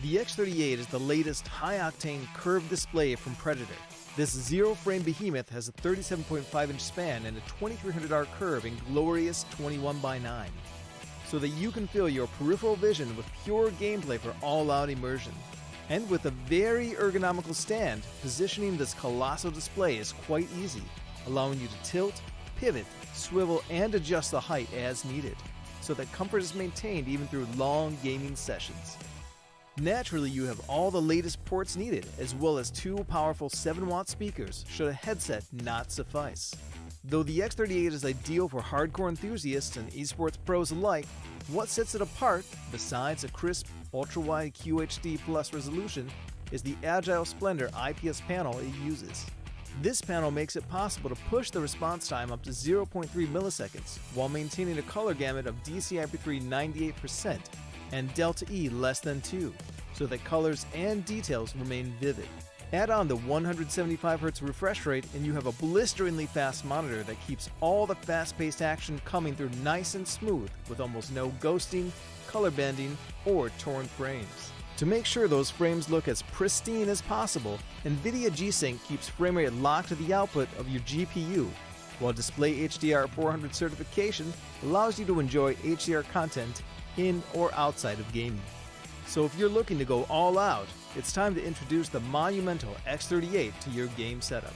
The X38 is the latest high-octane curved display from Predator. This zero-frame behemoth has a 37.5-inch span and a 2300R curve in glorious 21:9, so that you can feel your peripheral vision with pure gameplay for all-out immersion. And with a very ergonomical stand, positioning this colossal display is quite easy, allowing you to tilt, pivot, swivel, and adjust the height as needed, so that comfort is maintained even through long gaming sessions. Naturally, you have all the latest ports needed, as well as two powerful 7-watt speakers should a headset not suffice. Though the X38 is ideal for hardcore enthusiasts and esports pros alike, what sets it apart, besides a crisp, ultra-wide QHD Plus resolution, is the Agile Splendor IPS panel it uses. This panel makes it possible to push the response time up to 0.3 milliseconds, while maintaining a color gamut of DCI-P3 98% and Delta E less than 2, so that colors and details remain vivid. Add on the 175Hz refresh rate and you have a blisteringly fast monitor that keeps all the fast-paced action coming through nice and smooth with almost no ghosting, color bending, or torn frames. To make sure those frames look as pristine as possible, NVIDIA G-Sync keeps frame rate locked to the output of your GPU, while Display HDR 400 certification allows you to enjoy HDR content in or outside of gaming. So if you're looking to go all out, it's time to introduce the monumental X38 to your game setup.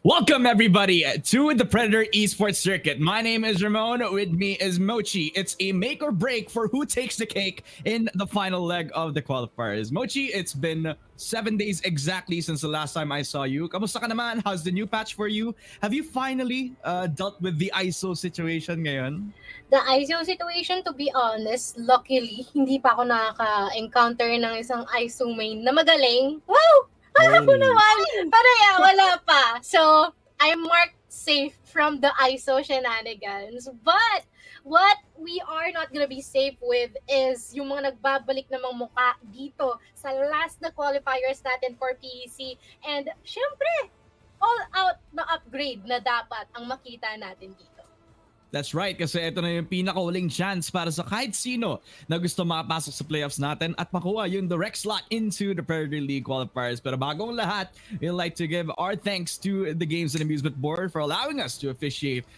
Welcome everybody to the Predator Esports Circuit. My name is Ramon, with me is Mochi. It's a make or break for who takes the cake in the final leg of the qualifiers. Mochi, it's been 7 days exactly since the last time I saw you. Kamusta ka naman? How's the new patch for you? Have you finally dealt with the ISO situation ngayon? The ISO situation, to be honest, luckily, hindi pa ako nakaka-encounter ng isang ISO main na magaling. Wow! Alam ko naman! Pero yeah, wala pa. So, I'm marked safe from the ISO shenanigans. But, what we are not gonna be safe with is yung mga nagbabalik namang muka dito sa last na qualifiers natin for PEC. And, syempre, all out na upgrade na dapat ang makita natin dito. That's right, kasi ito na yung pinakahuling chance para sa kahit sino na gusto makapasok sa playoffs natin at makuha yung direct slot into the Predator League qualifiers. Pero bagong lahat, we'd like to give our thanks to the Games and Amusement Board for allowing us to officiate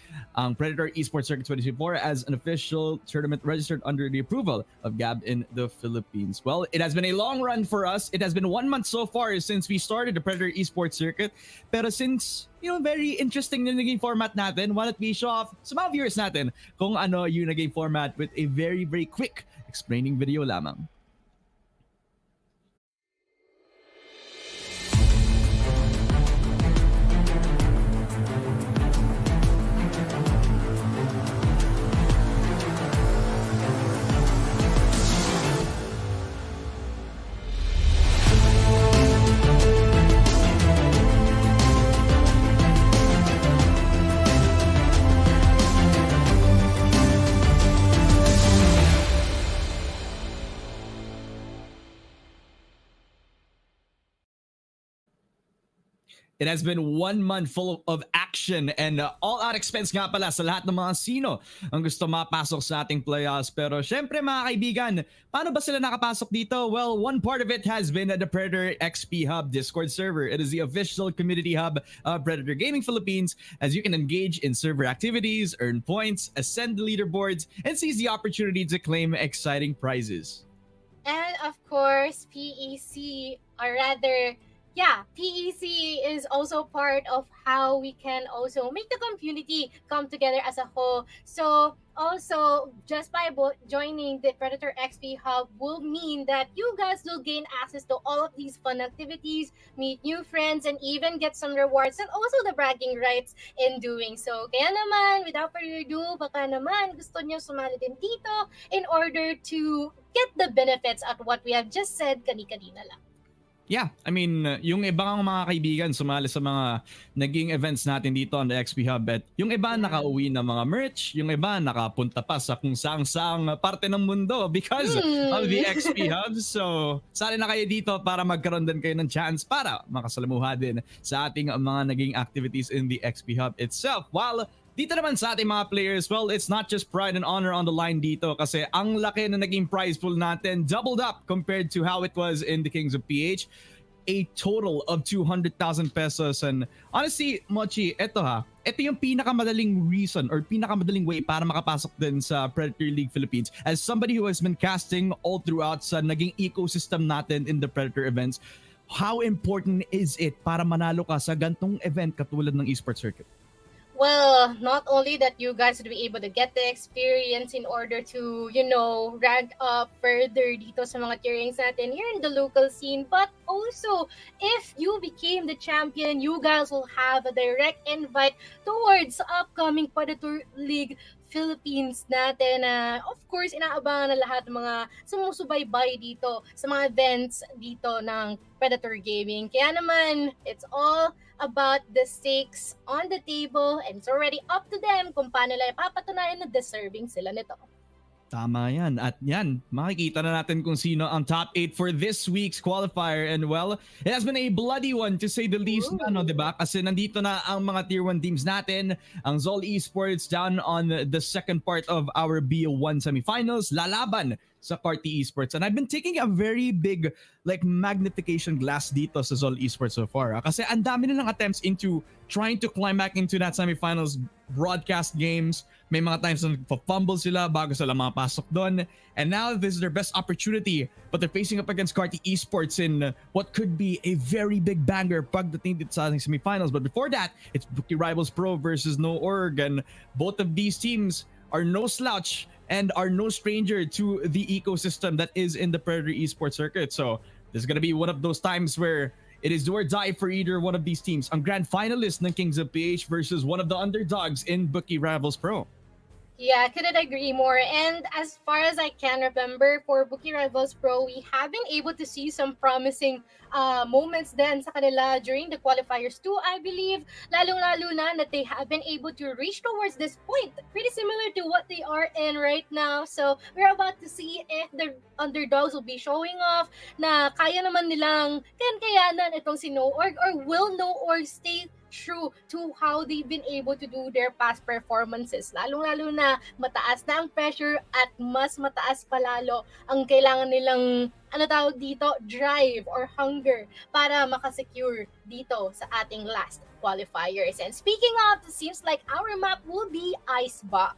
Predator Esports Circuit 2024 as an official tournament registered under the approval of GAB in the Philippines. Well, it has been a long run for us. It has been 1 month so far since we started the Predator Esports Circuit. Pero since very interesting na naging format natin, why not we show off sa mga viewers natin kung ano yung naging format with a very, very quick explaining video lamang. It has been 1 month full of action and all-out expense nga pala sa lahat ng mga sino ang gusto mapasok sa ating playoffs. Pero syempre mga kaibigan, paano ba sila nakapasok dito? Well, one part of it has been the Predator XP Hub Discord server. It is the official community hub of Predator Gaming Philippines, as you can engage in server activities, earn points, ascend the leaderboards, and seize the opportunity to claim exciting prizes. And of course, PEC, or rather yeah, PEC is also part of how we can also make the community come together as a whole. So also, just by joining the Predator XP Hub will mean that you guys will gain access to all of these fun activities, meet new friends, and even get some rewards and also the bragging rights in doing so. Kaya naman, without further ado, baka naman gusto nyo sumali din dito in order to get the benefits at what we have just said kani-kanina lang. Yeah, I mean, yung ibang mga kaibigan sumali sa mga naging events natin dito on the XP Hub. At yung iba nakauwi ng mga merch, yung iba nakapunta pa sa kung saang parte ng mundo because of the XP Hub. So, sali na kayo dito para magkaroon din kayo ng chance para makasalamuha din sa ating mga naging activities in the XP Hub itself. While dito naman sa ating mga players, well, it's not just pride and honor on the line dito kasi ang laki na naging prize pool natin, doubled up compared to how it was in the Kings of PH. A total of 200,000 pesos. And honestly, Mochi, ito yung pinakamadaling reason or pinakamadaling way para makapasok din sa Predator League Philippines. As somebody who has been casting all throughout sa naging ecosystem natin in the Predator events, how important is it para manalo ka sa gantong event katulad ng esports circuit? Well, not only that you guys would be able to get the experience in order to, rank up further dito sa mga tierings natin here in the local scene, but also, if you became the champion, you guys will have a direct invite towards the upcoming Predator League Philippines natin. Of course, inaabangan na lahat ng mga sumusubaybay dito sa mga events dito ng Predator Gaming. Kaya naman, it's all about the stakes on the table and it's already up to them kung paano nila ipapatunayan na deserving sila nito. Tama yan. At yan, makikita na natin kung sino ang top 8 for this week's qualifier. And well, it has been a bloody one to say the least. Diba? Kasi nandito na ang mga tier 1 teams natin. Ang Zol Esports down on the second part of our BO1 semifinals. Lalaban sa Party Esports. And I've been taking a very big magnification glass dito sa Zol Esports so far. Kasi ang dami nilang attempts into trying to climb back into that semifinals broadcast games. May mga times na nagpa-fumble sila bago sila makapasok doon. And now this is their best opportunity. But they're facing up against Party Esports in what could be a very big banger pagdating dito sa ating semifinals. But before that, it's Bookie Rivals Pro versus No Org. And both of these teams are no slouch and are no stranger to the ecosystem that is in the Predator Esports Circuit. So this is gonna be one of those times where it is do or die for either one of these teams. Ang grand finalist ng Kings of PH versus one of the underdogs in Bookie Rivals Pro. Yeah, I couldn't agree more. And as far as I can remember, for Bookie Rivals Pro, we have been able to see some promising moments then sa kanila during the qualifiers too, I believe. Lalong-lalo na that they have been able to reach towards this point. Pretty similar to what they are in right now. So we're about to see if the underdogs will be showing off na kaya naman nilang kayanan itong si No Org, or will No Org stay true to how they've been able to do their past performances. Lalong-lalo na mataas na ang pressure at mas mataas palalo ang kailangan nilang drive or hunger para makasecure dito sa ating last qualifiers. And speaking of, it seems like our map will be Icebox.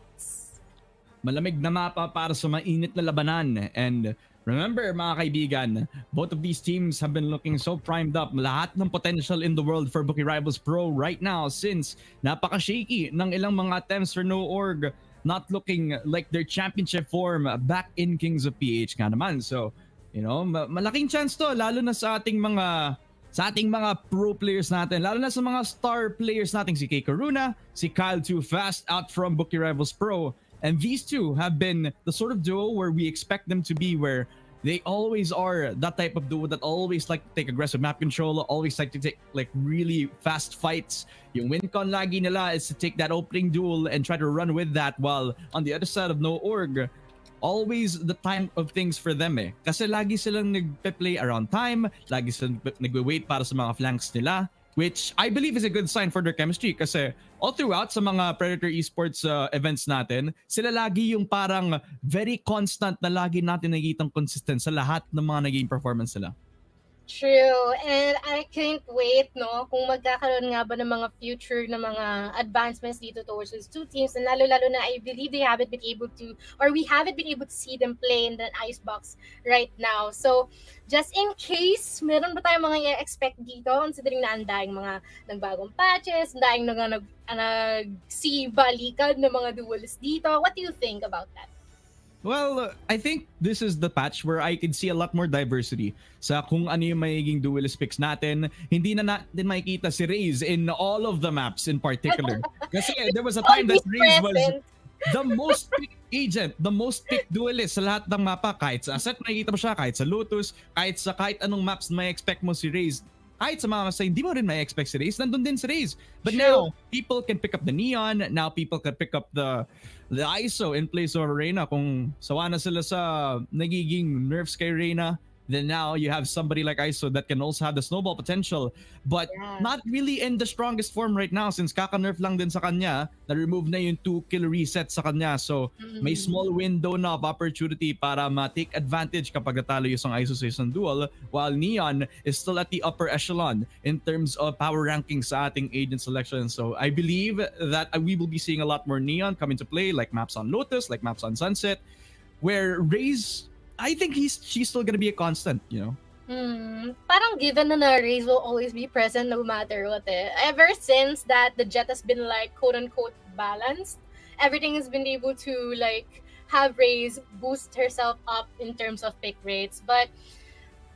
Malamig na mapa para sa mainit na labanan. And remember mga kaibigan, both of these teams have been looking so primed up. Lahat ng potential in the world for Bookie Rivals Pro right now since napaka-shaky ng ilang mga attempts for No Org not looking like their championship form back in Kings of PH nga naman. So, malaking chance to lalo na sa ating mga pro players natin, lalo na sa mga star players natin, si Kay Karuna, si Kyle Too Fast out from Bookie Rivals Pro. And these two have been the sort of duo where we expect them to be, where they always are that type of duo that always like to take aggressive map control, always like to take really fast fights. Yung win con lagi nila is to take that opening duel and try to run with that, while on the other side of No Org, always the time of things for them Kasi lagi silang nagpe-play around time, lagi silang nagwe-wait para sa mga flanks nila, which I believe is a good sign for their chemistry kasi all throughout sa mga Predator Esports events natin, sila lagi yung parang very constant na lagi natin nakikitang consistent sa lahat ng mga naging performance nila. True. And I can't wait, no, kung magkakaroon nga ba ng mga future na mga advancements dito towards these two teams. And lalo-lalo na I believe they haven't been able to, or we haven't been able to see them play in the icebox right now. So, just in case, meron ba tayong mga i-expect dito, considering na ang daing mga nagbagong patches, ang daing nag-si-balikan ng mga duelists dito. What do you think about that? Well, I think this is the patch where I can see a lot more diversity sa kung ano yung magiging duelist picks natin. Hindi na natin makikita si Raze in all of the maps in particular. Kasi there was a time that Raze was the most picked agent, the most picked duelist sa lahat ng mapa. Kahit sa Asset makikita mo siya, kahit sa Lotus, kahit anong maps na may expect mo si Raze. Kahit sa mga maps hindi mo rin may expect si Raze, nandun din si Raze. But now, people can pick up the Neon. Now people can pick up the ISO in place of Reyna. Kung sawa na sila sa nagiging nerfs kay Reyna, then now you have somebody like ISO that can also have the snowball potential, but not really in the strongest form right now since kaka-nerf lang din sa kanya, na-remove na yung 2-kill reset sa kanya. So may small window na of opportunity para ma-take advantage kapag natalo yung ISO sa isang duel, while Neon is still at the upper echelon in terms of power ranking sa ating agent selection. So I believe that we will be seeing a lot more Neon come into play, like maps on Lotus, like maps on Sunset, where Raze, I think she's still gonna be a constant, you know. Parang given na Raze will always be present no matter what. Ever since that the Jet has been like quote unquote balanced, everything has been able to like have Raze boost herself up in terms of pick rates. But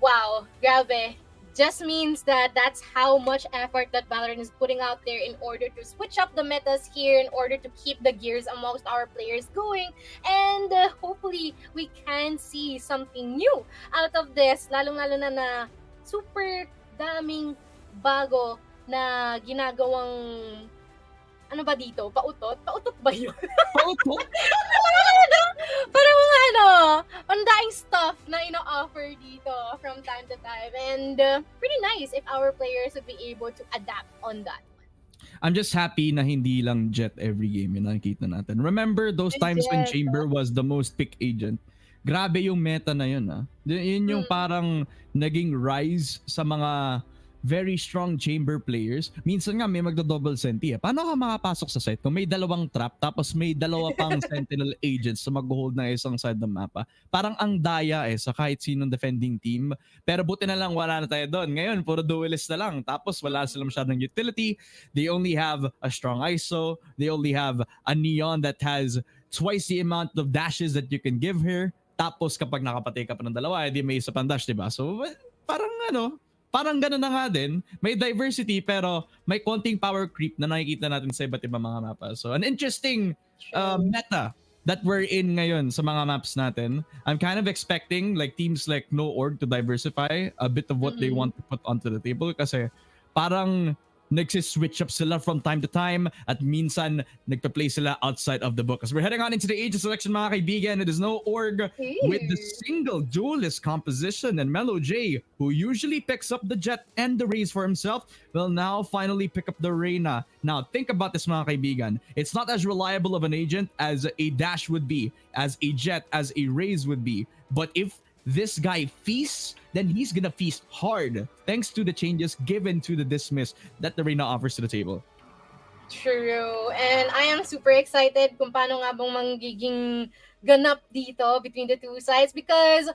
wow, grabe. Just means that that's how much effort that Valorant is putting out there in order to switch up the metas here, in order to keep the gears amongst our players going, and hopefully we can see something new out of this, lalong-lalo na super daming bago na ginagawang ano ba dito? Pautot? Pautot ba yun? Pautot? Parang ang daing stuff na ino-offer dito from time to time. And pretty nice if our players would be able to adapt on that. I'm just happy na hindi lang Jet every game yung nakikita natin. Remember those times when Chamber was the most picked agent? Grabe yung meta na yun, ah. Yun yung parang naging rise sa mga very strong chamber players. Minsan nga may magdo-double senti. Paano ka makapasok sa site kung may dalawang trap tapos may dalawa pang sentinel agents na mag-hold na isang side ng mapa? Parang ang daya sa kahit sinong defending team. Pero buti na lang wala na tayo doon. Ngayon, puro duelist na lang. Tapos wala sila masyadong utility. They only have a strong ISO. They only have a Neon that has twice the amount of dashes that you can give her. Tapos kapag nakapatay ka pa ng dalawa, edi may isa pang dash, diba? So parang gano'n na nga din. May diversity pero may konting power creep na nakikita natin sa iba't ibang mga mapa. So an interesting meta that we're in ngayon sa mga maps natin. I'm kind of expecting like teams like No Org to diversify a bit of what they want to put onto the table kasi parang nagsiswitch up sila from time to time at minsan nagpa-play sila outside of the book. As we're heading on into the agent selection, mga kaibigan, it is No Org with the single duelist composition, and Melo J, who usually picks up the Jet and the Raze for himself, will now finally pick up the Reyna. Now, think about this, mga kaibigan. It's not as reliable of an agent as a Dash would be, as a Jet, as a Raze would be. But if this guy feasts, then he's gonna feast hard thanks to the changes given to the dismiss that the Reyna offers to the table. True. And I am super excited kung paano nga bang magiging ganap dito between the two sides because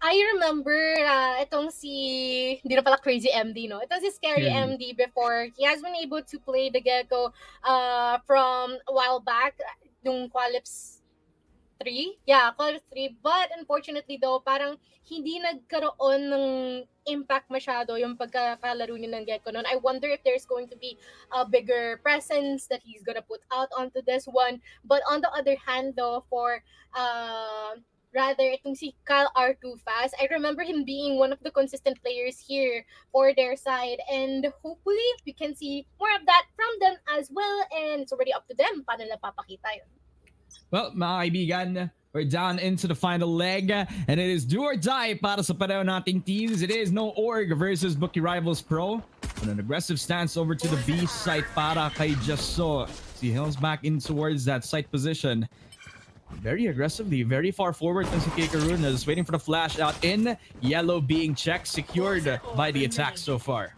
I remember itong si, hindi na pala Crazy MD, no? Itong si Scary MD before. He has been able to play the Gecko from a while back, yung Qualifiers 3. Yeah, Qualifiers 3. But unfortunately though, parang hindi nagkaroon ng impact masyado yung pagkakalaro niya ng Gecko noon. I wonder if there's going to be a bigger presence that he's gonna put out onto this one. But on the other hand though, for rather itong si Kyle R2 Fast, I remember him being one of the consistent players here for their side, and hopefully we can see more of that from them as well, and it's already up to them paano nila papakita yun. Well, mga kaibigan, we're down into the final leg, and it is do or die para sa pareho nating teams. It is No Org versus Bookie Rivals Pro. On an aggressive stance over to the B site para kay Jasso. He heals back in towards that site position. very aggressively, very far forward from si Karuna, is waiting for the flash out in. Yellow being checked, secured by the attack so far.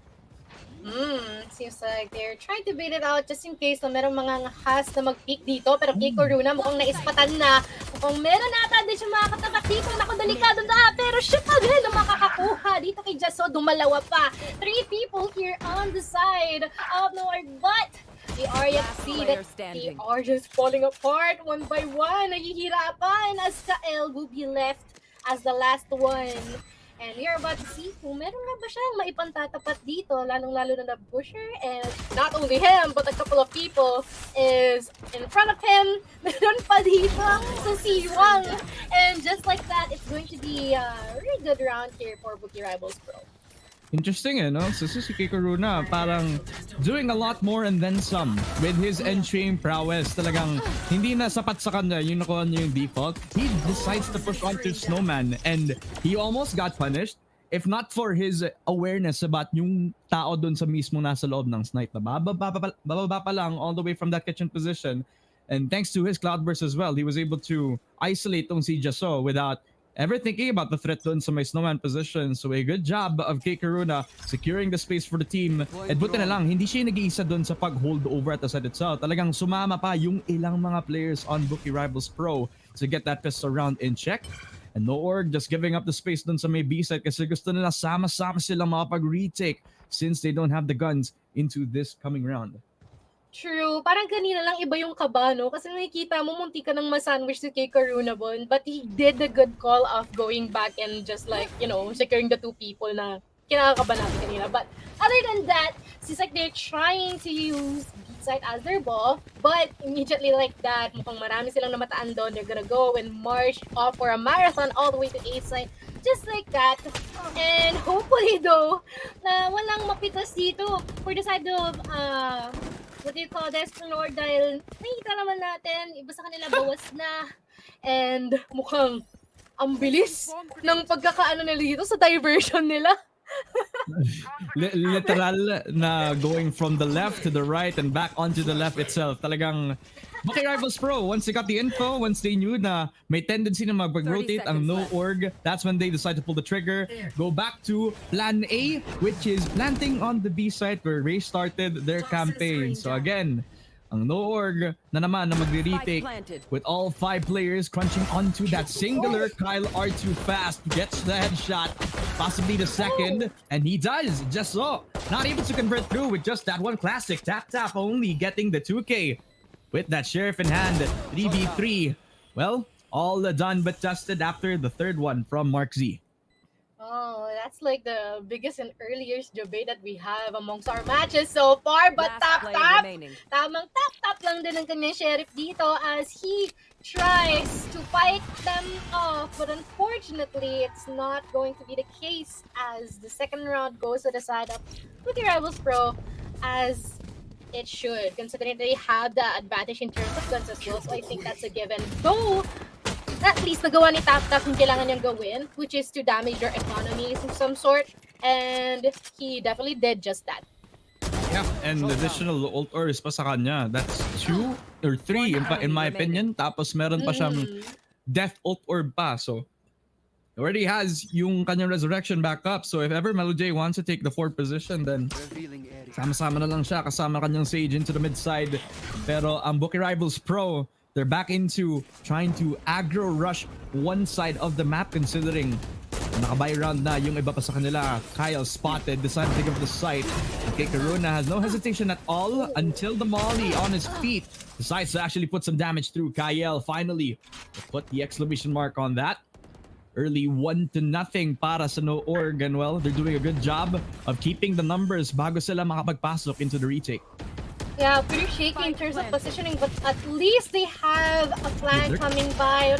Seems like they're trying to bait it out just in case na merong mga has na mag-peek dito. Pero kay Corona mukhang naispatan na. Mukhang meron nata din siya makakatapak dito. Naku, delikado na. Pero siya pa din ang makakakuha dito kay Jaso. Dumalawa pa. 3 people here on the side of North. But the Arya see that they are just falling apart one by one. Nahihirapan as Kael will be left as the last one. And we're about to see kung meron nga ba siyang maipantatapat dito, lalong-lalo na Busher. And not only him, but a couple of people is in front of him. Meron pa dito si Siwang. And just like that, it's going to be a really good round here for Bookie Rivals Pro. Interesting no? So si Karuna parang doing a lot more and then some with his entry prowess. Talagang hindi na sapat sa kanya yung nakuha niya yung default. He decides to push onto Snowman and he almost got punished if not for his awareness about yung tao dun sa mismo nasa loob ng snipe. Bababa pa lang all the way from that kitchen position, and thanks to his cloudburst as well, he was able to isolate tong si Jaso without ever thinking about the threat dun sa may Snowman position. So a good job of K. Karuna securing the space for the team. At buti na lang, hindi siya nag-iisa dun sa pag-hold over at the side itself. Talagang sumama pa yung ilang mga players on Bookie Rivals Pro to get that pistol round in check. And no org just giving up the space dun sa may B-side kasi gusto nila sama-sama silang makapag-retake since they don't have the guns into this coming round. True. Parang kanina lang iba yung kaba, no? Kasi nakikita mo, munti ka ng masandwich si kay Karuna Bon. But he did the good call of going back and just like, you know, securing the 2 people na kinakakaba natin kanina. But other than that, seems like they're trying to use B-side as their ball. But immediately like that, mukhang marami silang namataan doon. They're gonna go and march off for a marathon all the way to A-side. Just like that. And hopefully though, na walang mapitas dito for the side of, what do you call this, Lord, dahil nakikita naman natin, iba sa kanila bawas na. And mukhang ang bilis ng pagkakaano nila dito sa diversion nila. Literal na going from the left to the right and back onto the left itself. Talagang Bookie Rivals Pro, once they got the info, once they knew na may tendency na mag-rotate ang no org, that's when they decide to pull the trigger, go back to plan A, which is planting on the B site where Ray started their campaign. So again, ang no org na naman na magre-retake with all 5 players crunching onto that singular. Kyle R2 fast gets the headshot, possibly the second, and he does, just so. Not able to convert through with just that one classic. Tap only getting the 2K. With that sheriff in hand, 3v3. Well, all done but dusted after the third one from Mark Z. Oh, that's like the biggest and earliest debate that we have amongst our matches so far. But tamang tap lang din ng kanyang sheriff dito as he tries to fight them off. But unfortunately, it's not going to be the case as the second round goes to the side of Bookie Rivals Pro as it should, considering they have the advantage in terms of guns as well. So I think that's a given. Though, at least nagawa ni Tap yung kailangan niyang gawin, which is to damage their economy of some sort. And he definitely did just that. Yeah, and additional ult ors pa sa kanya. That's 2 or 3 in my opinion. Tapos meron pa siyang death ult orb pa. So, already has yung kanyang resurrection back up. So if ever Melo J wants to take the 4th position, then sama-sama na lang siya kasama kanyang Sage into the mid side. Pero ang Bookie Rivals Pro, they're back into trying to aggro rush one side of the map considering nakabay round na yung iba pa sa kanila. Kyle spotted, decided to give the site. Okay, Karuna has no hesitation at all until the Molly on his feet decides to actually put some damage through. Kyle finally put the exclamation mark on that. Early 1-0 para sa no org, and well, they're doing a good job of keeping the numbers bago sila makapagpasok into the retake. Yeah, pretty shaky in terms of positioning, but at least they have a plan coming by.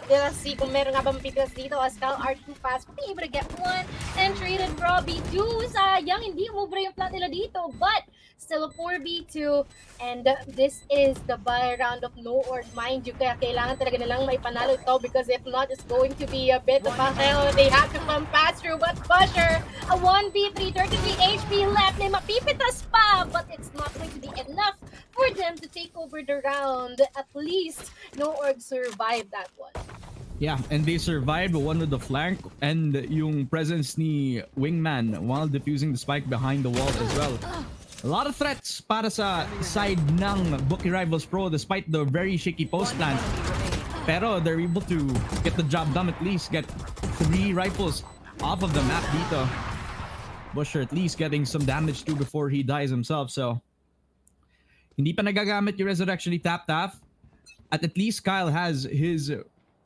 Let's see kung meron nga ba mapitas dito as Cal R2 fast. Be able to get one and traded Robbie 2. Sayang, hindi umubra yung plan nila dito, but still a 4v2. And this is the buy round of no org, mind you. Kaya kailangan talaga nilang maipanalo ito because if not, it's going to be a bit of a hell. They have to come pass through, but Pusher, a 1v3, 33 HP left. May mapipitas pa, but it's not going to be enough for them to to take over the round. At least, No Org survived that one. Yeah, and they survived one with the flank and yung presence ni Wingman while defusing the spike behind the wall as well. A lot of threats para sa side ng Bookie Rivals Pro despite the very shaky post plant. Pero they're able to get the job done, at least get 3 rifles off of the map dito. Busher at least getting some damage too before he dies himself. So hindi pa nagagamit yung resurrection ni Tap. At least Kyle has his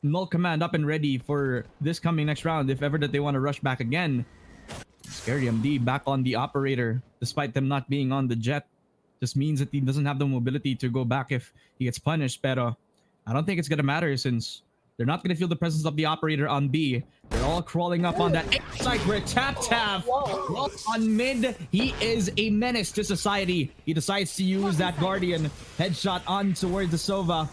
null command up and ready for this coming next round if ever that they want to rush back again. Scary MD back on the operator despite them not being on the jet. Just means that he doesn't have the mobility to go back if he gets punished. Pero I don't think it's gonna matter since they're not gonna feel the presence of the operator on B. They're all crawling up on that side where Tap on mid. He is a menace to society. He decides to use that Guardian headshot on towards the Sova.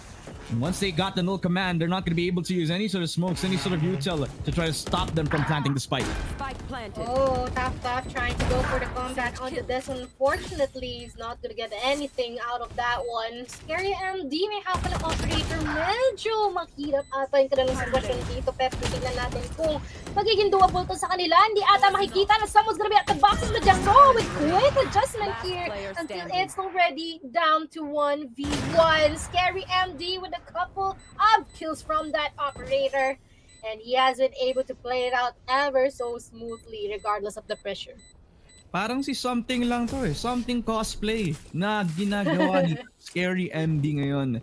And once they got the null command, they're not going to be able to use any sort of smokes, any sort of util to try to stop them from planting the spike. Spike planted. Oh, Tap trying to go for the combat onto this. Unfortunately, he's not gonna get anything out of that one. Scary MD may have an operator. Medyo mahirap ata yung kanilang sitwasyon dito. Pero tingnan natin kung magiging doable to sa kanila. Hindi ata makikita na someone's gonna be at the box of the Jacko with quick adjustment here until it's already down to 1v1. Scary MD with a couple of kills from that operator. And he has been able to play it out ever so smoothly regardless of the pressure. Parang si something lang to eh. Something cosplay na ginagawa ni Scary MD ngayon.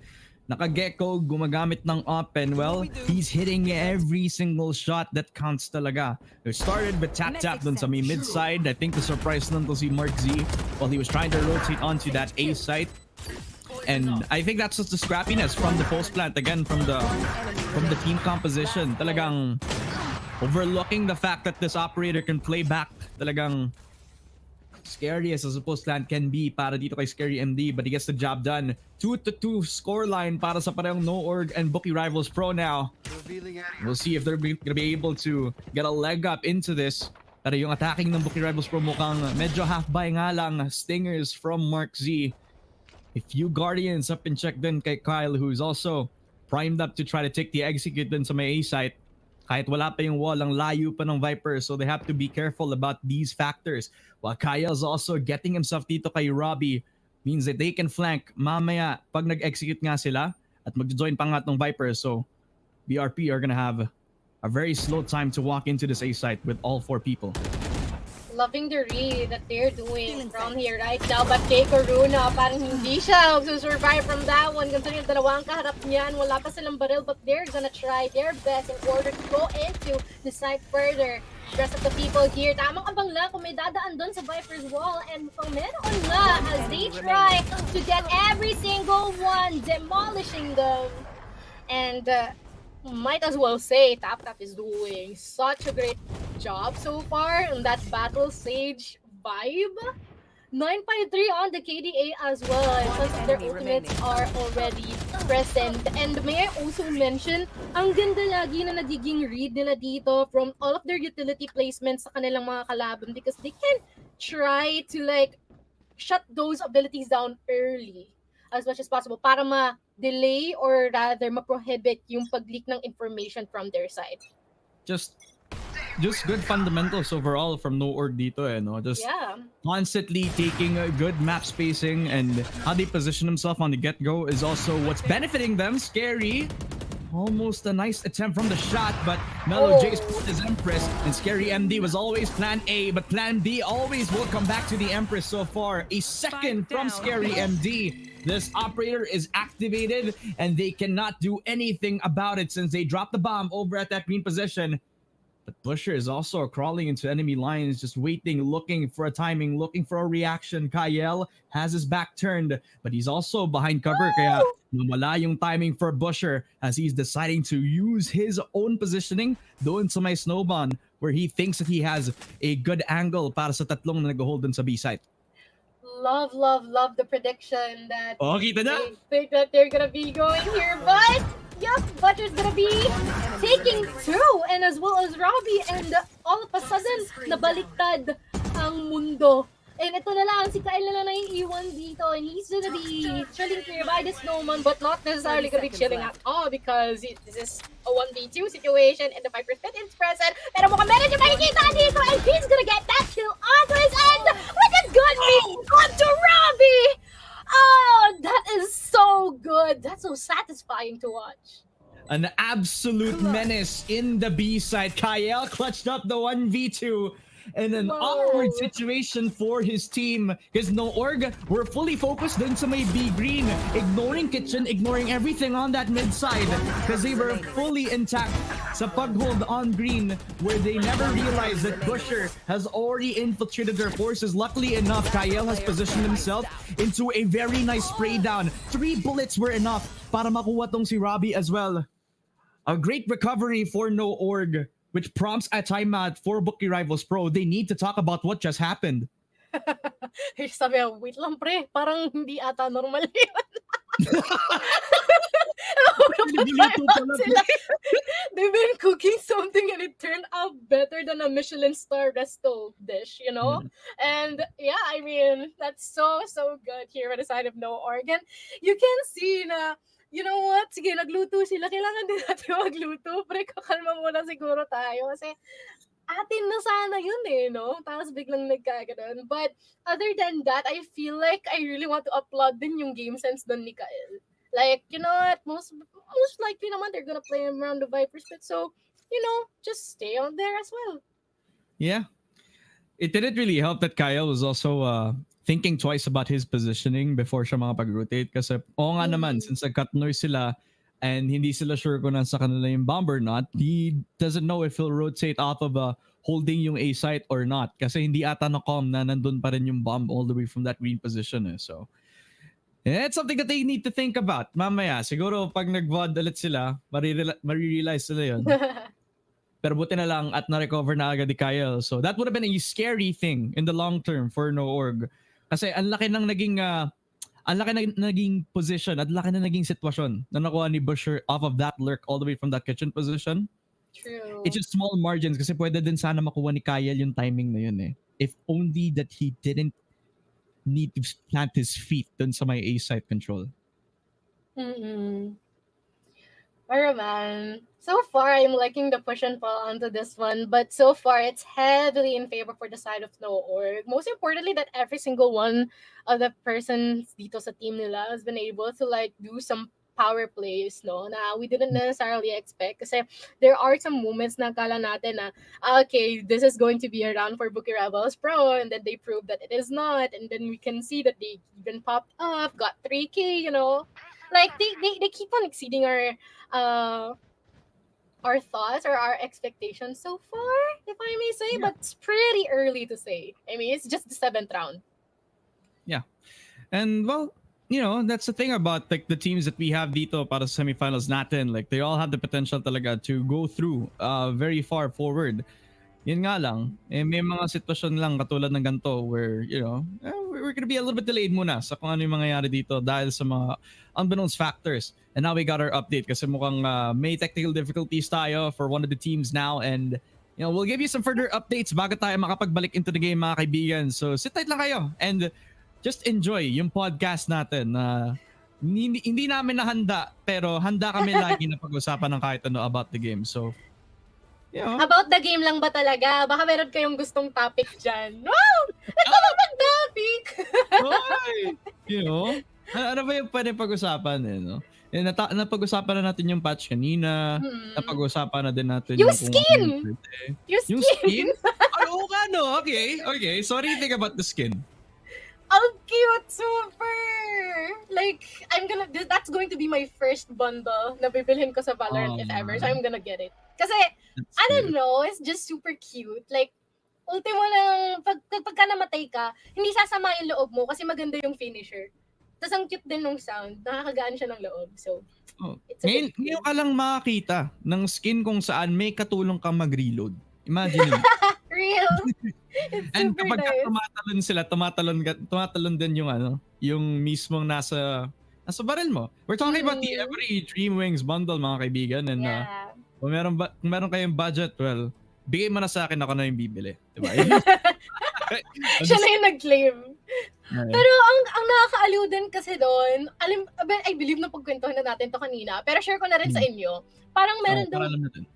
Naka-gecko, gumagamit ng open. Well, he's hitting every single shot that counts talaga. It started with Tap dun sa may mid-side. I think the surprise nun to si Mark Z while he was trying to rotate onto that A site. And I think that's just the scrappiness from the post plant again from the team composition. Talagang overlooking the fact that this operator can play back. Talagang scary as a post plant can be para dito kay Scary MD, but he gets the job done. 2-2 scoreline para sa parehong No Org and Bookie Rivals Pro now. We'll see if they're gonna be able to get a leg up into this. Pero yung attacking ng Bookie Rivals Pro mukhang medyo half-buy nga lang. Stingers from Mark Z. A few Guardians up in check din kay Kyle, who's also primed up to try to take the execute din sa may A site. Kahit wala pa yung wall, ang layo pa ng Viper, so they have to be careful about these factors. While Kyle's also getting himself dito kay Robbie, means that they can flank mamaya pag nag-execute nga sila at mag-join pa nga tong Viper. So BRP are gonna have a very slow time to walk into this A site with all 4 people. Loving the read that they're doing from here right now. But kay Corona, parang hindi siya magsusurvive from that one. Considering yung dalawang kaharap niyan, wala pa silang baril, but they're gonna try their best in order to go into the site further. The rest of the people here, tamang abang lang kung may dadaan dun sa Viper's wall. And kung meron nga, as they try to get every single one, demolishing them. And might as well say Tap is doing such a great job so far in that Battle Sage vibe. 9.3 on the KDA as well, and some of their ultimates are already present. And may I also mention, ang ganda lagi na nagiging read nila dito from all of their utility placements sa kanilang mga kalaban, because they can try to like shut those abilities down early as much as possible para ma-delay or rather ma-prohibit yung pag-leak ng information from their side. Just good fundamentals overall from No Org dito no? Just constantly taking a good map spacing, and how they position themselves on the get-go is also what's benefiting them. Scary. Almost a nice attempt from the shot, but Mellow J's put his Empress, and Scary MD was always plan A, but plan B always will come back to the Empress so far. A second from Scary MD. This operator is activated, and they cannot do anything about it since they dropped the bomb over at that green position. But Busher is also crawling into enemy lines, just waiting, looking for a timing, looking for a reaction. Kyle has his back turned, but he's also behind cover. Kaya nawala yung timing for Busher as he's deciding to use his own positioning doon sa may snowbomb, where he thinks that he has a good angle para sa tatlong na nag-hold dun sa B site. Love the prediction that kita na? they think that they're gonna be going here, but yep, Butcher's gonna be taking 2, and as well as Robbie, and all of a sudden, nabaliktad ang mundo And ito na lang, si Kyle na lang yung iwan dito. And he's gonna be chilling nearby the snowman, but not necessarily gonna be chilling at all because this is a 1v2 situation and the Viper's pit is present. Pero mukhang meron siya makikita dito and he's gonna get that kill onto his end with a gun onto Robbie! Oh, that is so good. That's so satisfying to watch. An absolute menace in the B side. Kyle clutched up the 1v2 in an awkward situation for his team because no org were fully focused dun sa may B green, ignoring kitchen, ignoring everything on that mid side because they were fully intact sa paghold on green where they never realized that Busher has already infiltrated their forces. Luckily enough, Kyle has positioned himself into a very nice spray down. 3 bullets were enough para makuha tong si Robbie as well. A great recovery for no org, which prompts a timeout for Bookie Rivals Pro. They need to talk about what just happened. Sabi niya, wait lang pre, parang hindi ata normal yun. They've been cooking something and it turned out better than a Michelin star resto dish, you know? And yeah, I mean, that's so good here on the side of No Oregon. You can see na, you know what? Sige, nagluto sila. Kailangan din natin magluto. Pre, kakalma muna siguro tayo. Kasi atin na sana yun eh, no? Tapos biglang nagkaganon. But other than that, I feel like I really want to applaud din yung game sense dun ni Kael. Like, you know what? Most likely naman they're gonna play him around the Viper's pit. So, you know, just stay out there as well. Yeah. It didn't really help that Kyle was also thinking twice about his positioning before siya makapag-rotate kasi nga naman, since nag-cut noise sila and hindi sila sure kung nasa kanila yung bomb or not, he doesn't know if he'll rotate off of holding yung A site or not kasi hindi ata na-calm na nandun pa rin yung bomb all the way from that green position eh. So, it's something that they need to think about. Mamaya, siguro pag nag-VOD ulit sila, marirealize sila yun. Pero buti na lang at na-recover na agad ni Kyle. So that would have been a scary thing in the long term for No Org. Kasi ang laki ng naging position at laki na naging sitwasyon na nakuha ni Busher off of that lurk all the way from that kitchen position. True. It's just small margins kasi pwede din sana makuha ni Kyle yung timing na yun eh. If only that he didn't need to plant his feet dun sa may A-site control. Pero man, so far I'm liking the push and pull onto this one, but so far it's heavily in favor for the side of No Org. Most importantly, that every single one of the persons dito sa team nila has been able to like do some power plays, no? Na we didn't necessarily expect kasi there are some moments na akala natin na okay, this is going to be a round for Bookie Rebels Pro, and then they proved that it is not, and then we can see that they even popped up, got 3K, you know? Like they keep on exceeding our thoughts or our expectations so far, if I may say, but it's pretty early to say. I mean, it's just the 7th round. Yeah. And well, you know, that's the thing about like the teams that we have dito para sa semifinals natin. Like they all have the potential talaga to go through very far forward. Yun nga lang, may mga sitwasyon lang katulad ng ganito where, you know, we're gonna be a little bit delayed muna sa kung ano yung mangyayari dito dahil sa mga unbeknownst factors. And now we got our update kasi mukhang may technical difficulties tayo for one of the teams now, and you know, we'll give you some further updates bago tayo makapagbalik into the game mga kaibigan. So sit tight lang kayo and just enjoy yung podcast natin na hindi namin nahanda pero handa kami lagi na pag-usapan ng kahit ano about the game. So yeah. About the game lang ba talaga? Baka meron kayong gustong topic dyan. Wow! Ito naman topic! You know? Ano ba yung pwede pag-usapan eh, no? Napag-usapan na natin yung patch kanina. Napag-usapan na din natin yung skin! Yung skin? Oo nga no, okay. So what do you think about the skin? Oh, cute! Super! Like, that's going to be my first bundle na bibilhin ko sa Valorant if ever. So I'm gonna get it. Kasi, I don't know, it's just super cute. Like, ultimo lang, pagka namatay ka, hindi sasama yung loob mo kasi maganda yung finisher. Tapos ang cute din ng sound, nakakagaan siya ng loob. So, ngayon ka lang makakita ng skin kung saan may katulong kang mag-reload. Imagine it. Real. And kapag nice. tumatalon sila, tumatalon din yung yung mismong nasa barrel mo. We're talking about the every Dream Wings bundle mga kaibigan, and kung meron kayong budget, well, bigay mo na sa akin, ako na yung bibili, diba? Siya na yung nag-claim. Pero ang nakakaaliw din kasi doon, I believe na pagkwentuhan na natin to kanina, pero share ko na rin sa inyo. Parang meron daw,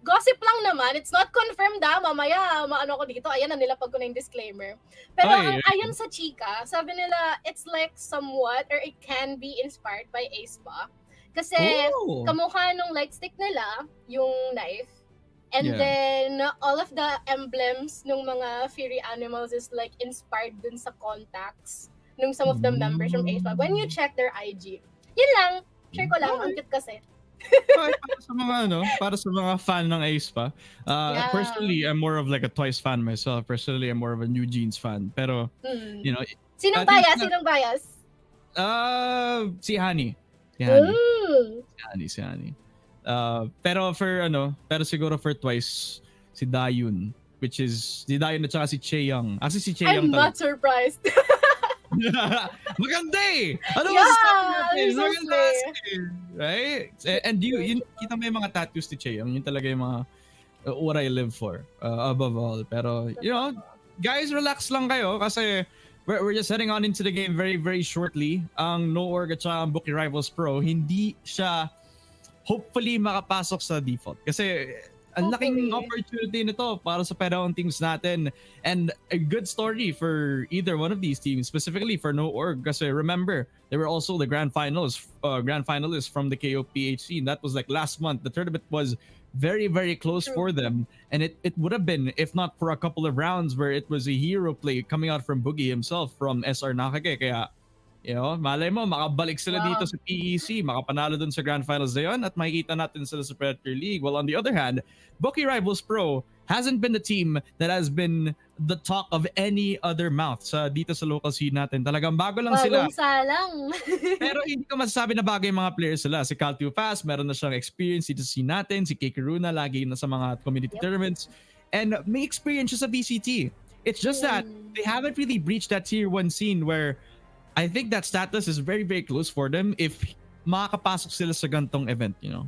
gossip lang naman, it's not confirmed mamaya, maano ko dito, ayan na nilapag ko na yung disclaimer. Pero ayon sa chika, sabi nila, it's like somewhat, or it can be inspired by aespa. Kasi kamukha nung light stick nila, yung knife, and then all of the emblems ng mga furry animals is like inspired dun sa contacts nung some of the members from aespa. When you check their IG, yun lang, share ko lang, ang cute kasi. Para sa mga fan ng aespa. Personally, I'm more of like a Twice fan myself. Personally, I'm more of a New Jeans fan. Pero, you know, Sinong bias? Si Hani. Si Hani. Pero siguro for Twice, si Dayun, which is si Dayun at saka si Chaeyoung. Kasi si Chaeyoung I'm not surprised. Maganda eh! Ano masasabi natin? Maganda eh! Right? And yun, kita mo yung mga tattoos ni Chaeyoung, yun talaga yung mga what I live for above all. Pero, you know, guys, relax lang kayo kasi we're just heading on into the game very, very shortly. Ang No-Org at saka ang Bookie Rivals Pro, hindi siya hopefully makapasok sa default. Kasi ang laking opportunity nito para sa Padawan teams natin, and a good story for either one of these teams, specifically for No-Org, kasi remember they were also the grand finalists from the KOPHC, and that was like last month. The tournament was very, very close for them, and it would have been if not for a couple of rounds where it was a hero play coming out from Boogie himself from SR Nakake. Kaya you know, malay mo, makabalik sila dito sa PEC, makapanalo dun sa Grand Finals na yun, at makikita natin sila sa Predator League. Well, on the other hand, Bookie Rivals Pro hasn't been the team that has been the talk of any other mouth dito sa local scene natin. Talagang bago lang sila. Bagong salang. Pero hindi ko masasabi na bago yung mga players sila. Si Cal Fast, meron na siyang experience dito sa scene natin. Si Kay Karuna, lagi na sa mga community tournaments. And may experience siya sa VCT. It's just that they haven't really breached that tier 1 scene where I think that status is very, very close for them if makakapasok sila sa gantong event, you know?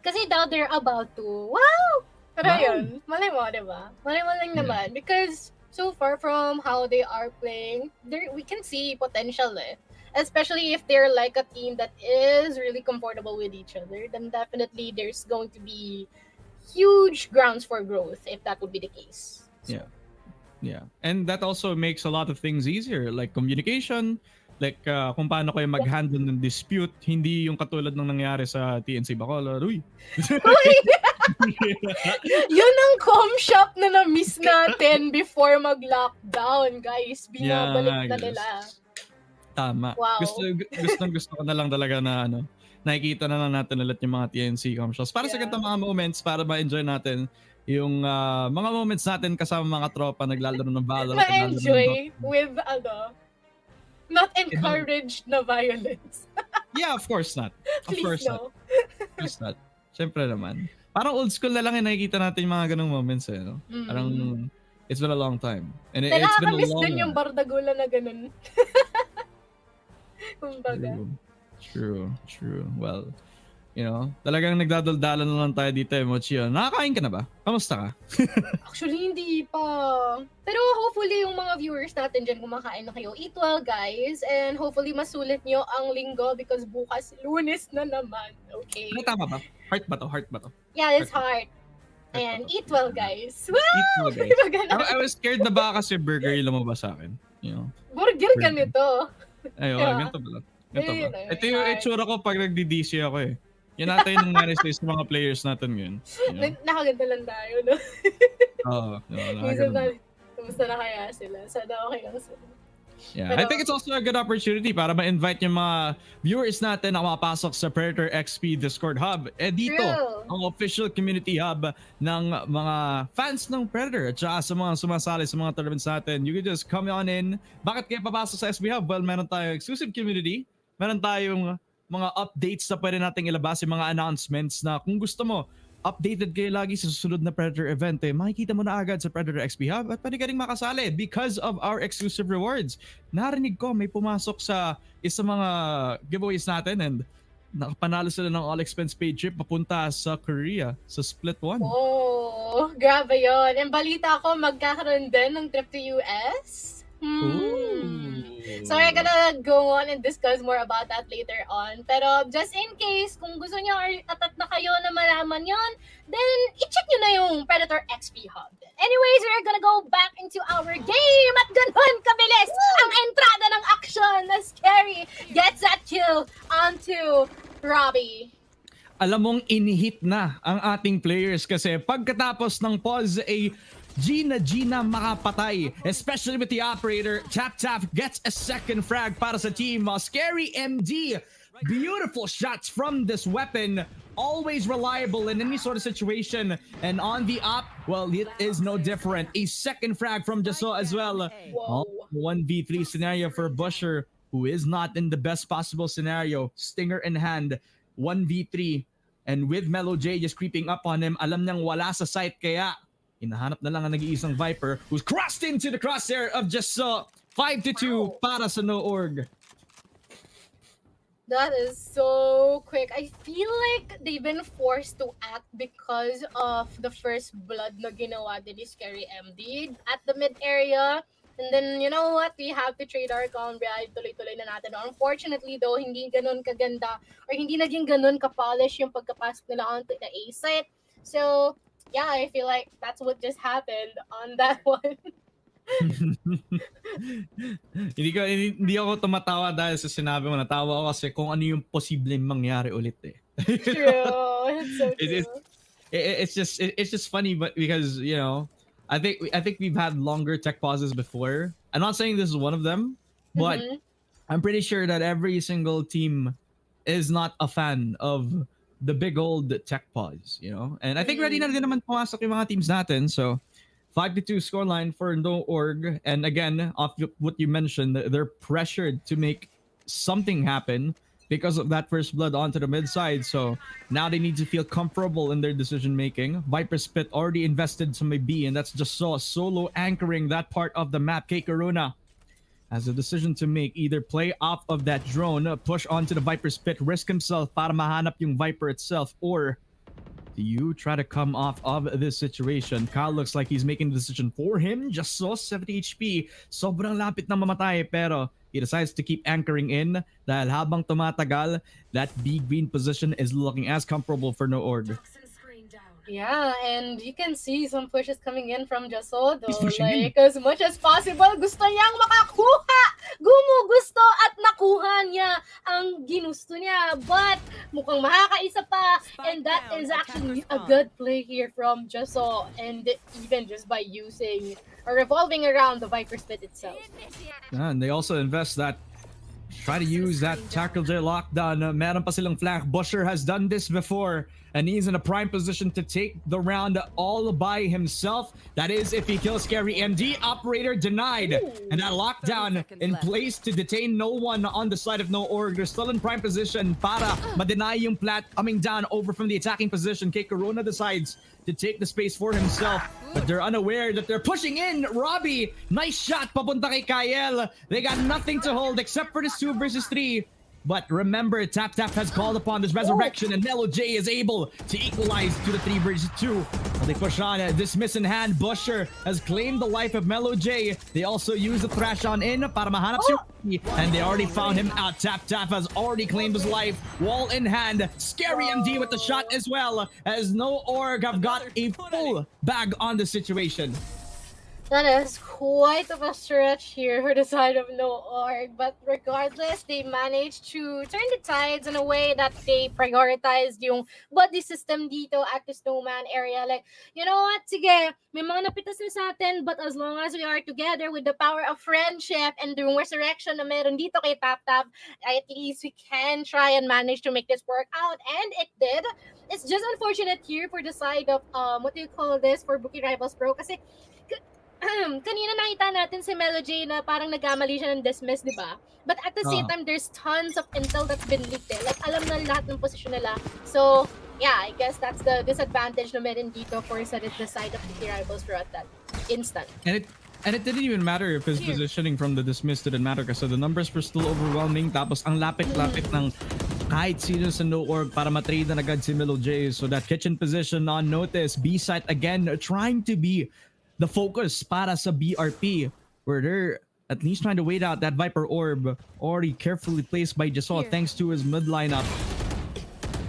Kasi daw they're about to. Wow! Pero yun, malay mo, diba? Malay mo lang naman. Because so far from how they are playing, we can see potential eh. Especially if they're like a team that is really comfortable with each other, then definitely there's going to be huge grounds for growth if that would be the case. So. Yeah. And that also makes a lot of things easier, like communication, like kung paano kayo mag-handle ng dispute, hindi yung katulad ng nangyari sa TNC Bacolod. Uy! Yun ang com shop na na-miss natin before mag-lockdown, guys. Binabalik na nila. Tama. Wow. Gusto ko na lang talaga na nakikita na lang natin ulit yung mga TNC com shops. Para sa ganitong mga moments, para ma-enjoy natin yung mga moments natin kasama mga tropa naglalaro ng Valorant. Ma-enjoy with not encouraged na violence. Yeah, of course not. Of Please course no. not. Of course not. Siyempre naman. Parang old school na lang yung nakikita natin yung mga ganong moments eh. No? Parang it's been a long time. And it's been a long Nakakamiss din yung bardagula na ganun. Kumbaga. True. Well, you know, talagang nagdadaldalan na lang tayo dito, Mochio. Nakakain ka na ba? Kamusta ka? Actually, hindi pa. Pero hopefully yung mga viewers natin dyan kumakain na kayo. Eat well, guys. And hopefully masulit nyo ang linggo because bukas Lunes na naman. Okay? Ano tama ba? Heart ba to? Yeah, it's heart. And eat well, guys. Wow! Eat well, guys. I was scared na ba kasi burger yung lumabas sa akin. You know? Burger ganito. Ayun, ganito ba? Ito yung itsura ko pag nagdi-DC ako eh. Yan natin yung nangyari sa mga players natin ngayon. You know? Nakaganda lang tayo, no? Oo. Nakaganda. Kumusta na kaya sila? Sana okay lang sila. Yeah, I think it's also a good opportunity para ma-invite yung mga viewers natin na mapasok sa Predator XP Discord Hub. Dito, ang official community hub ng mga fans ng Predator at saka sa mga sumasali sa mga tournaments natin. You can just come on in. Bakit kayo papasok sa SB Hub? Well, meron tayong exclusive community. Meron tayong mga updates na pwede nating ilabas, yung mga announcements na kung gusto mo, updated kayo lagi sa susunod na Predator event makikita mo na agad sa Predator XP Hub at pwede ka rin makasali because of our exclusive rewards. Narinig ko may pumasok sa isa mga giveaways natin and nakapanalo sila ng all-expense paid trip papunta sa Korea sa Split 1. Oh, grabe yun. And balita ko magkakaroon din ng trip to US. So we're gonna go on and discuss more about that later on. Pero just in case, kung gusto nyo or tatat na kayo na malaman yon, then i-check nyo na yung Predator XP Hub. Anyways, we're gonna go back into our game at ganun kabilis ang entrada ng action na Scary gets that kill onto Robbie. Alam mong inihit na ang ating players kasi pagkatapos ng pause ay Gina makapatay, especially with the operator. Tap gets a second frag para sa team. Scary MD, beautiful shots from this weapon, always reliable in any sort of situation. And on the op, well, it is no different. A second frag from Jaso as well. 1v3 scenario for Busher, who is not in the best possible scenario. Stinger in hand, 1v3. And with Melo J just creeping up on him, alam niyang wala sa sight kaya hinahanap na lang ang nag-iisang Viper who's crossed into the crosshair of Jaso. 5-2 para sa No Org. That is so quick. I feel like they've been forced to act because of the first blood na ginawa din ni Scary MD at the mid area. And then, you know what? We have to trade our calm ride. Tuloy-tuloy na natin. Unfortunately, though, hindi ganun kaganda or hindi naging ganun ka-polish yung pagkapasok nila onto the A site. So, yeah, I feel like that's what just happened on that one. hindi ako tumatawa dahil sa sinabi mo. Natawa ako kasi kung ano yung posibleng mangyari ulit eh. True. It's so true. It's just funny, but because, you know, I think we've had longer tech pauses before. I'm not saying this is one of them, but I'm pretty sure that every single team is not a fan of the big old tech pause, you know? And I think ready na din naman pumasok yung mga teams natin. So 5-2 scoreline for No Org. And again, off what you mentioned, they're pressured to make something happen because of that first blood onto the mid side. So now they need to feel comfortable in their decision making. Viper Spit already invested some B, and that's just solo anchoring that part of the map. K Karuna has a decision to make. Either play off of that drone, push onto the Viper Spit, risk himself para mahanap yung Viper itself, or do you try to come off of this situation? Kyle looks like he's making the decision for him. Just saw 70 HP. Sobrang lapit na mamatay, pero he decides to keep anchoring in dahil habang tumatagal, that B green position is looking as comfortable for No Org. Yeah, and you can see some pushes coming in from Jaso, though. Like, as much as possible, gusto niyang makakuha! Gumugusto at nakuha niya ang ginusto niya. But, mukhang makakaisa pa. And that is actually a good play here from Jaso. And even just by using or revolving around the Viper Spit itself. Yeah, and they also invest that. Try to use that tackle J lockdown. Meron pa silang flank. Busher has done this before, and he's in a prime position to take the round all by himself. That is if he kills Scary MD. Operator denied. And that lockdown in place to detain no one on the side of No Org. They're still in prime position para ma-deny yung plat coming down over from the attacking position. K Corona decides to take the space for himself, but they're unaware that they're pushing in. Robbie, nice shot papunta kay Kyle. They got nothing to hold except for this 2 versus 3. But remember, Tap has called upon this resurrection, and Melo J is able to equalize to the 3 versus 2. They push on, dismiss in hand. Busher has claimed the life of Melo J. They also use the thrash on in para mahanap si and they already found him out. Tap has already claimed his life. Wall in hand. Scary MD with the shot as well, as No Org have got a full bag on the situation. That is quite of a stretch here for the side of No Org, but regardless, they managed to turn the tides in a way that they prioritized yung body system dito at the snowman area. Like, you know what? Sige, may mga napitas na sa atin, but as long as we are together with the power of friendship and the resurrection na meron dito kay Tap, at least we can try and manage to make this work out, and it did. It's just unfortunate here for the side of, what do you call this, for Bookie Rivals Pro, kasi kanina nakita natin si Melo J na parang nagkamali siya ng dismiss, di ba? But at the same time, there's tons of intel that's been leaked eh. Like, alam na lahat ng posisyon nila. So, yeah, I guess that's the disadvantage na meron dito for sa the side of the rivals for at that instant. And it didn't even matter if his positioning from the dismiss didn't matter kasi the numbers were still overwhelming. Tapos ang lapit-lapit ng kahit sino sa No Org para matrade na agad si Melo J. So that kitchen position on notice. B-site again trying to be the focus para sa BRP, where they're at least trying to wait out that Viper orb, already carefully placed by Jasol thanks to his mid lineup.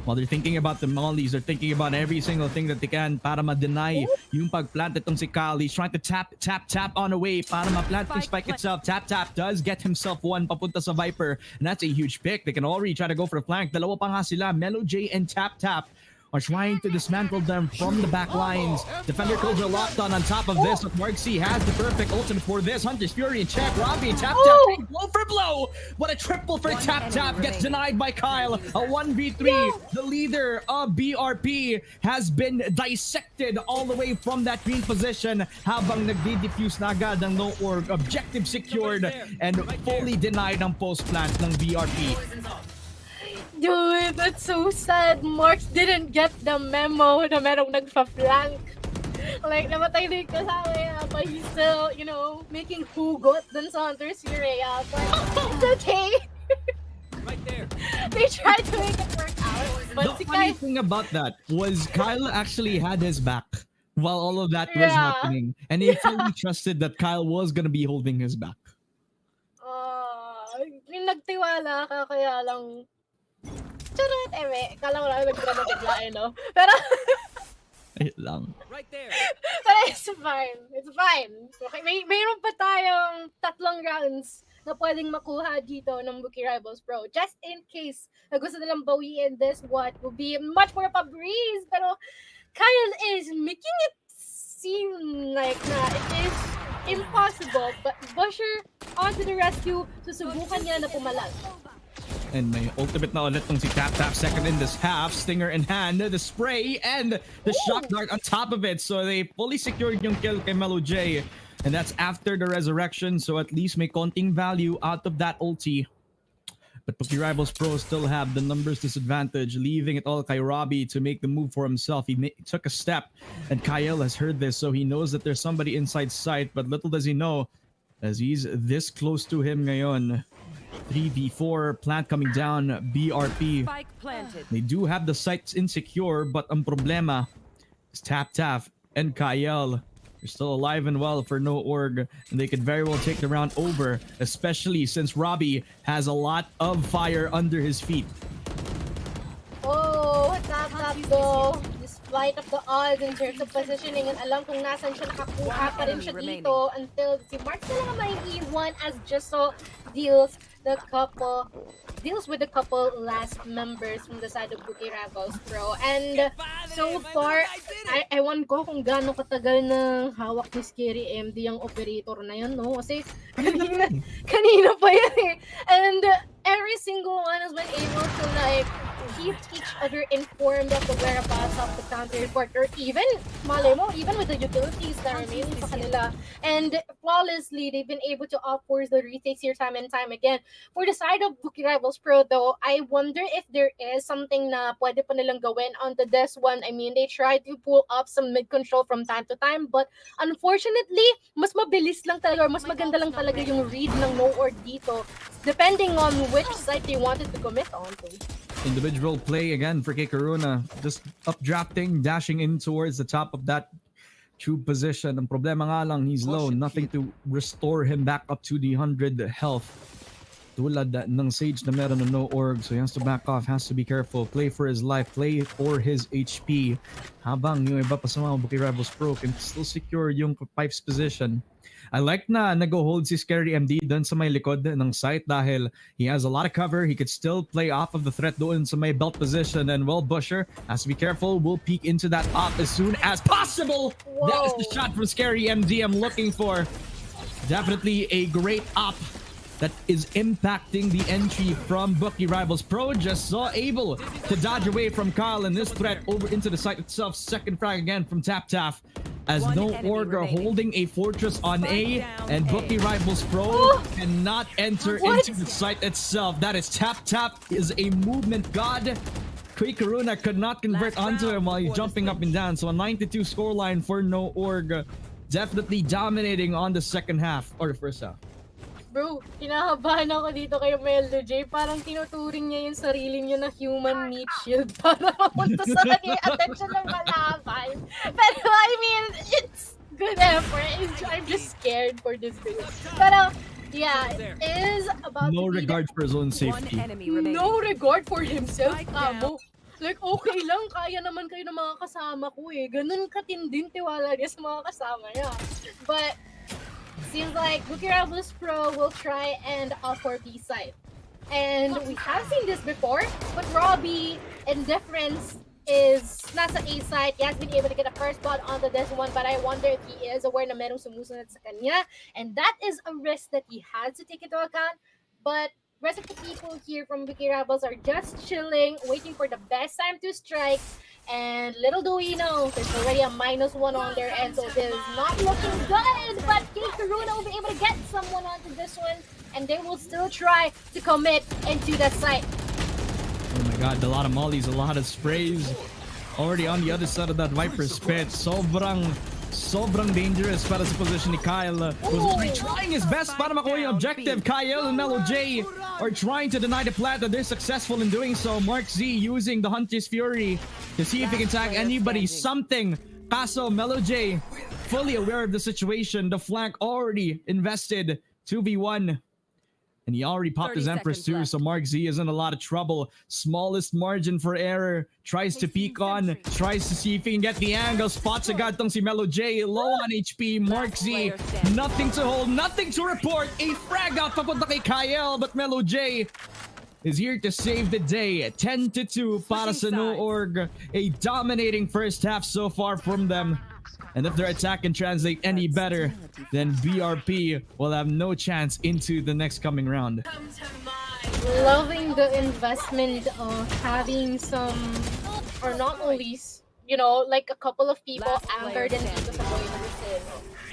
While they're thinking about the mollies, they're thinking about every single thing that they can para ma-deny yung pag-plant itong si Kyle. He's trying to tap on a way para ma-plant yung spike itself. Tap does get himself one papunta sa Viper. And that's a huge pick. They can already try to go for the flank. Dalawa pa nga sila. Melo J and Tap are trying to dismantle them from the back lines. Defender kills are locked on top of this. Mark C has the perfect ultimate for this. Hunter's Fury and check. Robbie, Tap, blow for blow. What a triple for Tap. Gets denied by Kyle. A 1v3. The leader of BRP has been dissected all the way from that green position habang nagdi-defuse na agad ng no org. Objective secured and fully denied ang post plant ng BRP. Dude, that's so sad. Marks didn't get the memo na merong nagpa-flank. Like, namatay din kasama niya, but he's still, you know, making hugot dun sa Hunter's Fury. But it's okay. Right there. They tried to make it work out. But The funny thing about that was Kyle actually had his back while all of that was happening. And he fully trusted that Kyle was gonna be holding his back. Nagtiwala ka, kaya lang... Charot, kala ko lang nagdrama bigla, no? Pero... Ayun lang. Right there. Pero it's fine. It's fine. Okay, mayroon pa tayong 3 rounds na pwedeng makuha dito ng Bookie Rivals Pro. Just in case na gusto nilang bawiin this, what will be much more of a breeze. Pero Kyle is making it seem like it is impossible. But Busher onto the rescue. Susubukan niya na pumalag. And may ultimate na ulit tong si Tap, second in this half. Stinger in hand, the spray, and the shock dart on top of it. So they fully secured yung kill kay Melo J. And that's after the resurrection, so at least may konting value out of that ulti. But Bookie Rivals Pro still have the numbers disadvantage, leaving it all kay Robbie to make the move for himself. He took a step, and Kyle has heard this, so he knows that there's somebody inside sight, but little does he know, as he's this close to him ngayon. 3v4, plant coming down, BRP. They do have the sights insecure, but ang problema is Tap and Kyle. They're still alive and well for no org, and they could very well take the round over, especially since Robbie has a lot of fire under his feet. Oh, Tap though, despite of the odds in terms of positioning, and alam kung nasan siya, nakakuha pa rin siya dito until si Mark na lang may iwan as Justso deals with a couple last members from the side of Bookie Rivals Pro. And so far, I want ko kung gaano katagal na hawak ni Scary MD ang operator na yun, no? Kasi kanina pa yan eh. And every single one has been able to like keep each other informed of the whereabouts of the counter report, or even, malay mo, even with the utilities that are remaining sa kanila. And flawlessly, they've been able to outforce the retakes here time and time again. For the side of Bookie Rivals Pro though, I wonder if there is something na pwede pa nilang gawin onto this one. I mean, they tried to pull up some mid-control from time to time, but unfortunately, mas mabilis lang talaga, or mas maganda lang talaga yung read ng no-org dito, depending on which side they wanted to commit onto. Individual play again for Karuna, just updrafting, dashing in towards the top of that tube position. Ang problema nga lang, he's low, nothing to restore him back up to the 100 health. Tulad ng Sage na meron ng no org, so he has to back off, has to be careful, play for his life, play for his HP. Habang yung iba pa sa mga Bookie Rivals Pro can still secure yung Pipes position. I like na nag-hold si Scary MD dun sa may likod ng site dahil he has a lot of cover. He could still play off of the threat doon sa may belt position, and well, Busher has to be careful. We'll peek into that op as soon as possible. Whoa. That is the shot from Scary MD I'm looking for. Definitely a great op that is impacting the entry from Bookie Rivals Pro. Just so able to dodge away from Kyle, and this threat over into the site itself. Second frag again from Tap, as no org are holding a fortress on A, and Bookie Rivals Pro cannot enter into the site itself. That is Tap is a movement god. Karuna could not convert onto him while he's jumping up and down. So a 92 scoreline for no org, definitely dominating on the second half or the first half. Bro, kinakabahan ako dito kay Melo J. Parang tinuturing niya yung sarili niya na human meat shield para mapunta sa kanya yung attention ng malaban. Pero I mean, it's good effort. I'm just scared for this dude. Pero Yeah, it is about No to be regard for his own One safety. enemy remaining. no regard for himself, Strike down. amo. Like, okay lang, kaya naman kayo ng mga kasama ko eh. Ganun katinding tiwala niya sa mga kasama niya. But, seems like VALORANT Pro will try and offer B side. And we have seen this before, but Robbie, in difference, is nasa A side. He has been able to get a first blood onto this one, but I wonder if he is aware na merong sumusunod sa kanya. And that is a risk that he has to take into account. But rest of the people here from VALORANT are just chilling, waiting for the best time to strike. And little do we know, there's already a -1 on their end, so this is not looking good. But Karuna will be able to get someone onto this one, and they will still try to commit into the site. Oh my god, a lot of mollies, a lot of sprays. Already on the other side of that Viper's pit. Sobrang dangerous para sa position ni Kyle. Was already trying his best para makuha yung objective. Kyle and Melo J are trying to deny the plant, and they're successful in doing so. Mark Z using the Hunter's Fury to see if he can tag anybody. Something. Kaso Melo J fully aware of the situation. The flank already invested 2v1. And he already popped his 30 Empress seconds too, so Mark Z is in a lot of trouble. Smallest margin for error. Tries to peek on. Tries to see if he can get the angle. Spots agad tong si Melo J. Low on HP. Mark Z. Nothing to hold. Nothing to report. A frag out papunta kay Kyle. But Melo J is here to save the day. 10-2 para sa No-Org. A dominating first half so far from them. And if their attack can translate any better, then BRP will have no chance into the next coming round. Loving the investment of having some, or not only, you know, like a couple of people anchored into the situation.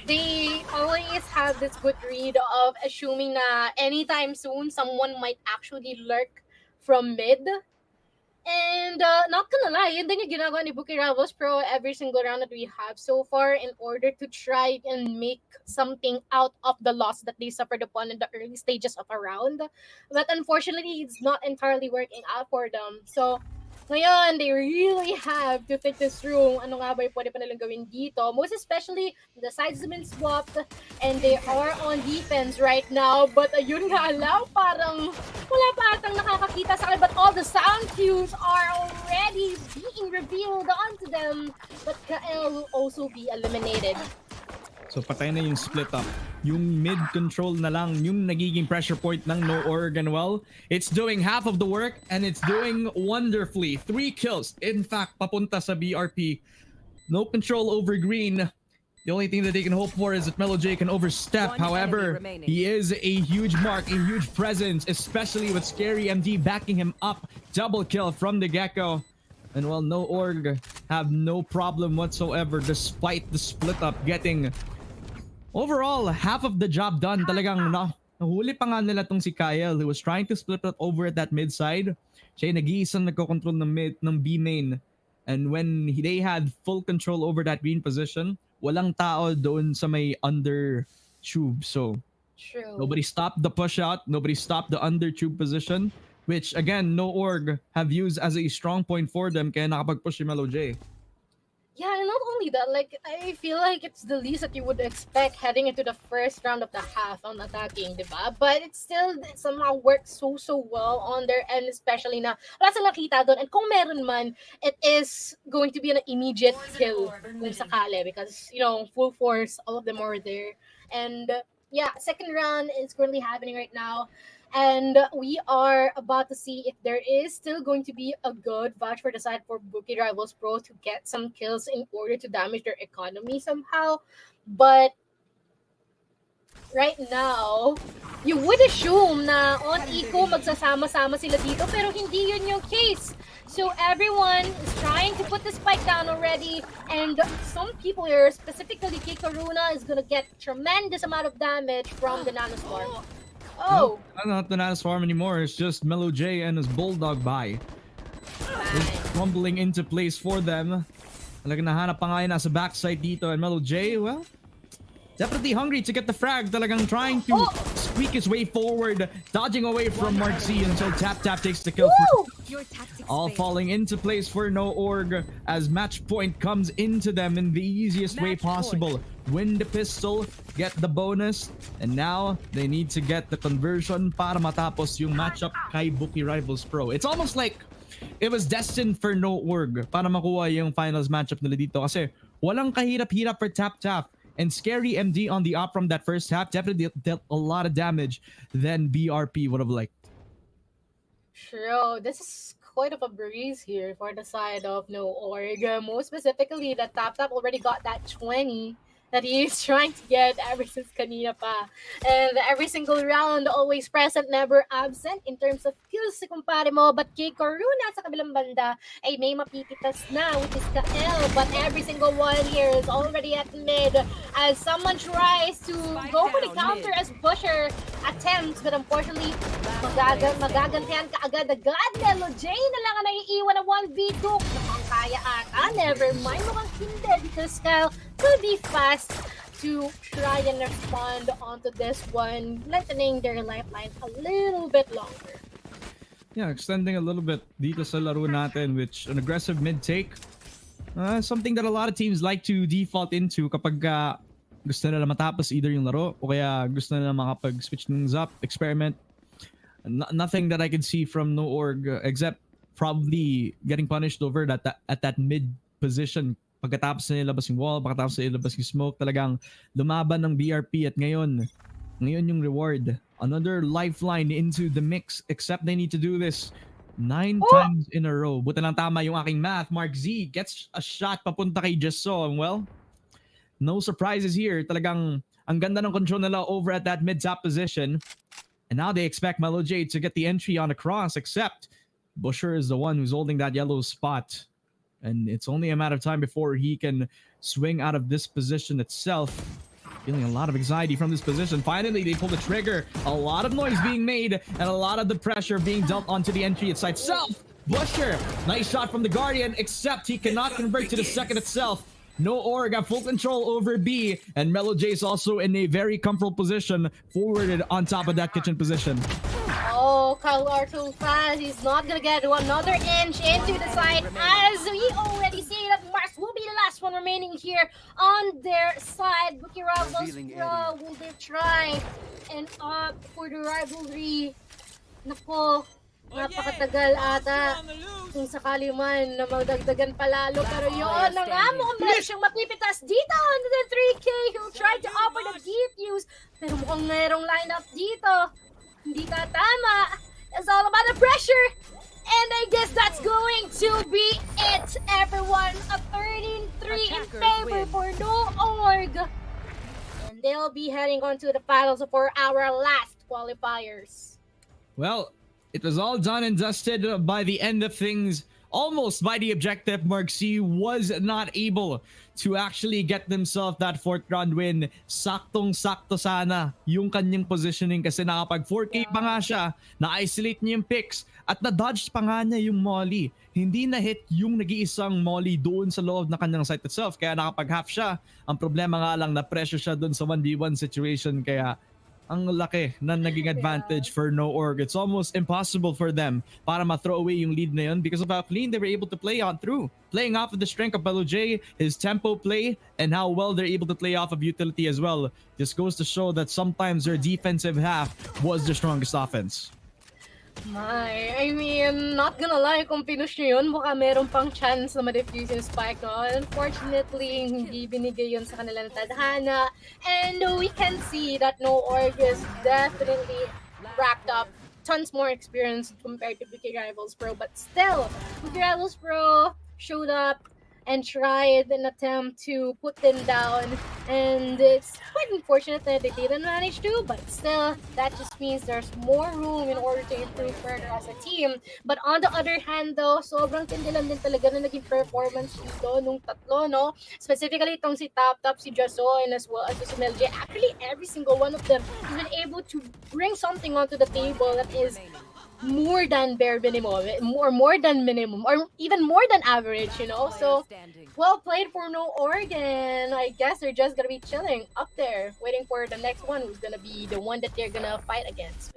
They always have this good read of assuming na anytime soon someone might actually lurk from mid. And not gonna lie, yun din yung ginagawa ni VALORANT Pro every single round that we have so far in order to try and make something out of the loss that they suffered upon in the early stages of a round. But unfortunately, it's not entirely working out for them. So, ngayon, they really have to think this through. Ano nga ba yung pwede pa nilang gawin dito? Most especially, the sides have been swapped and they are on defense right now. But ayun nga lang, parang wala pa atang nakakakita sa akin. But all the sound cues are already being revealed onto them. But Kael will also be eliminated. So patay na yung split up. Yung mid control na lang yung nagiging pressure point ng No-Org, and well, it's doing half of the work and it's doing wonderfully. 3 kills. In fact, papunta sa BRP. No control over green. The only thing that they can hope for is that Melo J can overstep. One However, enemy remaining. he is a huge mark, a huge presence, especially with Scary MD backing him up. Double kill from the Gecko. And well, No-Org have no problem whatsoever despite the split up getting overall half of the job done. Talagang nahuli pa nga nila tong si Kyle, who was trying to split up over at that mid side. Siya yung nag-iisang nagko-control ng B main. And when they had full control over that green position, walang tao doon sa may under tube. So True. nobody stopped the push out. Nobody stopped the under tube position, which again, No-Org have used as a strong point for them, kaya nakapag-push si Melo J. Yeah, and not only that, like, I feel like it's the least that you would expect heading into the first round of the half on attacking, diba? But it still somehow works so well on their end, especially na wala silang nakita doon. And kung meron man, it is going to be an immediate kill kung sakali, because, you know, full force, all of them are there. And yeah, second round is currently happening right now. And we are about to see if there is still going to be a good vouch for the side for VALORANT Pro to get some kills in order to damage their economy somehow. But right now, you would assume na on eco magsasama-sama sila dito, pero hindi yun yung case. So everyone is trying to put the spike down already, and some people here, specifically Karuna, is gonna get tremendous amount of damage from the Nanoswarm. Oh! No, not the Nanoswarm anymore. It's just Melo J and his Bulldog buy. It's crumbling into place for them. Talagang nahanap pa nga yun nasa backside dito. And Melo J, well, definitely hungry to get the frag. Talagang trying to tweak his way forward, dodging away from Mark Z until Tap takes the kill. Your tactics All failed. falling into place for No Org as match point comes into them in the easiest way Match possible. Win the pistol, get the bonus, and now they need to get the conversion para matapos yung matchup kay Bookie Rivals Pro. It's almost like it was destined for No Org para makuha yung finals matchup nila dito kasi walang kahirap-hirap for Tap. And Scary MD on the up from that first half definitely dealt a lot of damage than BRP would have liked. True. This is quite of a breeze here for the side of No Org. Most specifically, that Tap already got that 20 that he is trying to get ever since kanina pa. And every single round, always present, never absent in terms of kills si kumpare mo. But kay Karuna sa kabilang banda ay may mapipitas na, which is Kael. But every single one here is already at mid as someone tries to go for the counter as Busher attempts. But unfortunately, magagantihan ka agad-agad. Melo J na lang ang naiiwan na 1v2. Mukhang kaya ata. Never mind, mukhang hindi because Kyle could be fast to try and respond onto this one, lengthening their lifeline a little bit longer. Yeah, extending a little bit dito sa laro natin, which an aggressive mid take. Something that a lot of teams like to default into kapag gusto nila matapos either yung laro o kaya gusto nila makapag-switch things up, experiment. Nothing that I can see from No Org except probably getting punished over at that mid position. Pagkatapos na nilabas yung wall, pagkatapos na nilabas yung smoke, talagang lumaban ng BRP at ngayon yung reward. Another lifeline into the mix, except they need to do this 9 times in a row. Buti lang tama yung aking math. Mark Z gets a shot papunta kay Jasso. Well, no surprises here. Talagang ang ganda ng control nila over at that mid-top position. And now they expect Melo J to get the entry on a cross, except Busher is the one who's holding that yellow spot. And it's only a matter of time before he can swing out of this position itself. Feeling a lot of anxiety from this position. Finally, they pull the trigger. A lot of noise being made and a lot of the pressure being dealt onto the entry itself. Busher, nice shot from the Guardian, except he cannot convert to the second itself. No Org got full control over B, and Melo J is also in a very comfortable position, forwarded on top of that kitchen position. Oh, Kyle are too fast. He's not gonna get another inch into the side as we already see that Mars will be the last one remaining here on their side. Bookie Rivals Pro, will they try and opt for the rivalry? Nako, napakatagal ata. Kung sakali man na magdagdagan palalo. Pero yun na nga, mukhang meron siyang mapipitas dito on the 3K. He'll try to offer the defuse. Pero mukhang merong lineup dito. Hindi ka tama. It's all about the pressure. And I guess that's going to be it, everyone. A 13-3 in favor for No Org. And they'll be heading on to the finals for our last qualifiers. Well, it was all done and dusted by the end of things. Almost by the objective, Mark C was not able to actually get themselves that 4th round win. Saktong-sakto sana yung kanyang positioning kasi nakapag 4K pa nga siya, na-isolate niya yung picks at na-dodge pa nga niya yung molly. Hindi na-hit yung nag-iisang molly doon sa loob na kanyang site itself kaya nakapag half siya. Ang problema nga lang na pressure siya doon sa 1v1 situation kaya ang laki na naging advantage for No Org. It's almost impossible for them para ma-throw away yung lead na yun because of how clean they were able to play on through. Playing off of the strength of Melo J, his tempo play, and how well they're able to play off of utility as well. Just goes to show that sometimes their defensive half was the strongest offense. I mean, not gonna lie, kung pinush nyo yun, baka meron pang chance na ma-defuse yung spike, no? Unfortunately, hindi binigay yun sa kanila ng tadhana. And we can see that No Org is definitely racked up tons more experience compared to Bookie Rivals Pro. But still, Bookie Rivals Pro showed up and tried an attempt to put them down. And it's quite unfortunate that they didn't manage to, but still, that just means there's more room in order to improve further as a team. But on the other hand though, sobrang tindi lang din talaga na naging performance dito nung tatlo, no? Specifically itong si Tap, si Jasso, and as well as si Mel J. Actually, every single one of them has been able to bring something onto the table that is more than bare minimum, or more than minimum, or even more than average, you know? So, well played for No Oregon. I guess they're just gonna be chilling up there, waiting for the next one who's gonna be the one that they're gonna fight against.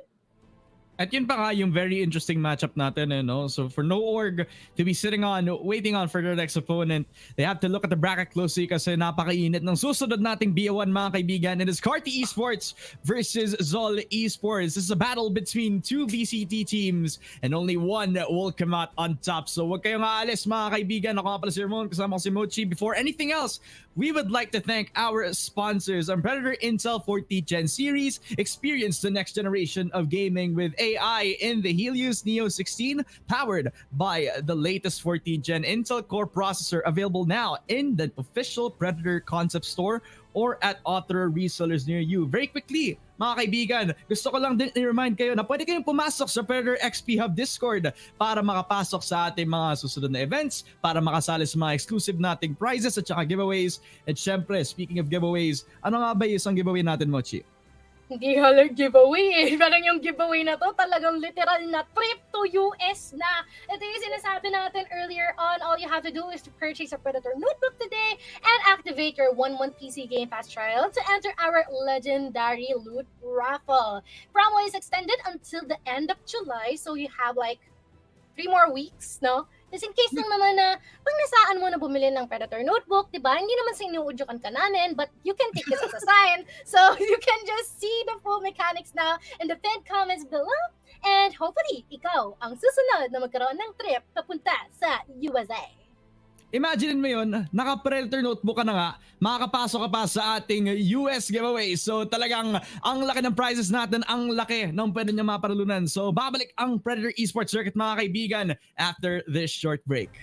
At yun pa nga yung very interesting matchup natin, no? So for No Org to be sitting on, waiting on for their next opponent, they have to look at the bracket closely kasi napakainit ng susunod nating BO1 mga kaibigan. It is Carti Esports versus Zol Esports. This is a battle between two VCT teams and only one will come out on top. So wag kayong aalis mga kaibigan. Ako nga pala si Ramon, kasama ko si Mochi. Before anything else, we would like to thank our sponsors on Predator Intel 40th Gen series. Experience the next generation of gaming with AI in the Helios Neo 16, powered by the latest 14th Gen Intel Core processor, available now in the official Predator concept store or at author resellers near you. Very quickly, mga kaibigan, gusto ko lang din i-remind kayo na pwede kayong pumasok sa Predator XP Hub Discord para makapasok sa ating mga susunod na events, para makasali sa mga exclusive nating prizes at saka giveaways. At syempre, speaking of giveaways, ano nga ba yung isang giveaway natin, Mochi? Hindi halang giveaway eh. Parang yung giveaway na to talagang literal na trip to US na. Ito yung sinasabi natin earlier on. All you have to do is to purchase a Predator notebook today and activate your 1-month PC Game Pass trial to enter our legendary loot raffle. Promo is extended until the end of July, so you have like 3 more weeks, no? Just in case lang naman na pag nasaan mo na bumili ng Predator notebook, di ba? Hindi naman sa inuudyokan ka namin, but you can take this as a sign. So you can just see the full mechanics now in the pinned comments below. And hopefully, ikaw ang susunod na magkaroon ng trip papunta sa USA. Imagine mo yun, naka-Predator notebook ka na nga, makakapasok ka pa sa ating US giveaway. So talagang ang laki ng prizes natin, ang laki ng pwede niya maparalunan. So babalik ang Predator Esports Circuit mga kaibigan after this short break.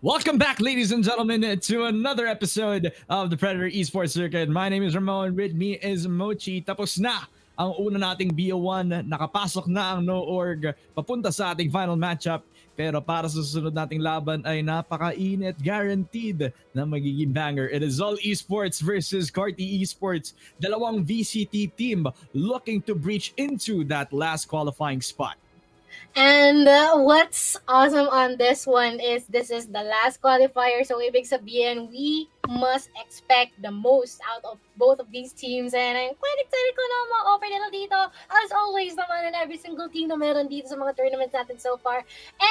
Welcome back, ladies and gentlemen, to another episode of the Predator Esports Circuit. My name is Ramon, with me is Mochi. Tapos na ang una nating BO1, nakapasok na ang No Org, papunta sa ating final matchup. Pero para sa susunod nating laban ay napakainit, guaranteed na magiging banger. It is Zol Esports versus Carti Esports. Dalawang VCT team looking to breach into that last qualifying spot. And what's awesome on this one is this is the last qualifier. So ibig sabihin, we must expect the most out of both of these teams, and I'm quite excited ko na ma-offer nila dito as always naman in every single team na meron dito sa mga tournaments natin so far.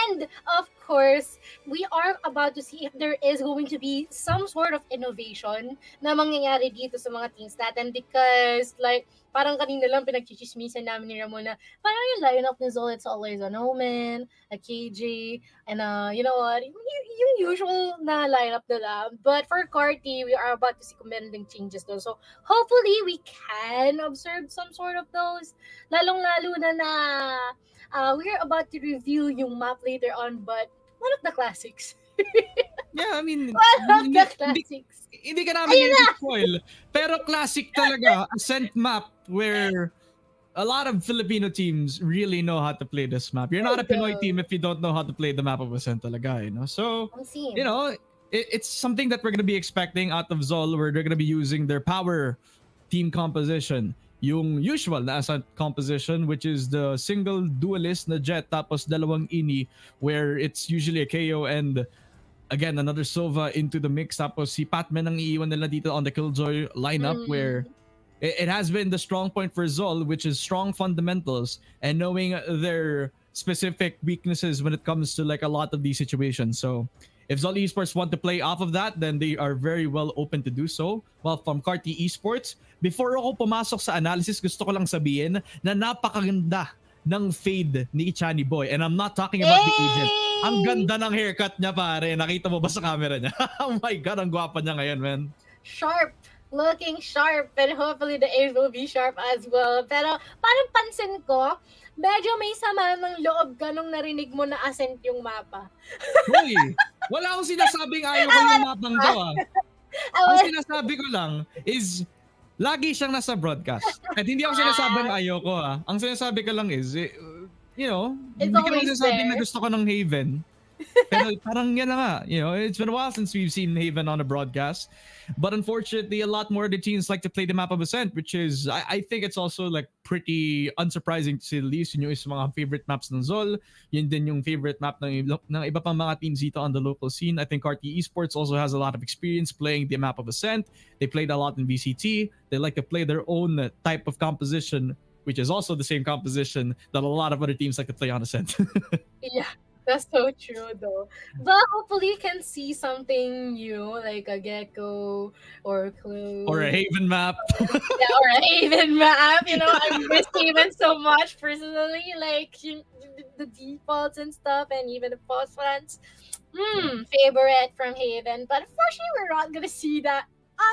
And of course, we are about to see if there is going to be some sort of innovation na mangyayari dito sa mga teams natin, because like parang kanina lang pinagchichismisan namin ni Ramon na parang yung lineup ni Zol, it's always an Omen, a KJ, and you know what, yung usual na lineup nila. But for Carti, we are about to see kung meron ding changes doon. So hopefully we can observe some sort of those. Lalong-lalo na we're about to review yung map later on, but one of the classics. Yeah, I mean, One of the classics. hindi ka namin i-spoil. Pero classic talaga, Ascent map where a lot of Filipino teams really know how to play this map. You're not a Pinoy team if you don't know how to play the map of Ascent talaga, you know? So, you know, it's something that we're gonna be expecting out of Zol, where they're gonna be using their power team composition. Yung usual na Ascent composition, which is the single duelist na Jet tapos dalawang ini, where it's usually a KO and again another Sova into the mix, tapos si Patman ang iiwan nila dito on the Killjoy lineup, where it has been the strong point for Zol, which is strong fundamentals and knowing their specific weaknesses when it comes to like a lot of these situations. So if Zol Esports want to play off of that, then they are very well open to do so. Well, from Carti Esports, before ako pumasok sa analysis, gusto ko lang sabihin na napakaganda ng fade ni Chani Boy. And I'm not talking about the agent. Ang ganda ng haircut niya, pare. Nakita mo ba sa camera niya? Oh my God, ang gwapa niya ngayon, man. Sharp. Looking sharp, and hopefully the aim will be sharp as well. Pero parang pansin ko, medyo may sama ng loob ka nung narinig mo na Ascent yung mapa. Uy, wala akong sinasabing ayaw ko yung mapang to, ah. Ang sinasabi ko lang is, lagi siyang nasa broadcast. At hindi ako sinasabing ayaw ko, ah. Ang sinasabi ko lang is, you know, It's hindi ko lang always sinasabing there. na gusto ko ng Haven. Pero parang yan na nga, you know, it's been a while since we've seen Haven on a broadcast. But unfortunately, a lot more of the teams like to play the map of Ascent, which is, I think it's also like pretty unsurprising to say the least. Yun yung isa mga favorite maps ng Zol. Yun din yung favorite map ng iba pang mga teams dito on the local scene. I think Carti Esports also has a lot of experience playing the map of Ascent. They played a lot in VCT. They like to play their own type of composition, which is also the same composition that a lot of other teams like to play on Ascent. Yeah, that's so true though. But hopefully you can see something new, like a Gecko or Clue. Or a Haven map. Yeah, or a Haven map. You know, I miss Haven so much personally. Like the defaults and stuff, and even the post ones. Favorite from Haven. But unfortunately, we're not gonna see that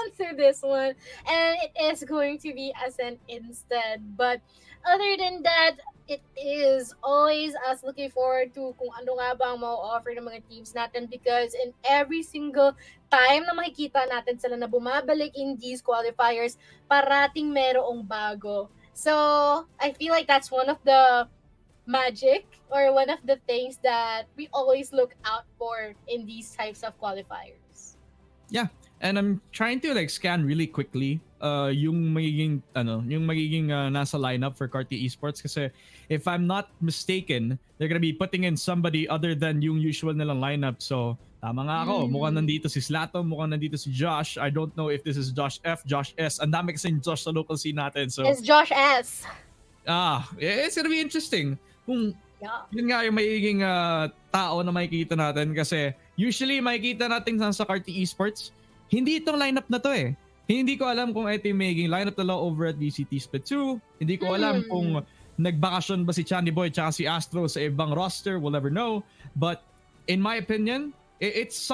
answer this one, and it is going to be Ascent instead. But other than that, it is always us looking forward to kung ano nga ba ang ma-offer ng mga teams natin, because in every single time na makikita natin sila na bumabalik in these qualifiers, parating merong bago. So, I feel like that's one of the magic or one of the things that we always look out for in these types of qualifiers. Yeah. And I'm trying to like scan really quickly yung magiging nasa lineup for Carti Esports, kasi if I'm not mistaken, they're gonna be putting in somebody other than yung usual nilang lineup. So tama nga ako, mukhang nandito si Slato, mukhang nandito si Josh. I don't know if this is Josh F, Josh S. Ang dami kasing Josh sa local scene natin. So It's Josh S. It's gonna be interesting kung yun nga yung magiging tao na makikita natin, kasi usually makikita natin sa Carti Esports, hindi itong lineup na to eh. Hindi ko alam kung ito yung magiging lineup nila over at VCT Split 2. Hindi ko alam kung nagbakasyon ba si Chani Boy tsaka si Astro sa ibang roster. We'll never know. But in my opinion, it's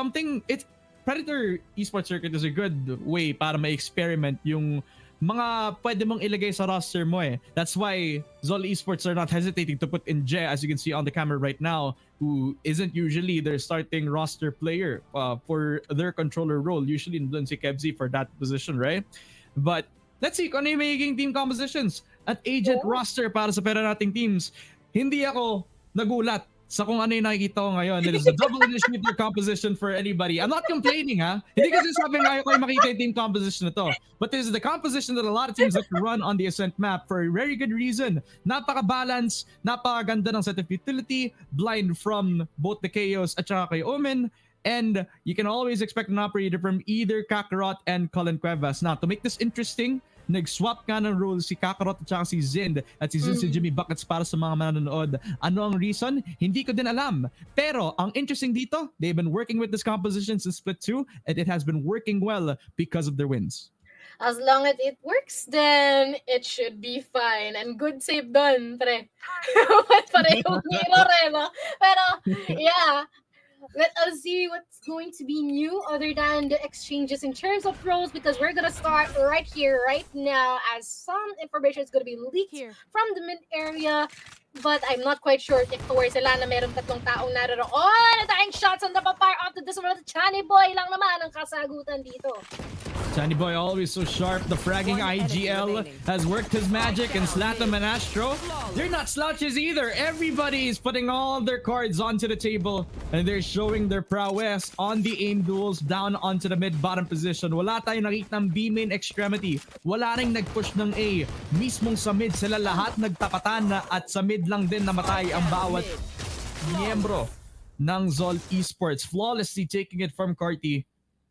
Predator Esports Circuit is a good way para ma-experiment yung mga pwede mong ilagay sa roster mo eh. That's why Zol Esports are not hesitating to put in Jay, as you can see on the camera right now, who isn't usually their starting roster player for their controller role. Usually dun si Kebzi for that position, right? But let's see kung ano yung magiging team compositions at agent roster para sa pera nating teams. Hindi ako nagulat sa kung ano yung nakikita ko ngayon. It is a double initiator composition for anybody. I'm not complaining, ha? Hindi kasi sabi nga ko yung makita yung team composition na to. But this is the composition that a lot of teams like to run on the Ascent map for a very good reason. Napaka-balance, napakaganda ng set of utility, blind from both the KOs at saka kay Omen. And you can always expect an operator from either Kakarot and Colin Cuevas. Now, to make this interesting, nag-swap nga ng role si Kakarot at saka si Zind at si Zind si Jimmy Buckets para sa mga manonood. Ano ang reason? Hindi ko din alam. Pero ang interesting dito, they've been working with this composition since Split 2 and it has been working well because of their wins. As long as it works, then it should be fine. And good save done, pre. Parehong mirror no? Pero, yeah. Let us see what's going to be new other than the exchanges in terms of roles, because we're going to start right here, right now, as some information is going to be leaked from the mid area. But I'm not quite sure if aware sila na meron tatlong taong naroon. Natayang shots on the fire after this one. Chani Boy lang naman ang kasagutan dito. Chani Boy always so sharp. The fragging IGL has worked his magic, and Slatam and Astro, they're not slouches either. Everybody is putting all their cards onto the table and they're showing their prowess on the aim duels down onto the mid-bottom position. Wala tayong nakitang B-main extremity. Wala ring nag-push ng A. Mismong sa mid sila lahat nagtapatan na, at sa mid lang din namatay ang bawat miyembro ng Zol Esports, flawlessly taking it from Carti.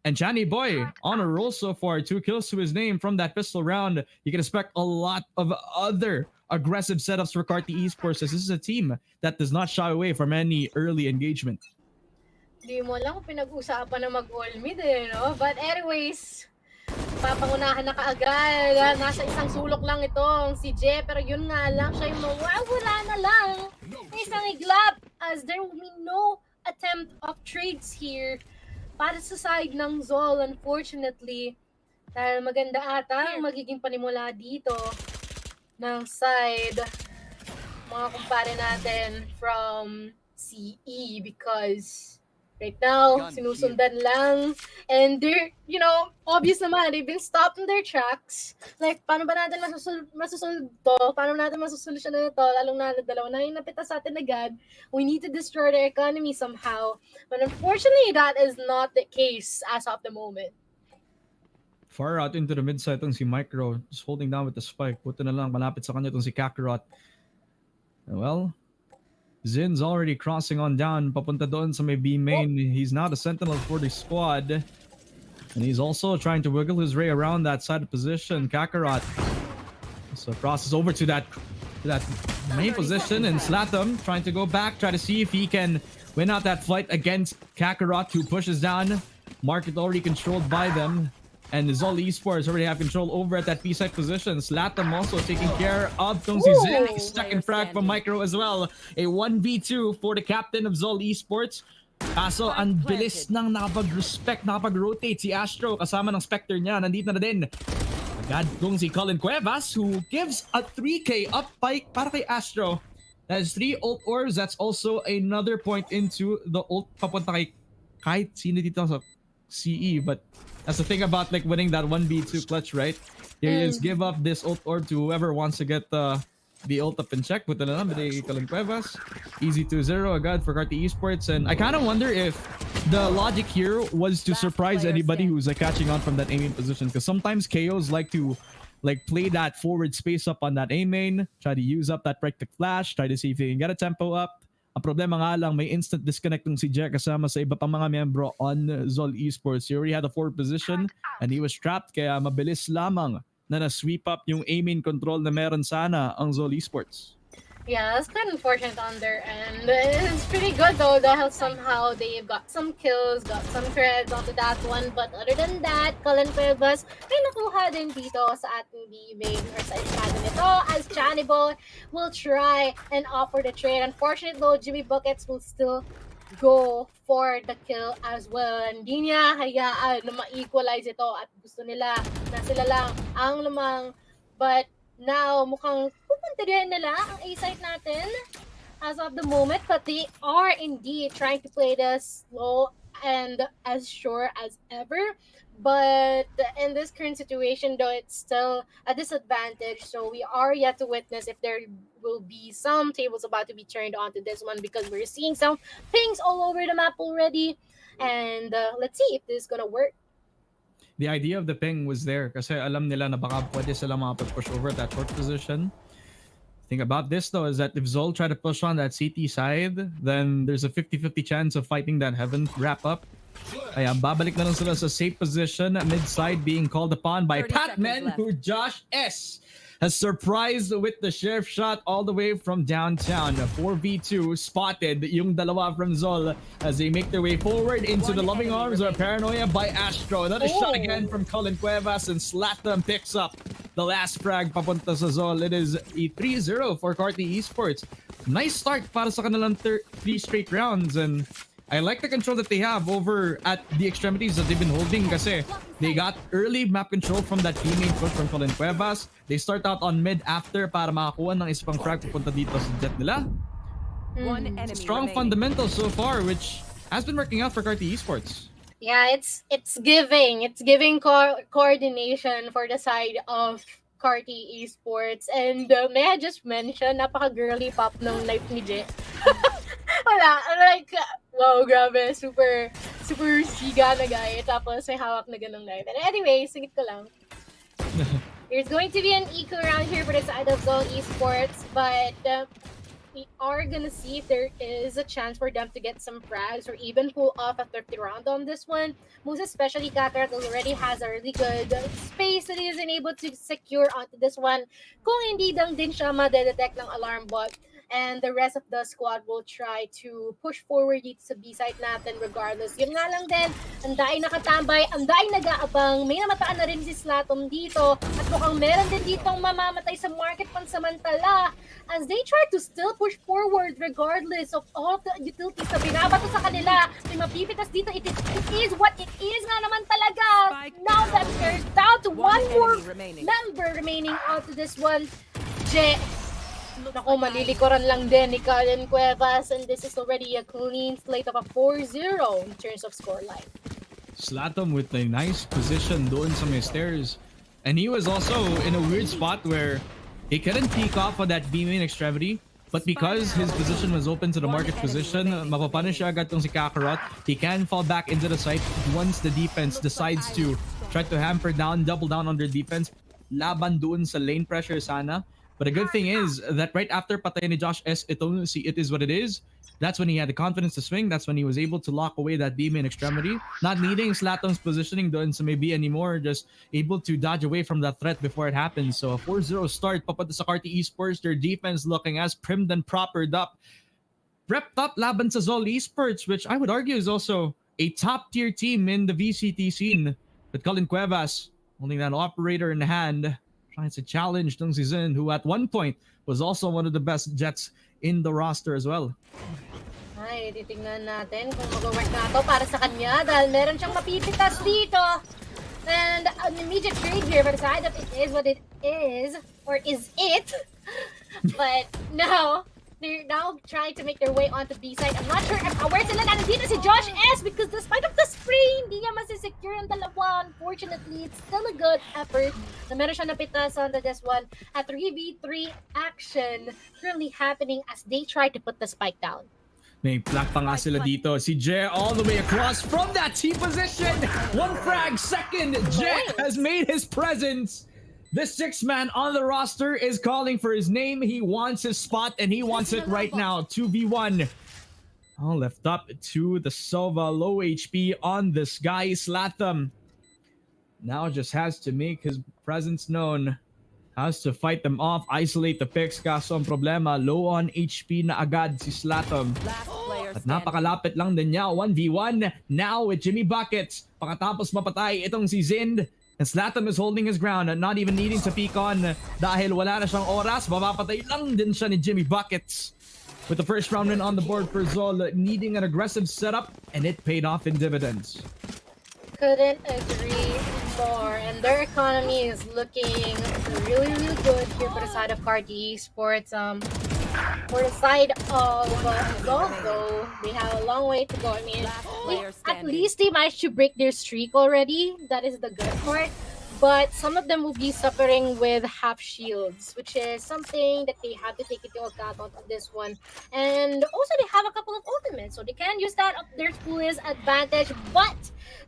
And Chani Boy on a roll so far, 2 kills to his name from that pistol round. You can expect a lot of other aggressive setups for Carti Esports, as this is a team that does not shy away from any early engagement. Di mo lang pinag-usapan na mag-all mid no? But anyways, papangunahan na kaagad. Nasa isang sulok lang itong si Je, pero yun nga lang, siya yung mawawala na lang. Isang iglap, as there will be no attempt of trades here para sa side ng Zol, unfortunately. Dahil maganda ata ang magiging panimula dito ng side mga kumpare natin from CE, because right now, sinusundan lang. And they're, obvious naman, they've been stopped in their tracks. Like, paano ba natin masusunod to? Paano natin masusolusyonan ito? Lalong na dalawa na yung napita sa atin agad. We need to destroy the economy somehow. But unfortunately, that is not the case as of the moment. Far out into the mid-side itong si Micro, just holding down with the spike. Buti na lang, malapit sa kanya itong si Kakarot. Well, Zin's already crossing on down, papunta doon sa may B main. He's now the sentinel for the squad. And he's also trying to wiggle his way around that side of position. Kakarot. So crosses over to that main position, and Slatam trying to go back, try to see if he can win out that fight against Kakarot, who pushes down. Market already controlled by them. And Zol Esports already have control over at that B-side position. Slatam also taking care of Tong Si Zin. He's stuck in frag from Micro as well. A 1v2 for the captain of Zol Esports. Kaso ang bilis nang nakapag-rotate si Astro kasama ng Spectre niya. Nandito na din agad tong si Colin Cuevas, who gives a 3k up pike para kay Astro. That is 3 ult orbs. That's also another point into the ult papunta kay kahit sino dito sa CE, but that's the thing about like winning that 1v2 clutch, right? You just give up this ult orb to whoever wants to get the ult up in check. Buta na lang, Colin Cuevas. Easy 2-0 agad for Carti Esports. And I kind of wonder if the logic here was to surprise anybody who's like catching on from that aiming position, because sometimes KOs like to play that forward space up on that aim main, try to use up that break to flash, try to see if they can get a tempo up. Ang problema nga lang, may instant disconnect ng si Jack kasama sa iba pang mga miyembro on Zol Esports. He already had a forward position and he was trapped, kaya mabilis lamang na na-sweep up yung aiming control na meron sana ang Zol Esports. Yeah, that's kind of unfortunate on their end. It's pretty good though, dahil somehow they've got some kills, got some threads onto that one. But other than that, Colin Cuevas may nakuha din dito sa ating B-main or sa estado nito, as Chani Boy will try and offer the trade. Unfortunately though, Jimmy Buckets will still go for the kill as well. Hindi niya hayaan na ma-equalize ito at gusto nila na sila lang ang lamang. But now, mukhang pupuntahan nila ang A-site natin as of the moment, but they are indeed trying to play this slow and as sure as ever. But in this current situation, though, it's still a disadvantage. So we are yet to witness if there will be some tables about to be turned onto this one, because we're seeing some pings all over the map already. And let's see if this is going to work. The idea of the ping was there kasi alam nila na baka pwede sila push over at that short position. The thing about this though is that if Zol try to push on that CT side, then there's a 50-50 chance of fighting that heaven wrap up. Ayan, babalik na lang sila sa safe position. Mid-side being called upon by 30 seconds Patman, left. who Josh S has surprised with the sheriff shot all the way from downtown. 4v2 spotted yung dalawa from Zol as they make their way forward into the loving arms of Paranoia by Astro. Another shot again from Colin Cuevas, and Slatham picks up the last frag papunta sa Zol. It is a 3-0 for Carti Esports. Nice start para sa kanilang 3 straight rounds, and I like the control that they have over at the extremities that they've been holding kasi they got early map control from that teammate push from Colin Cuevas. They start out on mid after para makakuha ng isa pang frag pupunta dito sa jet nila. One enemy Strong remaining. fundamentals so far, which has been working out for Carti Esports. Yeah, it's giving coordination for the side of Carti Esports. And may I just mention, napaka-girly pop ng life ni Je. Wala, like, wow, grabe, super siga na guy. Tapos may hawak na ganong guy. But anyway, singit ko lang. There's going to be an eco round here for the side of Zone Esports, but we are gonna see if there is a chance for them to get some frags or even pull off a 50 round on this one. Most especially Kakarot already has a really good space that he is able to secure onto this one. Kung hindi lang din siya madedetect ng alarm bot. And the rest of the squad will try to push forward dito sa B-side natin regardless. Yun nga lang din, ang daing nakatambay, ang daing nag-aabang, may namataan na rin si Slatom dito at mukhang meron din ditong mamamatay sa market pansamantala as they try to still push forward regardless of all the utilities na binabato sa kanila. May mapipitas dito, it is what it is nga naman talaga. Now that they're down to one more member remaining out to this one. Naku, malilikuran lang din ni Colin Cuevas, and this is already a clean slate of a 4-0 in terms of scoreline. Slatom with a nice position doon sa may stairs. And he was also in a weird spot where he couldn't peek off of that B main extremity. But because his position was open to the market position, mapapunish siya agad tong si Kakarot. He can fall back into the site once the defense decides to try to hamper down, double down on their defense. Laban doon sa lane pressure sana. But the good thing is that right after patay ni Josh S, it is what it is. That's when he had the confidence to swing. That's when he was able to lock away that B main extremity. Not needing Slatom's positioning doon sa maybe anymore. Just able to dodge away from that threat before it happens. So a 4-0 start papunta sa Carti Esports. Their defense looking as primed and propered up. Prepped up laban sa Zol Esports, which I would argue is also a top tier team in the VCT scene. With Colin Cuevas holding that operator in hand, trying to challenge Tung Si Zin, who at one point was also one of the best Jets in the roster as well. Ay, titignan natin kung mag-work na ito para sa kanya dahil meron siyang mapipitas dito. And an immediate trade here for the side of it is what it is, or is it? But no, they're now trying to make their way onto B-side. I'm not sure where sila na nandito si Josh S because despite of the spray, hindi niya masisecure ang dalawa. Unfortunately, it's still a good effort. Na meron siya napitas onto this one. A 3v3 action currently happening as they try to put the spike down. May plak pa nga sila dito. Si Je all the way across from that T position. One frag, second. Je has made his presence. The 6-man on the roster is calling for his name. He wants his spot, and he wants it right now. 2v1. All left up to the Sova. Low HP on this guy, Slatham. Now just has to make his presence known. Has to fight them off, isolate the picks. Kaso ang problema, low on HP na agad si Slatham. At napakalapit lang din niya, 1v1. Now with Jimmy Buckets. Pagkatapos mapatay itong si Zind. And Slatham is holding his ground and not even needing to peek on dahil wala na siyang oras. Mapapatay lang din siya ni Jimmy Buckets. With the first round win on the board for Zol, needing an aggressive setup, and it paid off in dividends. Couldn't agree more. And their economy is looking really, really good here for the side of Carti Esports. For the side of Zol, though, they have a long way to go. I mean, at least they managed to break their streak already. That is the good part. But some of them will be suffering with half shields, which is something that they have to take into account on this one. And also, they have a couple of ultimates, so they can use that up their fullest advantage. But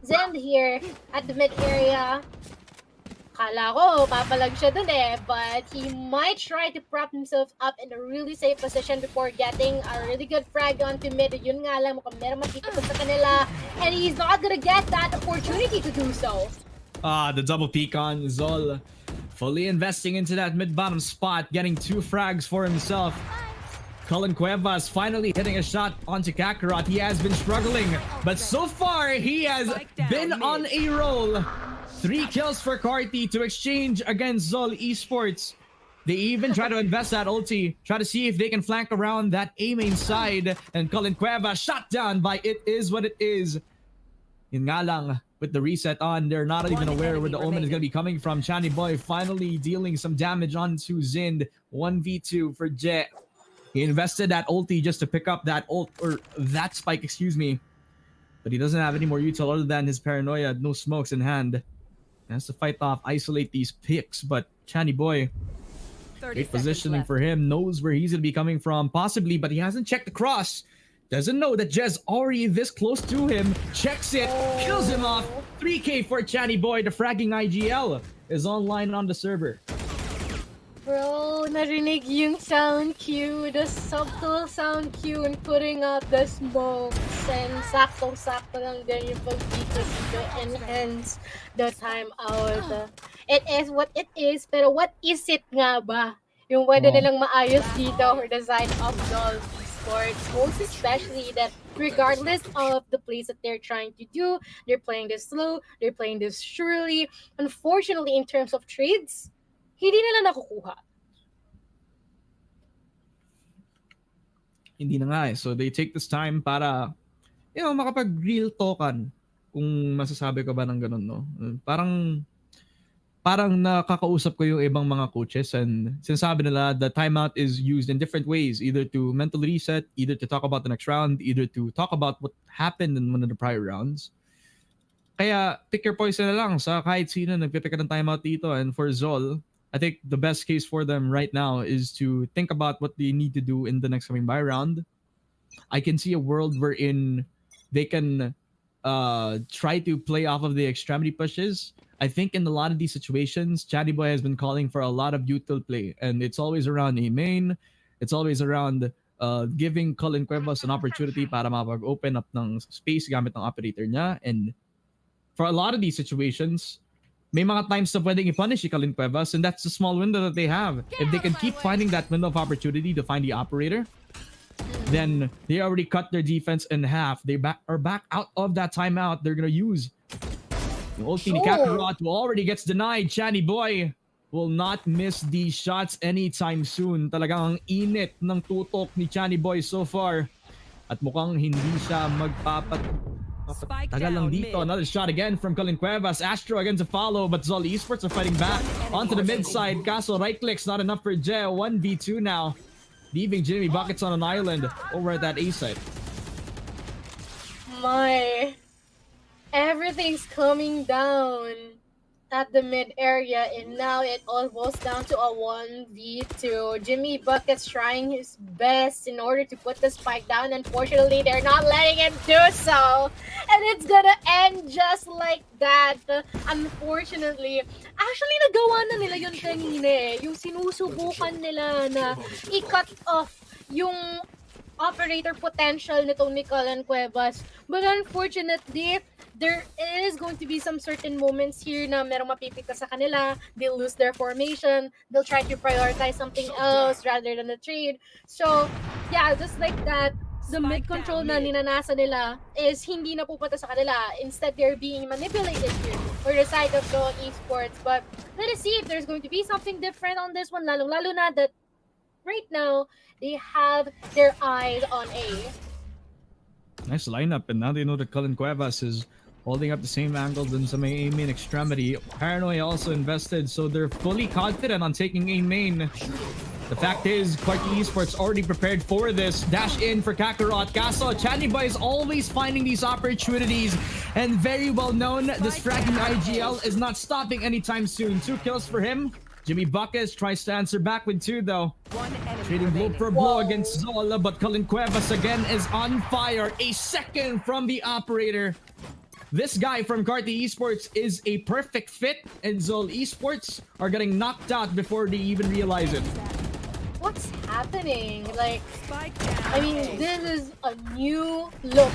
Zend here at the mid area, Kala ko, papalag siya dun eh. But he might try to prop himself up in a really safe position before getting a really good frag onto mid. Yun nga lang, mukhang meron makikita sa kanila. And he's not gonna get that opportunity to do so. The double peek on Zol. Fully investing into that mid-bottom spot, getting 2 frags for himself. Cullen Cuevas finally hitting a shot onto Kakarot. He has been struggling, but so far he has been on a roll. 3 kills for Carti to exchange against Zol Esports. They even try to invest that ulti, try to see if they can flank around that A main side, and Cullen Cuevas shot down by It Is What It Is. Yun nga lang, with the reset on, they're not even aware where the Omen is going to be coming from. Chani Boy finally dealing some damage onto Zind. 1v2 for Jet. He invested that ulti just to pick up that that spike, excuse me. But he doesn't have any more util other than his paranoia. No smokes in hand. He has to fight off, isolate these picks, but Chani Boy, great positioning for him, knows where he's going to be coming from, possibly, but he hasn't checked the cross. Doesn't know that Jez already this close to him. Checks it, kills him off. 3K for Chani Boy. The fragging IGL is online on the server. Bro, narinig yung sound cue, the subtle sound cue, and putting out the smokes. And sakto-sakto lang din yung pag-dito to enhance the timeout. It is what it is, pero what is it nga ba? Yung pwede nilang maayos dito for the side of Zol Esports. Most especially that regardless of the plays that they're trying to do, they're playing this slow, they're playing this surely. Unfortunately, in terms of trades, hindi nila nakukuha. Hindi na nga eh. So they take this time para, makapag-real talkan. Kung masasabi ko ba ng ganun, no? Parang nakakausap ko yung ibang mga coaches and sinasabi nila the timeout is used in different ways. Either to mentally reset, either to talk about the next round, either to talk about what happened in one of the prior rounds. Kaya pick your poison na lang sa kahit sino nagpipick ng timeout dito. And for Zol, I think the best case for them right now is to think about what they need to do in the next coming buy round. I can see a world wherein they can try to play off of the extremity pushes. I think in a lot of these situations, Chatty Boy has been calling for a lot of util play, and it's always around a main. It's always around giving Cullen Cuevas an opportunity para mapag-open up ng space gamit ng operator niya. And for a lot of these situations, may mga times na pwedeng i-punish si Cullen Cuevas, and that's the small window that they have. If they can keep finding that window of opportunity to find the operator, then they already cut their defense in half. They are back out of that timeout. They're gonna use the ulti ni Kakarot, who already gets denied. Chani Boy will not miss these shots anytime soon. Talagang ang init ng tutok ni Chani Boy so far. At mukhang hindi siya tagal lang dito. Another shot again from Cullen Cuevas. Astro again to follow, but Zol Esports are fighting back onto the mid side. Kaso right clicks not enough for Je. 1v2 now. Leaving Jimmy Buckets on an island over at that A side. My, everything's coming down at the mid area, and now it all boils down to a 1v2. Jimmy Buckets trying his best in order to put the spike down. Unfortunately, they're not letting him do so, and it's gonna end just like that. Unfortunately, actually nagawa na nila yun kanina eh. Yung sinusubukan nila na i-cut off yung operator potential nitong ni Cullen Cuevas. But unfortunately, there is going to be some certain moments here na merong mapipita sa kanila. They'll lose their formation. They'll try to prioritize something else rather than the trade. So, yeah, just like that, the mid-control na ninanasa nila is hindi na pupunta sa kanila. Instead, they're being manipulated here for the side of the esports. But let us see if there's going to be something different on this one. Lalo na that right now, they have their eyes on A. Nice lineup, and now they know that Cullen Cuevas is holding up the same angles in some A main extremity. Paranoia also invested, so they're fully confident on taking A main. The fact is, Qualifiers Esports already prepared for this. Dash in for Kakarot. Kaso, Chani Boy is always finding these opportunities, and very well known, this fragging IGL is not stopping anytime soon. 2 kills for him. Jimmy Buckets tries to answer back with 2 though. Trading blow for blow against Zola, but Cullen Cuevas again is on fire. A second from the operator. This guy from Carti Esports is a perfect fit, and Zol Esports are getting knocked out before they even realize it. What's happening? Like, Spike I mean, this is a new look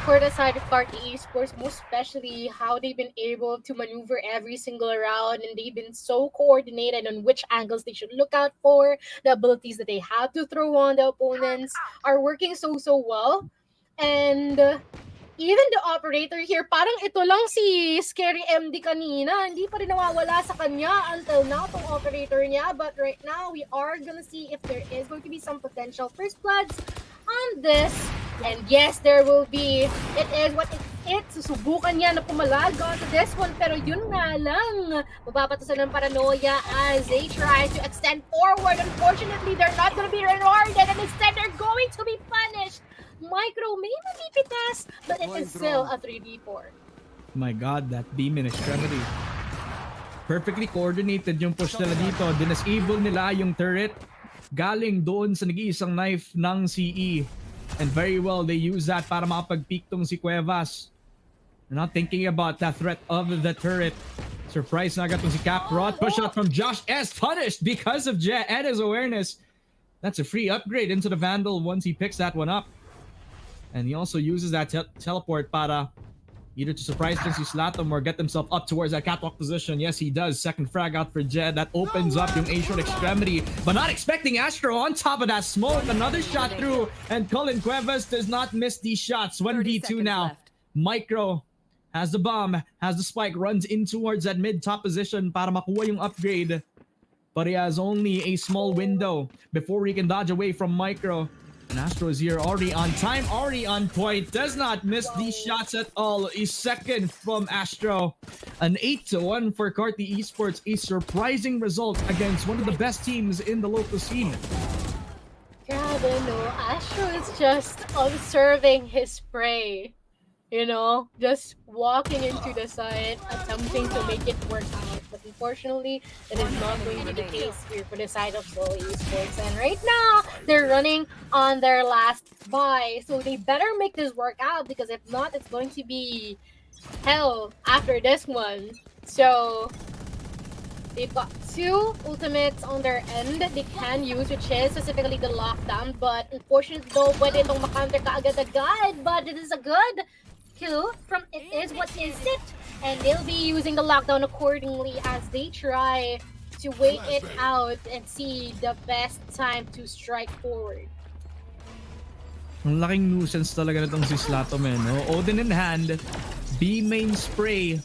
for the side of Carti Esports, most especially how they've been able to maneuver every single round, and they've been so coordinated on which angles they should look out for. The abilities that they have to throw on the opponents are working so well. And even the operator here, parang ito lang si Scary MD kanina. Hindi pa rin nawawala sa kanya until now, tong operator niya. But right now, we are gonna see if there is going to be some potential first bloods on this. And yes, there will be. It is what it is. Susubukan niya na pumalag onto this one. Pero yun nga lang, mababatasan ng paranoia as they try to extend forward. Unfortunately, they're not gonna be rewarded. And instead, they're going to be punished. Micro may malipitas, but it is still a 3v4. My God, that beam in extremity. Perfectly coordinated yung push nila dito. Disable nila yung turret galing doon sa nag-iisang knife ng CE. And very well, they use that para makapag-peek tong si Cuevas. They're not thinking about that threat of the turret. Surprise na agad tong si Caprot. Push out from Josh S. Punished because of Jet and his awareness. That's a free upgrade into the Vandal once he picks that one up. And he also uses that teleport para either to surprise si Slatom or get himself up towards that catwalk position. Yes, he does. Second frag out for Jed. That opens up yung A-short extremity. But not expecting Astro on top of that smoke. Another shot through. And Colin Cuevas does not miss these shots. 1v2 now. Left. Micro has the bomb, has the spike, runs in towards that mid-top position para makuha yung upgrade. But he has only a small window before he can dodge away from Micro. And Astro is here already on time, already on point. Does not miss these shots at all. A second from Astro. An 8-1 for Carti Esports. A surprising result against one of the best teams in the local scene. Grabe, no? Astro is just observing his prey. You know, just walking into the site, attempting to make it work out. But unfortunately, it is not going to be the case here for the side of Soul Esports. And right now, they're running on their last buy. So they better make this work out, because if not, it's going to be hell after this one. So they've got two ultimates on their end they can use, which is specifically the lockdown. But unfortunately, though, pwede itong makounter ka agad-agad. But it is a good kill from It Is What Is It, and they'll be using the lockdown accordingly as they try to wait it out and see the best time to strike forward. Ang laking nuisance talaga nitong si Slatom, no? Odin in hand, B main spray,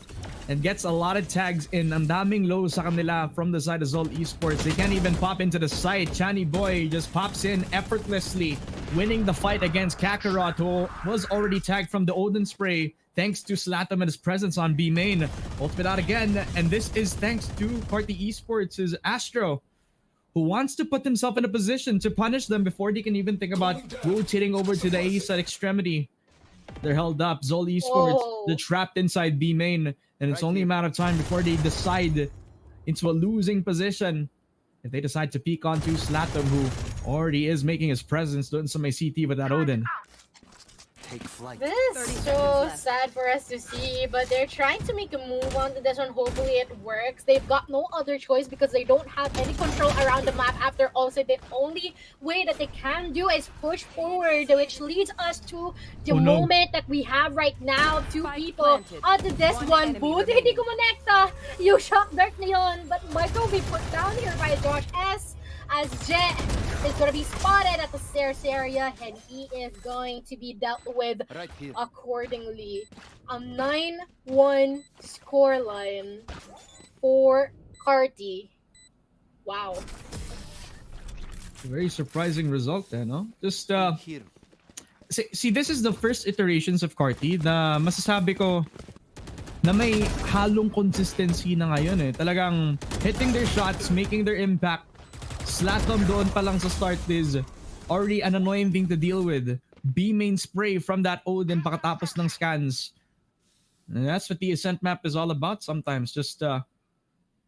and gets a lot of tags in. Ang daming low sa kanila from the side of Zol Esports. They can't even pop into the site. Chani Boy just pops in effortlessly, winning the fight against Kakarot, who was already tagged from the Odin spray, thanks to Slatom and his presence on B main. Ultimate out again, and this is thanks to Carti Esports' Astro, who wants to put himself in a position to punish them before they can even think about rotating over to the A side extremity. They're held up. Zol Esports, they're trapped inside B main. And it's only a matter of time before they decide into a losing position. If they decide to peek onto Slatom, who already is making his presence doon sa may CT with that Odin. Take flight. This is so sad for us to see, but they're trying to make a move onto this one. Hopefully it works. They've got no other choice because they don't have any control around the map. After all, so the only way that they can do is push forward, which leads us to the moment that we have right now. Two people onto this one. Boot, hindi kumonekta. Yung shock dart na yun. But Michael will be put down here by Josh S. As Jet is going to be spotted at the stairs area, and he is going to be dealt with accordingly. A 9-1 scoreline for Carti. Wow. Very surprising result there, no? Just, see, this is the first iterations of Carti na masasabi ko na may halong consistency na ngayon eh. Talagang hitting their shots, making their impact. Slatom doon pa lang sa start is already an annoying thing to deal with. B main spray from that Odin pakatapos ng scans. And that's what the Ascent map is all about sometimes. Just a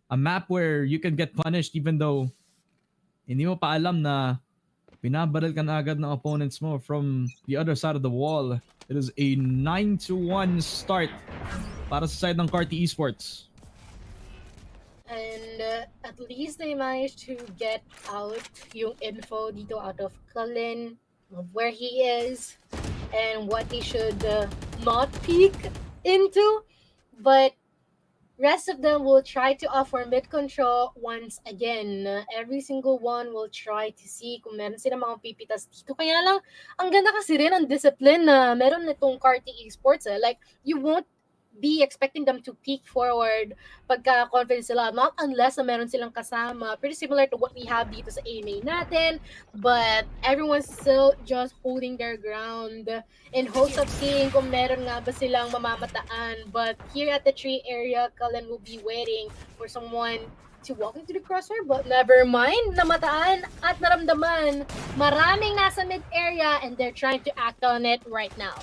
map where you can get punished even though hindi mo pa alam na binabaril ka na agad ng opponents mo from the other side of the wall. It is a 9-1 start para sa side ng Carti Esports. And at least they managed to get out yung info dito out of Cullen, of where he is, and what he should not peek into. But rest of them will try to offer mid control once again. Every single one will try to see kung meron sila mga pipitas dito. Kaya lang, ang ganda kasi rin ang discipline na meron nitong Carti Esports. Like, you won't be expecting them to peek forward pagka confident sila, not unless na meron silang kasama. Pretty similar to what we have dito sa AMA natin, but everyone's still just holding their ground in hopes of seeing kung meron nga ba silang mamamataan. But here at the tree area, Cullen will be waiting for someone to walk into the crosshair, but never mind, namataan at naramdaman. Maraming nasa mid area and they're trying to act on it right now.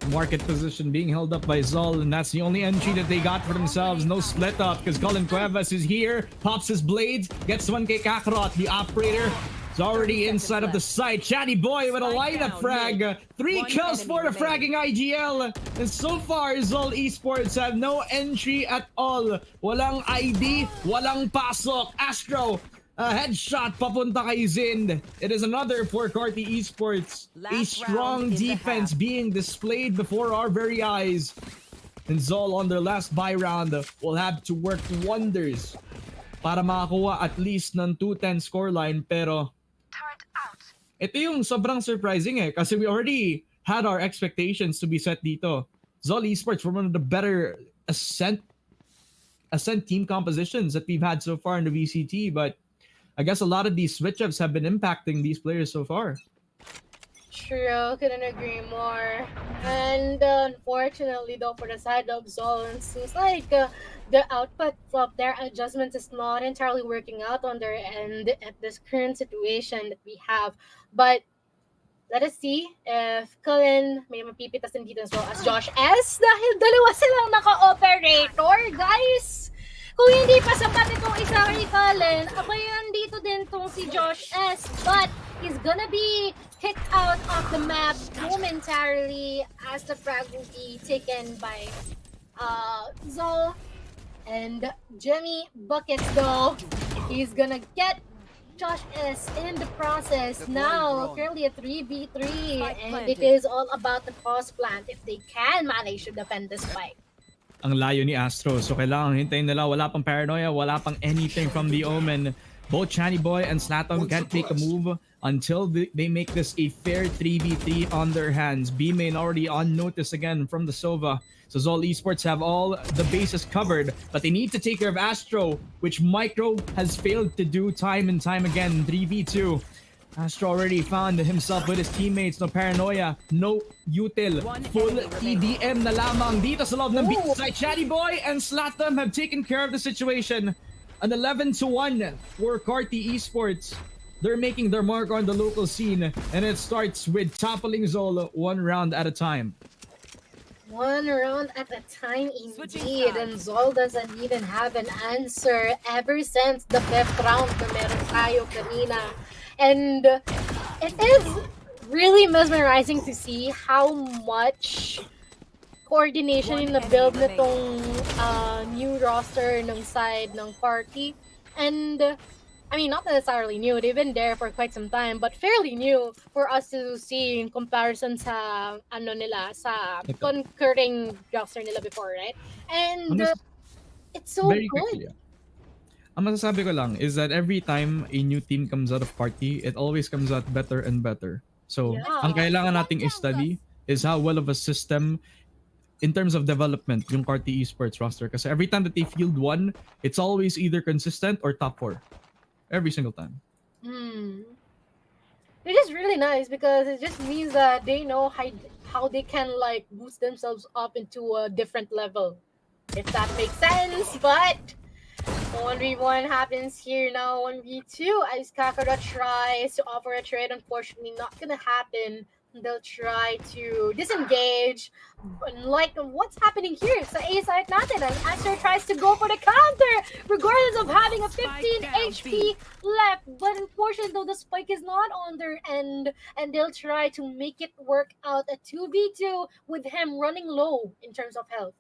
Market position being held up by Zol, and that's the only entry that they got for themselves. No split up because Colin Cuevas is here, pops his blades, gets one kay Kakarot. The operator is already inside of the site. Chatty Boy with a lineup frag. 3 kills for the fragging IGL. And so far, Zol Esports have no entry at all. Walang ID, walang pasok. Astro, a headshot papunta kay Zind. It is another for Carti Esports. A strong defense being displayed before our very eyes. And Zol on their last buy round will have to work wonders para makakuha at least ng 2-10 scoreline. Pero ito yung sobrang surprising kasi we already had our expectations to be set dito. Zol Esports were one of the better ascent team compositions that we've had so far in the VCT, but I guess a lot of these switch-ups have been impacting these players so far. True, couldn't agree more. And unfortunately, though, for the side of Zol, it seems like the output of their adjustments is not entirely working out on their end at this current situation that we have. But let us see if Cullen may mapipitasin dito as well as Josh S. Dahil dalawa silang naka-operator, guys! Kung hindi pa sapat itong isa kay Cullen, abayan dito din tong si Josh S. But he's gonna be kicked out of the map momentarily as the frag will be taken by Zol and Jimmy Buckets though. He's gonna get Josh S in the process. Now, currently a 3v3 and it is all about the cross plant if they can manage to defend this fight. Ang layo ni Astro, so kailangan hintayin nila. Wala pang paranoia, wala pang anything from the Omen. Both Channy Boy and Slatom can't make a move until they make this a fair 3v3 on their hands. B-Main already on notice again from the Sova. So Zol Esports have all the bases covered, but they need to take care of Astro, which Micro has failed to do time and time again. 3v2. Astro already found himself with his teammates. No paranoia, no util. Full TDM na lamang dito sa loob ng beat side. Chatty Boy and Slatom have taken care of the situation. An 11-1 for Carti Esports. They're making their mark on the local scene, and it starts with toppling Zol one round at a time. One round at a time indeed, and Zol doesn't even have an answer ever since the 5th round na meron tayo kanina. And it is really mesmerizing to see how much coordination in the build nitong new roster ng side ng Carti. And I mean, not necessarily new, they've been there for quite some time, but fairly new for us to see in comparison sa sa concurring roster nila before, right? And it's so very good. Quickly, ang masasabi ko lang is that every time a new team comes out of Carti, it always comes out better and better. So, ang kailangan nating i-study is how well of a system in terms of development yung Carti Esports roster. Kasi every time that they field one, it's always either consistent or top 4. Every single time. It is really nice because it just means that they know how they can like boost themselves up into a different level. If that makes sense, but 1v1 happens here now. 1v2 as Kakarot tries to offer a trade. Unfortunately, not gonna happen They'll try to disengage. Like, what's happening here? Sa A side natin, as Astro tries to go for the counter, regardless of having a 15 HP left. But unfortunately, though, the spike is not on their end, and they'll try to make it work out a 2v2 with him running low in terms of health.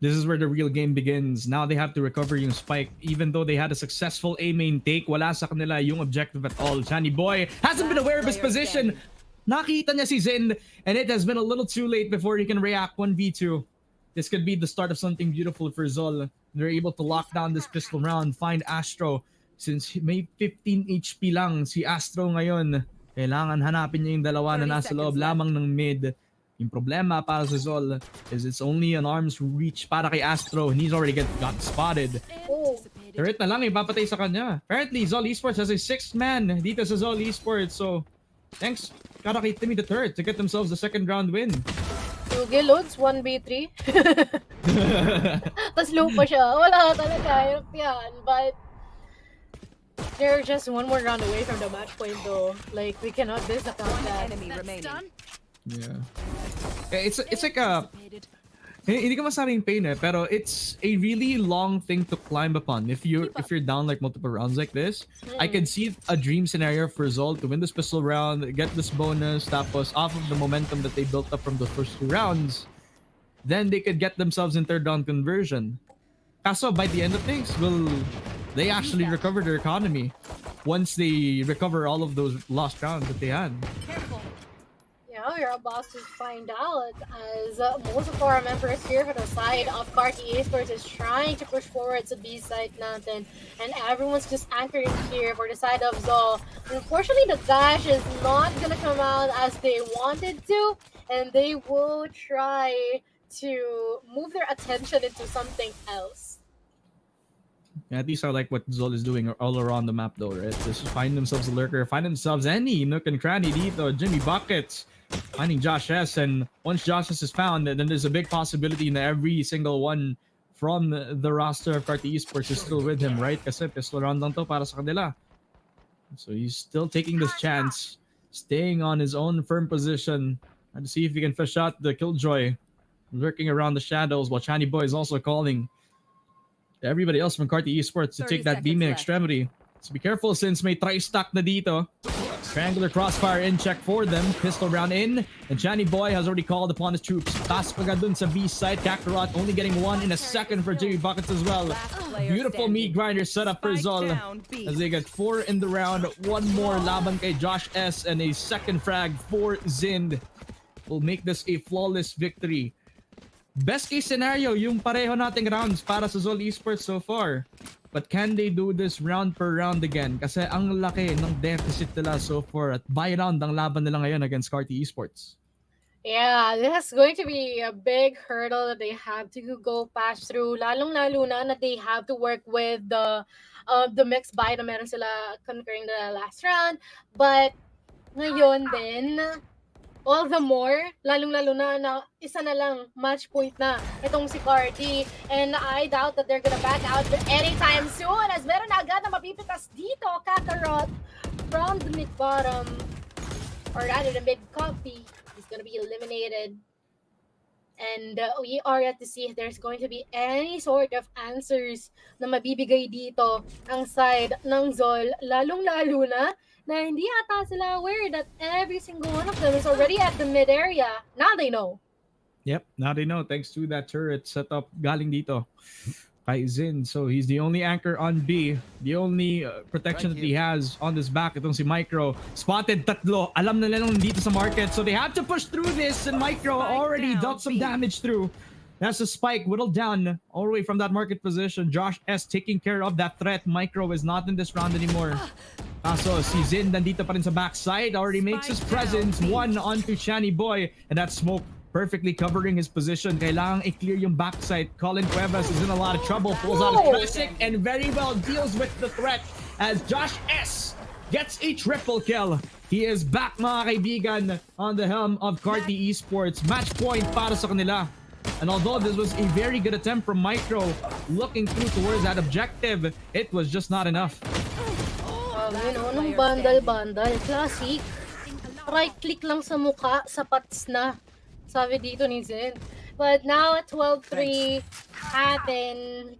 This is where the real game begins. Now they have to recover yung spike. Even though they had a successful A main take, wala sa kanila yung objective at all. Chani Boy hasn't been aware of his position. Nakita niya si Zin, and it has been a little too late before he can react 1v2. This could be the start of something beautiful for Zol. They're able to lock down this pistol round, find Astro. Since may 15 HP lang si Astro ngayon, kailangan hanapin niya yung dalawa na nasa loob lamang ng mid. Yung problema para sa Zol is it's only an arm's reach para kay Astro, and he's already got spotted. Turret na lang, ipapatay sa kanya. Apparently, Zol Esports has a 6th man dito sa Zol Esports, so thanks gotta kay Timmy the Turret to get themselves the second round win. Yugi loads 1v3. Tapos low pa siya. Wala talaga. Hirap yan. But they're just one more round away from the match point though. Like, we cannot discount that. Enemy remaining. Yeah. It's like a hindi ka masabing pain pero it's a really long thing to climb upon. If you're down like multiple rounds like this, I can see a dream scenario for Zol to win this pistol round, get this bonus, tapos off of the momentum that they built up from the first 2 rounds, then they could get themselves in third round conversion. Kaso by the end of things, will they actually recover their economy once they recover all of those lost rounds that they had? Yeah, we're about to find out as most of our members here for the side of Carti Esports is trying to push forward to B side natin, and everyone's just anchoring here for the side of Zol. Unfortunately, the dash is not gonna come out as they wanted to, and they will try to move their attention into something else. Yeah, these are like what Zol is doing all around the map though, right? Just find themselves a lurker, find themselves any nook and cranny dito. Jimmy Buckets finding Josh S, and once Josh S is found, then there's a big possibility that every single one from the roster of Carti Esports is still with him, right? Kasi pistol round lang to para sa kanila. So he's still taking this chance, staying on his own firm position, and to see if he can fish out the Killjoy lurking around the shadows, while Chani Boy is also calling everybody else from Carti Esports to take that beam in extremity. So be careful since may tri-stack na dito. Triangular crossfire in check for them. Pistol round in. And Chani Boy has already called upon his troops. Task pa dun sa B side. Kakarot only getting 1 in a second for Jimmy Buckets as well. Beautiful meat grinder setup for Zol as they get 4 in the round. 1 more laban kay Josh S, and a second frag for Zind will make this a flawless victory. Best case scenario, yung pareho nating rounds para sa Zol Esports so far. But can they do this round per round again? Kasi ang laki ng deficit nila so far at by round ang laban nila ngayon against Carti Esports. Yeah, this is going to be a big hurdle that they have to go pass through. Lalong-lalo na they have to work with the mixed buy na meron sila conquering the last round. But ngayon din, all the more, lalong-lalo na isa na lang match point na itong si Carti. And I doubt that they're gonna back out anytime soon as meron na agad na mapipitas dito, Kakarot from the mid-bottom. Or rather, the mid-copy is gonna be eliminated. And we are yet to see if there's going to be any sort of answers na mabibigay dito ang side ng Zol, lalong-lalo na hindi ata sila aware that every single one of them is already at the mid area. Now they know. Yep, now they know thanks to that turret setup galing dito kay Zin. So he's the only anchor on B. The only protection that he has on this back, itong si Micro. Spotted tatlo. Alam na lang dito sa market. So they have to push through this, and Micro already dealt some damage through. That's a spike whittled down all the way from that market position. Josh S taking care of that threat. Micro is not in this round anymore. So si Zin nandito pa rin sa backside, already makes his presence. 1 onto Chani Boy, and that smoke perfectly covering his position. Kailangang i-clear yung backside. Colin Cuevas is in a lot of trouble. Pulls out his classic and very well deals with the threat as Josh S gets a triple kill. He is back, mga kaibigan, on the helm of Carti Esports. Match point para sa kanila. And although this was a very good attempt from Micro looking through towards that objective, it was just not enough. You know, nung bundle, classic. right-click lang sa mukha, sapats na. Sabi dito ni Zen. But now at 12-3 happened.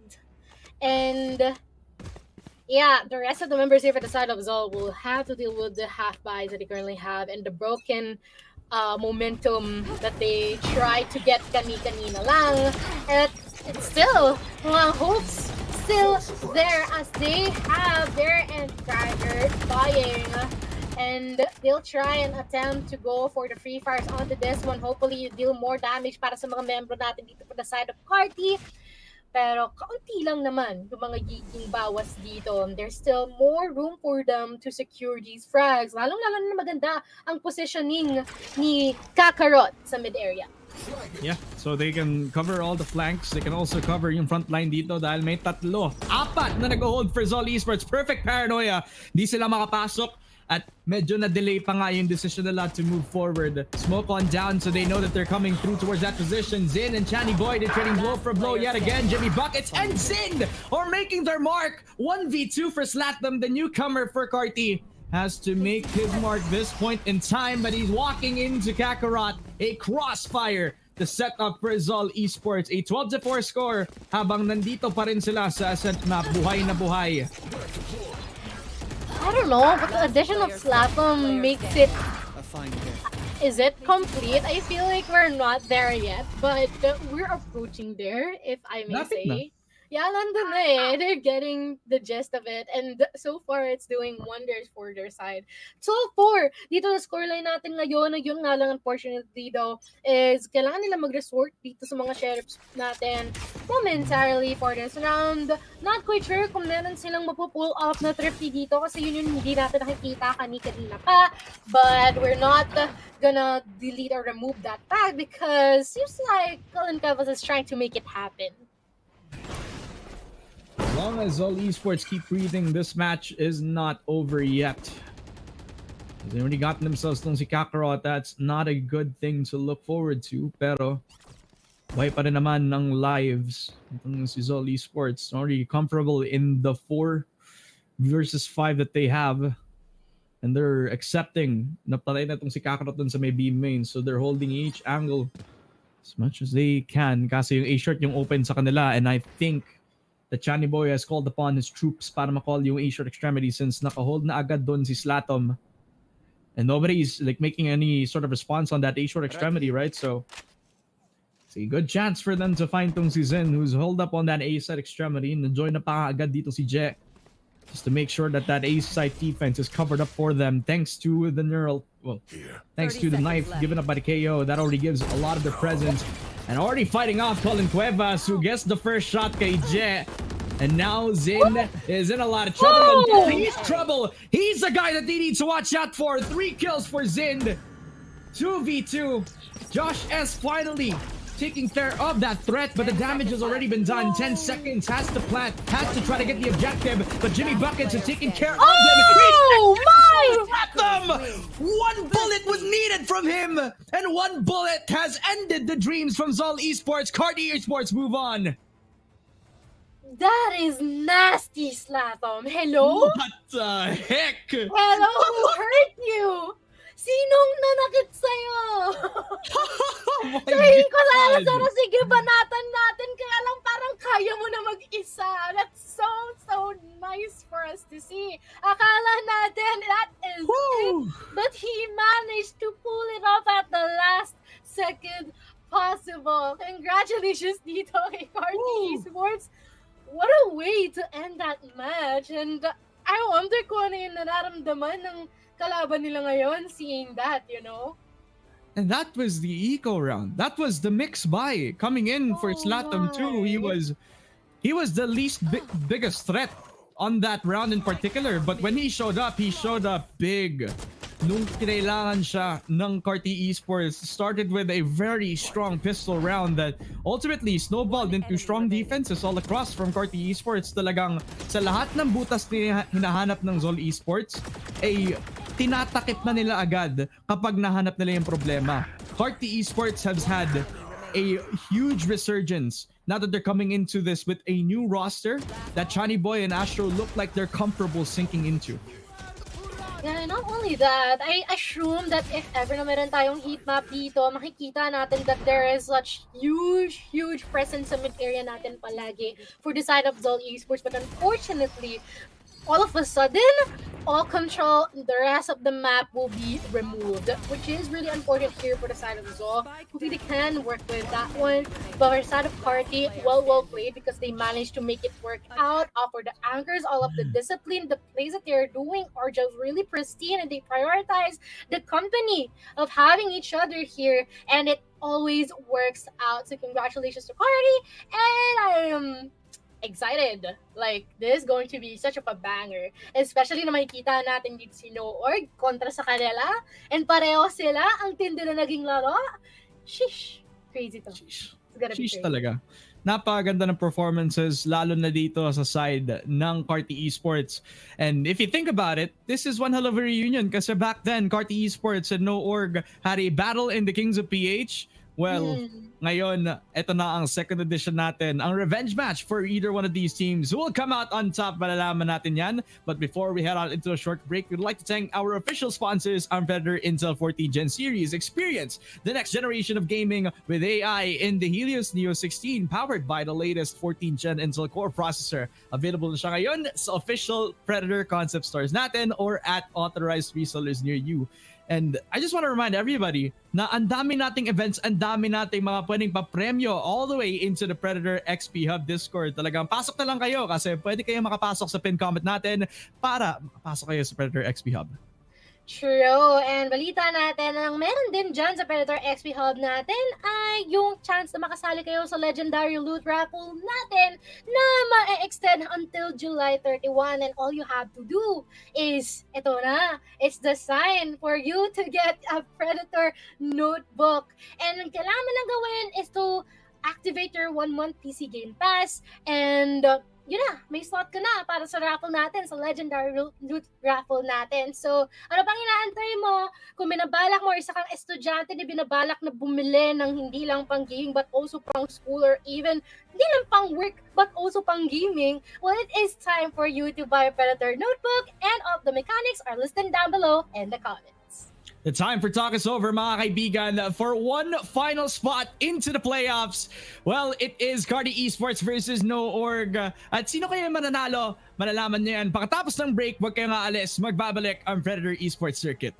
And yeah, the rest of the members here for the side of Zol will have to deal with the half buys that they currently have and the broken momentum that they try to get kanina lang. And it's still, mga hopes still there as they have their end driver buying. And they'll try and attempt to go for the free fires onto this one. Hopefully, you deal more damage para sa mga membro natin dito for the side of Carti. Pero kaunti lang naman yung mga giging bawas dito. There's still more room for them to secure these frags. Lalong-lalo na maganda ang positioning ni Kakarot sa mid-area. Yeah, so they can cover all the flanks. They can also cover yung front line dito dahil may apat na nag-hold for Zol Esports. Perfect paranoia. Di sila makapasok. At medyo na-delay pa nga yung decision nila to move forward. Smoke on down so they know that they're coming through towards that position. Zin and Channy Boy, they're trading blow for blow yet again. Jimmy Buckets and Zin are making their mark. 1v2 for Slatham, the newcomer for Carti. Has to make his mark this point in time, but he's walking into Kakarot. A crossfire to set up for Zol Esports. A 12-4 score habang nandito pa rin sila sa ascent map. Buhay na buhay. I don't know, but the addition of Slatham makes it... Is it complete? I feel like we're not there yet, but we're approaching there, if I may say. Yeah, nandun na eh. They're getting the gist of it. And so far, it's doing wonders for their side. So, 4. Dito na scoreline natin ngayon. Yun nga lang, unfortunately, though, is kailangan nila mag-resort dito sa mga sheriffs natin momentarily for this round. Not quite sure kung meron silang mapupull off na thrifty dito kasi yun yung hindi natin nakikita kanina pa. But we're not gonna delete or remove that tag because seems like Colin Cavas is trying to make it happen. As long as Zol Esports keep breathing, this match is not over yet. They already gotten themselves tong si Kakarot. That's not a good thing to look forward to. Pero, buhay pa rin naman ng lives. Itong si Zol Esports. Already comfortable in the 4 versus 5 that they have. And they're accepting na patay na tong si Kakarot dun sa may B main. So they're holding each angle as much as they can. Kasi yung A-short yung open sa kanila. And I think the Channy Boy has called upon his troops para ma-call yung A-short extremity since naka-hold na agad doon si Slatom. And nobody's like making any sort of response on that A-short extremity, right? So, it's a good chance for them to find tong si Zen who's held up on that A-side extremity. Na-join na pa agad dito si Je. Just to make sure that that A-side defense is covered up for them thanks to the neural, well, thanks to the knife given up by the KO. That already gives a lot of their presence. And already fighting off Colin Cuevas, who gets the first shot kay Je. And now Zin is in a lot of trouble. Oh! He's trouble. He's the guy that they need to watch out for. 3 kills for Zin. 2v2. Josh S finally taking care of that threat, but the damage has already been done. 10 seconds, has to plant, has to try to get the objective, but Jimmy Buckets is taking care of him. Oh my! Them! 1 bullet was needed from him, and 1 bullet has ended the dreams from Zol Esports. Carti Esports move on. That is nasty, Slatham. Hello? What the heck? Hello? Who hurt you? Sinong nanakit sa'yo? Oh my Sabihin ko God. sana, sige, banatan natin. Kaya lang parang kaya mo na mag-isa. That's so nice for us to see. Akala natin that is it. But he managed to pull it off at the last second possible. Congratulations dito kay Carti Esports. What a way to end that match. And I wonder kung ano yung nararamdaman ng kalaban nila ngayon seeing that, you know? And that was the eco round. That was the mix buy coming in for Slatom too. He was the least biggest threat on that round in particular. But when he showed up big. Nung kinailangan siya ng Carti Esports, started with a very strong pistol round that ultimately snowballed into strong defenses all across from Carti Esports. Talagang sa lahat ng butas na hinahanap ng Zol Esports, ay tinatakip na nila agad kapag nahanap nila yung problema. Carti Esports has had a huge resurgence now that they're coming into this with a new roster that Channy Boy and Astro look like they're comfortable sinking into. Yeah, not only that, I assume that if ever na meron tayong heat map dito, makikita natin that there is such huge presence sa mid area natin palagi for the side of Zol Esports. But unfortunately, all of a sudden, all control, the rest of the map will be removed, which is really important here for the side of Zol, who really can work with that one. But for the side of Party, well played because they managed to make it work out, offer the anchors, all of the discipline, the plays that they're doing are just really pristine, and they prioritize the company of having each other here, and it always works out. So congratulations to Party, and I am excited. Like, this is going to be such of a banger. Especially na makikita natin dito si Noorg kontra sa kanila. And pareho sila. Ang tindi na naging laro. Sheesh. Crazy to. Sheesh. It's gonna be Sheesh crazy. talaga. Napakaganda ng performances, lalo na dito sa side ng Carti Esports. And if you think about it, this is one hell of a reunion kasi back then, Carti Esports and No.org had a battle in the Kings of PH. Well, ngayon, ito na ang second edition natin. Ang revenge match for either one of these teams. Who will come out on top? Malalaman natin yan. But before we head out into a short break, we'd like to thank our official sponsors, ang Predator Intel 14 Gen Series. Experience the next generation of gaming with AI in the Helios Neo 16, powered by the latest 14 Gen Intel Core processor. Available na siya ngayon sa official Predator concept stores natin or at authorized resellers near you. And I just want to remind everybody na ang dami nating events, ang dami nating mga pwedeng papremyo all the way into the Predator XP Hub Discord. Talagang pasok na lang kayo kasi pwede kayo makapasok sa pin comment natin para makapasok kayo sa Predator XP Hub. True. And balita natin, ang meron din dyan sa Predator XP Hub natin ay yung chance na makasali kayo sa legendary loot raffle natin na ma-extend until July 31. And all you have to do is, ito na, it's the sign for you to get a Predator notebook. And ang kailangan mo lang gawin is to activate your 1-month PC Game Pass and yun na, may slot ka na para sa raffle natin, sa legendary loot raffle natin. So, ano pang inaantay mo? Kung binabalak mo, isa kang estudyante na binabalak na bumili ng hindi lang pang gaming but also pang school or even hindi lang pang work but also pang gaming, well, it is time for you to buy a Predator notebook, and all of the mechanics are listed down below in the comments. The time for talk is over, mga kaibigan. For one final spot into the playoffs, well, it is Carti Esports versus No.org. At sino kaya mananalo? Malalaman niyo yan. Pagkatapos ng break, huwag kayong aalis. Magbabalik ang Predator Esports Circuit.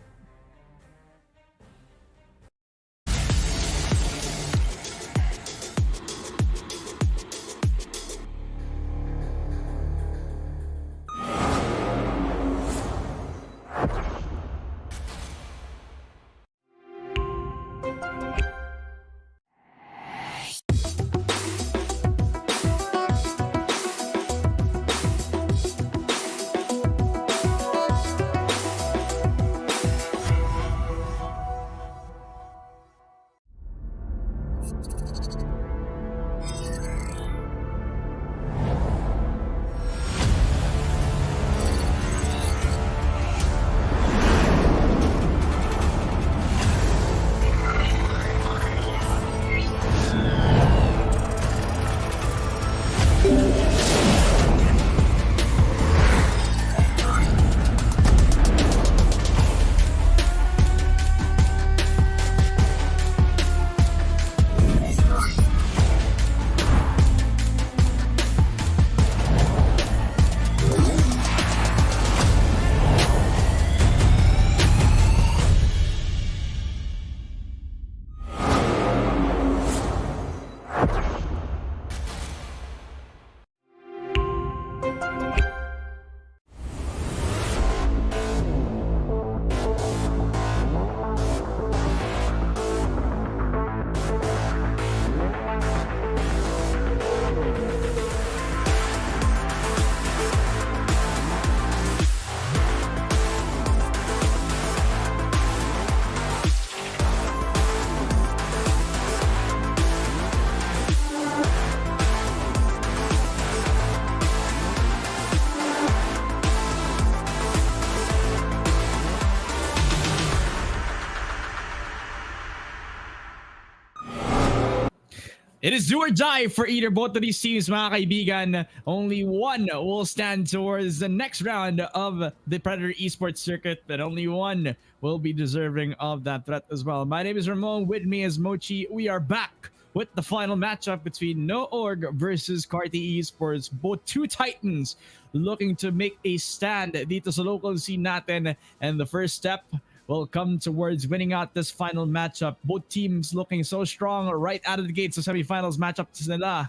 It is do or die for either both of these teams, mga kaibigan. Only one will stand towards the next round of the Predator Esports Circuit, and only one will be deserving of that threat as well. My name is Ramon. With me is Mochi. We are back with the final matchup between NoOrg versus Carti Esports. Both two titans looking to make a stand dito sa local scene natin. And the first step will come towards winning out this final matchup. Both teams looking so strong right out of the gate sa semifinals matchup nila.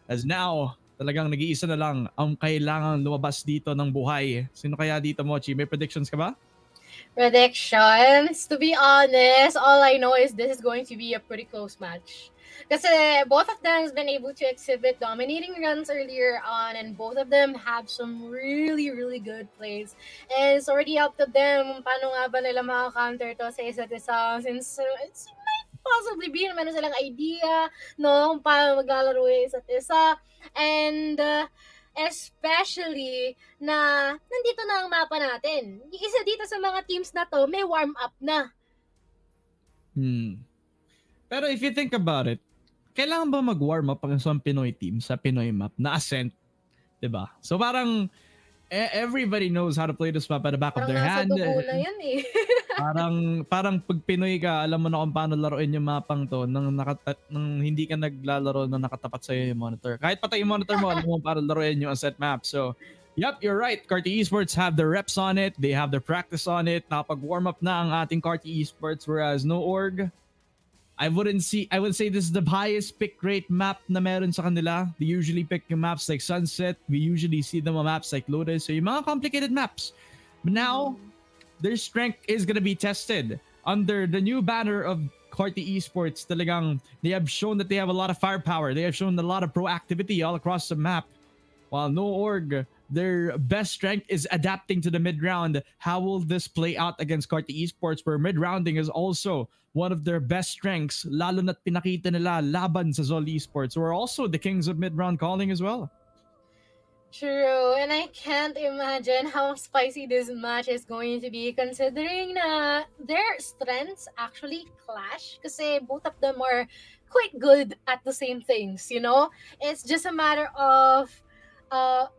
As now, talagang nag-iisa na lang ang kailangang lumabas dito ng buhay. Sino kaya dito, Mochi? May predictions ka ba? Predictions? To be honest, all I know is this is going to be a pretty close match. Kasi both of them has been able to exhibit dominating runs earlier on, and both of them have some really, really good plays. And it's already up to them paano nga ba nila maka-counter to sa isa't isa, since it might possibly be naman silang idea, no, kung paano maglalaro yung isa't isa. And especially na nandito na ang mapa natin. Yung isa dito sa mga teams na to, may warm-up na. Pero if you think about it, kailangan ba mag-warm up ang isang Pinoy team sa Pinoy map na Ascent? Diba? So parang everybody knows how to play this map at the back of their hand. Parang nasa dugo na yan eh. parang pag Pinoy ka, alam mo na kung paano laruin yung mapang to nang hindi ka naglalaro na nakatapat sa'yo yung monitor. Kahit patay yung monitor mo, alam mo paano laruin yung Ascent map. So, yep, you're right. Carti Esports have the reps on it. They have their practice on it. Nakapag-warm up na ang ating Carti Esports, whereas NoOrg, I would say this is the highest pick rate map na meron sa kanila. They usually pick maps like Sunset. We usually see them on maps like Lotus. So yung mga complicated maps. But now, their strength is gonna be tested. Under the new banner of Carti Esports, talagang they have shown that they have a lot of firepower. They have shown a lot of proactivity all across the map. While NoOrg, their best strength is adapting to the mid-round. How will this play out against Carti Esports, where mid-rounding is also one of their best strengths, lalo na't pinakita nila laban sa Zol Esports, who are also the kings of mid-round calling as well. True, and I can't imagine how spicy this match is going to be, considering na their strengths actually clash kasi both of them are quite good at the same things, you know? It's just a matter of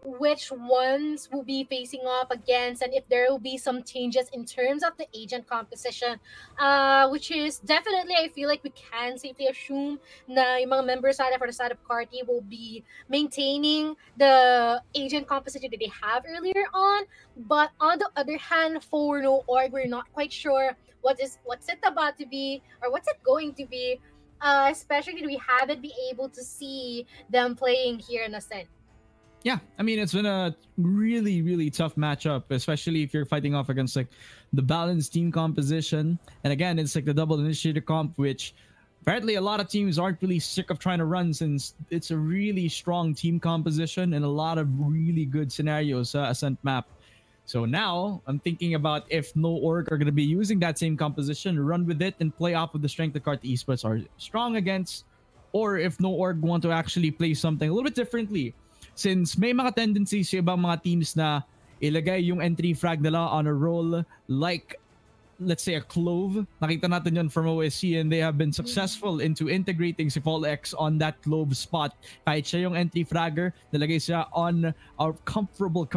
which ones will be facing off against, and if there will be some changes in terms of the agent composition, which is definitely, I feel like we can safely assume na yung mga members natin for the side of Carti will be maintaining the agent composition that they have earlier on. But on the other hand, for NoOrg, we're not quite sure what's it about to be, or what's it going to be, especially we haven't been able to see them playing here in Ascent. Yeah, I mean, it's been a really, really tough matchup, especially if you're fighting off against like the balanced team composition. And again, it's like the double initiator comp, which apparently a lot of teams aren't really sick of trying to run, since it's a really strong team composition and a lot of really good scenarios Ascent map. So now I'm thinking about if NoOrg are going to be using that same composition, run with it and play off of the strength that Carti Esports are strong against, or if NoOrg want to actually play something a little bit differently. Since may mga tendencies yung ibang mga teams na ilagay yung entry frag nila on a roll like, let's say, a Clove. Nakita natin yun from OSC, and they have been successful into integrating si FallX on that Clove spot. Kahit siya yung entry fragger, nalagay siya on a comfortable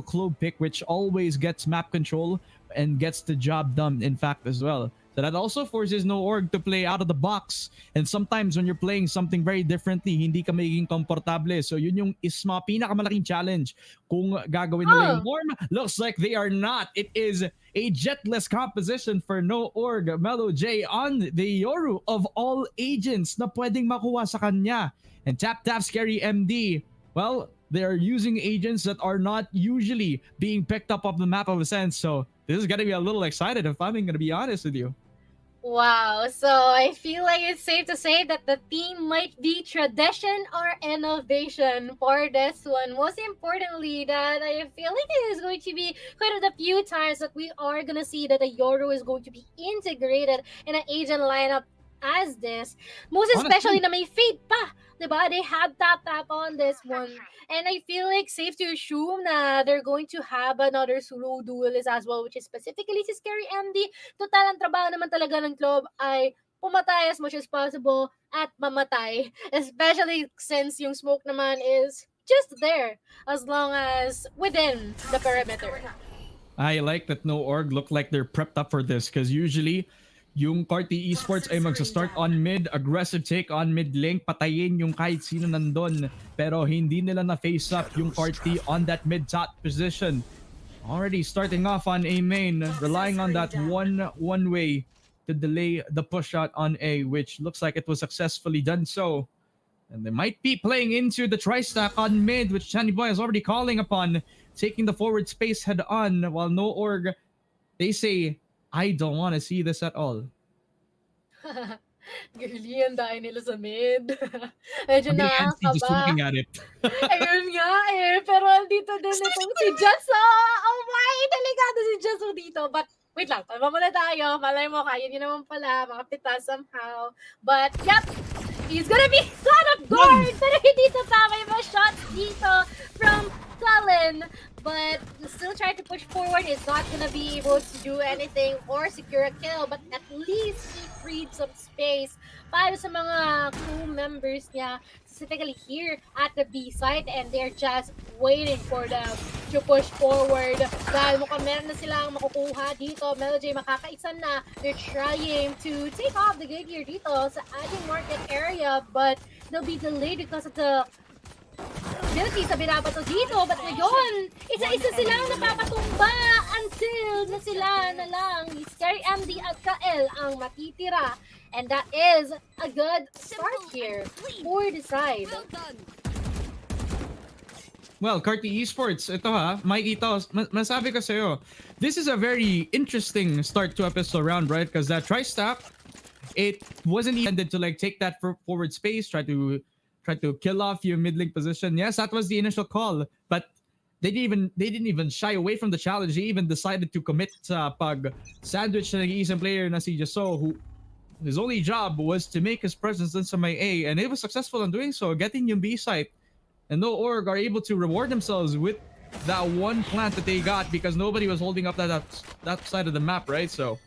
Clove pick, which always gets map control and gets the job done, in fact, as well. So that also forces NoOrg to play out of the box. And sometimes when you're playing something very differently, hindi ka magiging komportable. So yun yung mga pinakamalaking challenge. Kung gagawin nila yung norm, looks like they are not. It is a jetless composition for NoOrg. Melo J on the Yoru of all agents na pwedeng makuha sa kanya. And Tap Scary MD, well, they are using agents that are not usually being picked up off the map of Ascent. So this is going to be a little excited if I'm going to be honest with you. Wow, so I feel like it's safe to say that the theme might be tradition or innovation for this one. Most importantly, that I feel like it is going to be quite of the few times that we are going to see that the Yoru is going to be integrated in an agent lineup as this. Most especially na may fade pa. Diba? They have tap on this one. And I feel like safe to assume na they're going to have another solo duelist as well, which is specifically si Scary MD. Total, ang trabaho naman talaga ng club ay pumatay as much as possible at mamatay. Especially since yung smoke naman is just there as long as within the perimeter. I like that no org look like they're prepped up for this because usually yung Carti Esports ay magsa-start on mid, aggressive take on mid lane, patayin yung kahit sino nandun. Pero hindi nila na-face up yung Carti on that mid top position. Already starting off on A main, relying on that one way to delay the push out on A, which looks like it was successfully done so. And they might be playing into the tri-stack on mid, which Channy Boy is already calling upon, taking the forward space head on, while no org, they say, I don't want to see this at all. Girly, ang dahil nila sa mid. Medyo I'm just nakakaba. looking at it. Ayun nga eh. Pero dito din itong si Jaso. Oh my! Delikado si Jaso dito. But wait lang. Palma muna tayo. Malay mo, kaya niyo naman pala. Makapita somehow. But yep. He's gonna be caught off guard. Pero hindi tatama yung mga shots dito from Cullen. But still trying to push forward. Is not gonna be able to do anything or secure a kill. But at least he freed some space para sa mga crew members niya, specifically here at the B site, and they're just waiting for them to push forward. Dahil mukhang meron na silang makukuha dito. Melody makakaisan na. They're trying to take off the good gear dito sa ating market area, but they'll be delayed because of the ability sa binabato dito. But ngayon, isa-isa silang napapatumba until na sila na lang ni Scary MD at Kael ang matitira. And that is a good start here for the side. Well, Carti Esports, ito ha, makikita, masabi ko sa'yo, this is a very interesting start to episode round, right? Because that tri-stack, it wasn't intended to like take that forward space, try to kill off your mid-lane position. Yes, that was the initial call, but they didn't even shy away from the challenge. They even decided to commit sa pag-sandwich na nag-iisang player na si Jaso, who his only job was to make his presence in sa may A, and it was successful in doing so, getting yung B site. And no org are able to reward themselves with that one plant that they got because nobody was holding up that side of the map, right? So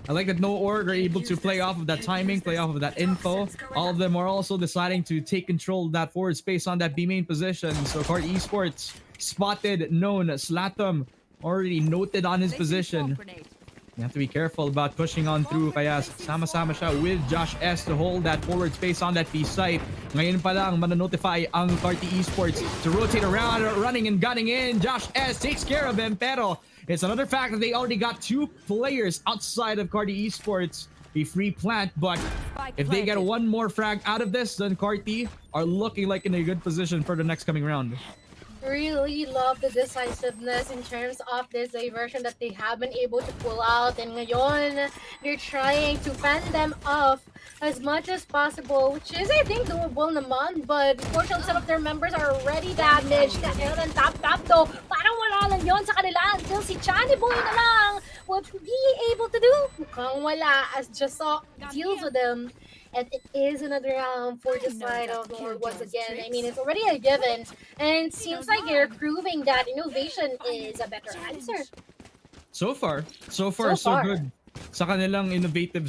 I like that no org are able to play off of that timing, play off of that info. All of them are also deciding to take control of that forward space on that B main position. So Carti Esports spotted, known, Slatum already noted on his position. You have to be careful about pushing on through, kaya sama-sama siya with Josh S to hold that forward space on that B site. Ngayon pa lang, mananotify ang Carti Esports to rotate around, running and gunning in. Josh S takes care of him, pero it's another fact that they already got two players outside of Carti Esports. A free plant, but if they get one more frag out of this, then Carti are looking like in a good position for the next coming round. Really love the decisiveness in terms of this diversion that they have been able to pull out, and ngayon they're trying to fend them off as much as possible, which is I think doable naman, but unfortunately some of their members are already damaged. Kael and tap though, parang wala lang yon sa kanila until si Channy Boy na lang would be able to do. Mukhang wala as Jaso deals with them. And it is another round for the side of Lord once again. I mean, it's already a given. And it seems like they're proving that innovation is a better answer. So far, so good. Sa kanilang innovative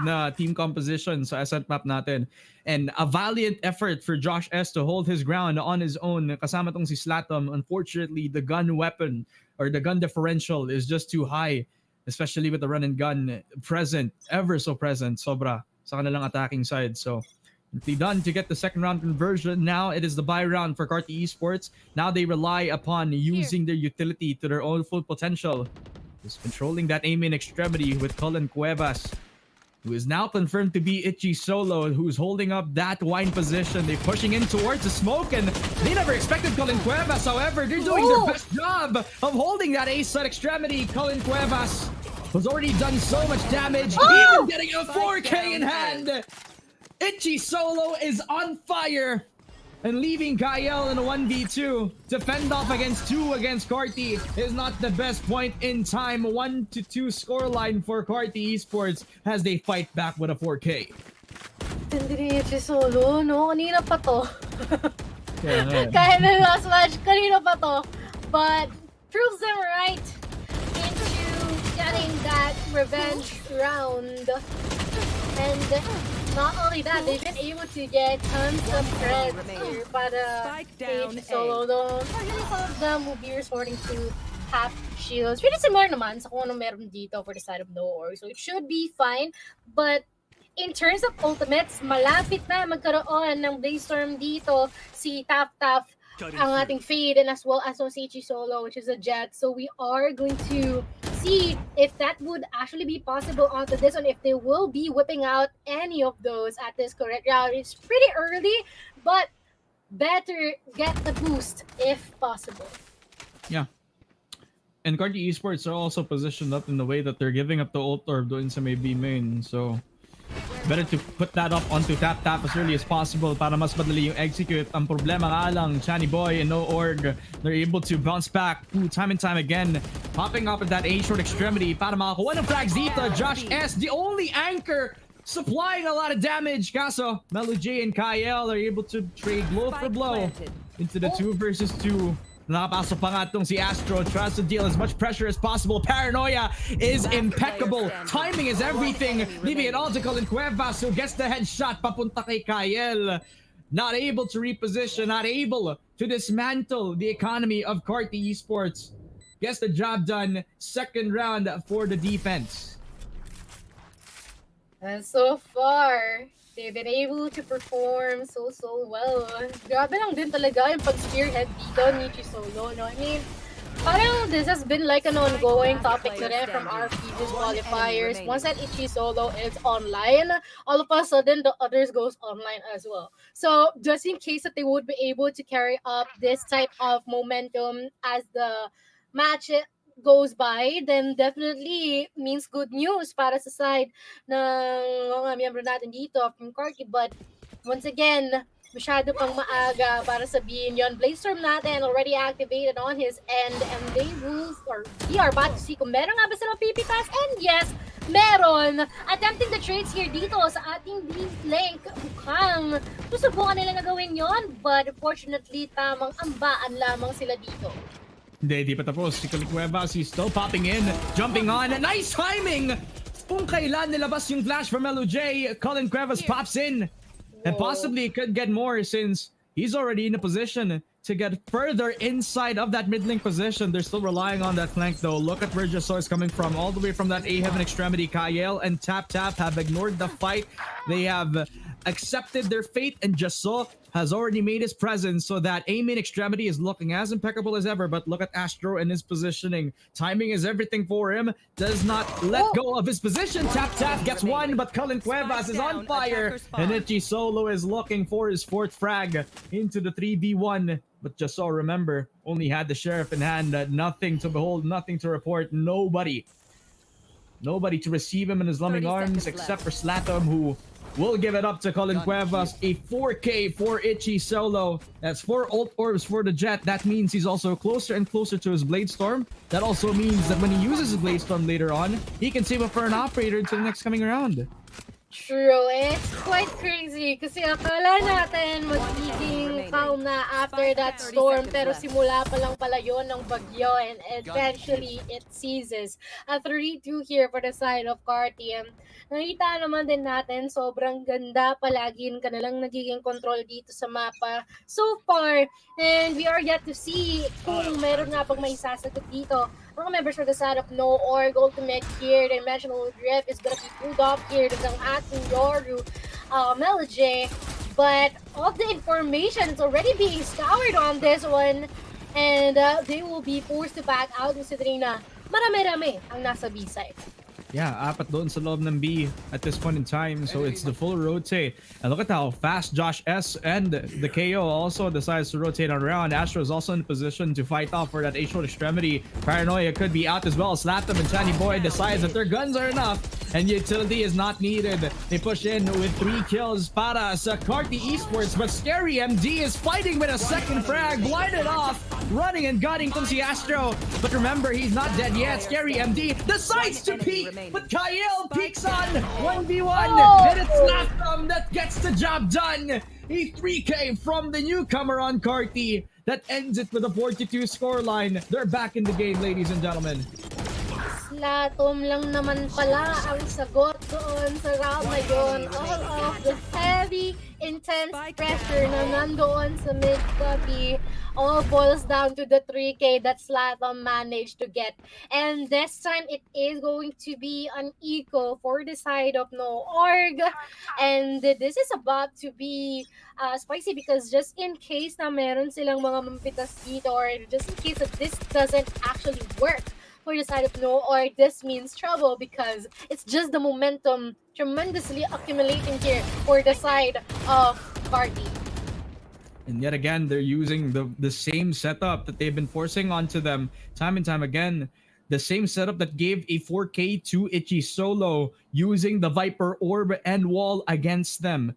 na team composition sa ascent map natin. And a valiant effort for Josh S to hold his ground on his own. Kasama tong si Slatum. Unfortunately, the gun weapon or the gun differential is just too high. Especially with the run and gun present, ever so present, sobra sa kanilang attacking side. So, they done to get the second round conversion. Now it is the buy round for Carti Esports. Now they rely upon using their utility to their own full potential. Just controlling that aim in extremity with Cullen Cuevas, who is now confirmed to be Itchy Solo, who's holding up that wine position. They're pushing in towards the smoke, and they never expected Cullen Cuevas. However, they're doing their best job of holding that ace at extremity. Cullen Cuevas has already done so much damage, even getting a 4K in hand. Itchy Solo is on fire and leaving Kael in a 1v2 to fend off against Carti is not the best point in time. 1-2 scoreline for Carti Esports as they fight back with a 4K. Hindi ni Itchy Solo, no? Kanina pa to. Yeah, Kahit na last match, kanina pa to. But proves them right into getting that revenge round. And not only that, they've been able to get tons of threads here para Stage Solo. Though unfortunately, some of them will be resorting to half shields. Pretty similar naman sa kung anong meron dito for the side of No Org. So it should be fine. But in terms of ultimates, malapit na magkaroon ng Blaze-Storm dito si Taf ang ating Fade, and as well as Osichi Solo, which is a Jet. So we are going to see if that would actually be possible onto this one, if they will be whipping out any of those at this correct round. It's pretty early, but better get the boost if possible. Yeah. And Carti Esports are also positioned up in the way that they're giving up the ult orb doon sa may B main. So better to put that up onto Tap as early as possible para mas madali yung execute. Ang problema nga lang, Chani Boy and No Org, they're able to bounce back time and time again, popping up at that A short extremity para makakuha ng frags dito. Josh S, the only anchor, supplying a lot of damage. Kaso, Melo J and Kyle are able to trade blow for blow into the 2 versus 2. Nakapasok pa nga itong si Astro, tries to deal as much pressure as possible. Paranoia is impeccable. Timing is everything. Leaving it all to Colin Cuevas, who gets the headshot papunta kay Kyle. Not able to reposition, not able to dismantle the economy of Carti Esports. Gets the job done. Second round for the defense. And so far, they've been able to perform so well. Grabe lang din talaga yung pag-spearhead dito ni Chisolo, no? I mean, parang this has been like an ongoing topic na rin from our previous qualifiers. Once that Ichi Solo is online, all of a sudden the others goes online as well. So just in case that they would be able to carry up this type of momentum as the match goes by, then definitely means good news para sa side ng mga miyembro natin dito from Carti. But once again, masyado pang maaga para sabihin yon. Blaze-Storm natin already activated on his end, and they will, or we are about to see kung meron nga ba silang pipitas. And yes, meron. Attempting the trades here dito sa ating link. Mukhang susubukan nila na gawin yon, but unfortunately, tamang ambaan lamang sila dito. Hindi pa tapos. Si Colin Cuevas, he's still popping in, jumping on. Nice timing! Kung kailan nilabas yung flash from Melo J, Colin Cuevas pops in. And possibly could get more since he's already in a position to get further inside of that mid-link position. They're still relying on that flank though. Look at where Jasor is coming from. All the way from that A-Heaven extremity. Kyle and Tap have ignored the fight. They have accepted their fate, and Jasor has already made his presence, so that A-main extremity is looking as impeccable as ever. But look at Astro and his positioning. Timing is everything for him. Does not let go of his position. Tap gets one, but Colin Cuevas is on fire. And Ichi Solo is looking for his 4th frag into the 3v1. But Jasor, remember, only had the sheriff in hand. Nothing to behold, nothing to report. Nobody to receive him in his loving arms except for Slatom, who will give it up to Colin Cuevas. A 4K for Ichi Solo. That's 4 ult orbs for the Jet. That means he's also closer and closer to his Bladestorm. That also means that when he uses his Bladestorm later on, he can save up for an operator to the next coming round. True, it's quite crazy kasi akala natin magiging calm na after that storm, pero simula pa lang pala yun ng bagyo, and eventually it ceases. A 3-2 here for the side of Carti. Nakita naman din natin, sobrang ganda palagi yung kanilang nagiging control dito sa mapa so far, and we are yet to see kung meron nga pang may sasagot dito. Mga members for the side of No Org, ultimate here, dimensional grip is gonna be pulled off here ng ating Yoru, Melo J. But all the information is already being scoured on this one, and they will be forced to back out considering na marami-rami ang nasa B-side. Yeah, apat doon sa loob ng B at this point in time. So it's the full rotate. And look at how fast Josh S and the KO also decides to rotate around. Astro is also in position to fight off for that A-short extremity. Paranoia could be out as well. Slatom and Chani Boy decides that their guns are enough and utility is not needed. They push in with 3 kills para sa Carti Esports, but Scary MD is fighting with a second frag, blinded off, running and gunning from si Astro. But remember, he's not dead yet. Scary MD decides to peek, but Kyle peeks on 1v1. And it's Slatom that gets the job done. A 3K from the newcomer on Carti. That ends it with a 42 scoreline. They're back in the game, ladies and gentlemen. Latom lang naman pala ang sagot doon sa round na yun. All of the heavy, intense pressure na nandoon sa mid-copy all boils down to the 3K that Slatom managed to get. And this time, it is going to be an eco for the side of No Org. And this is about to be spicy because just in case na meron silang mga mampitas dito, or just in case that this doesn't actually work for the side of No Org, this means trouble because it's just the momentum tremendously accumulating here for the side of Party. And yet again, they're using the same setup that they've been forcing onto them time and time again. The same setup that gave a 4K to Itchy solo, using the Viper Orb and Wall against them.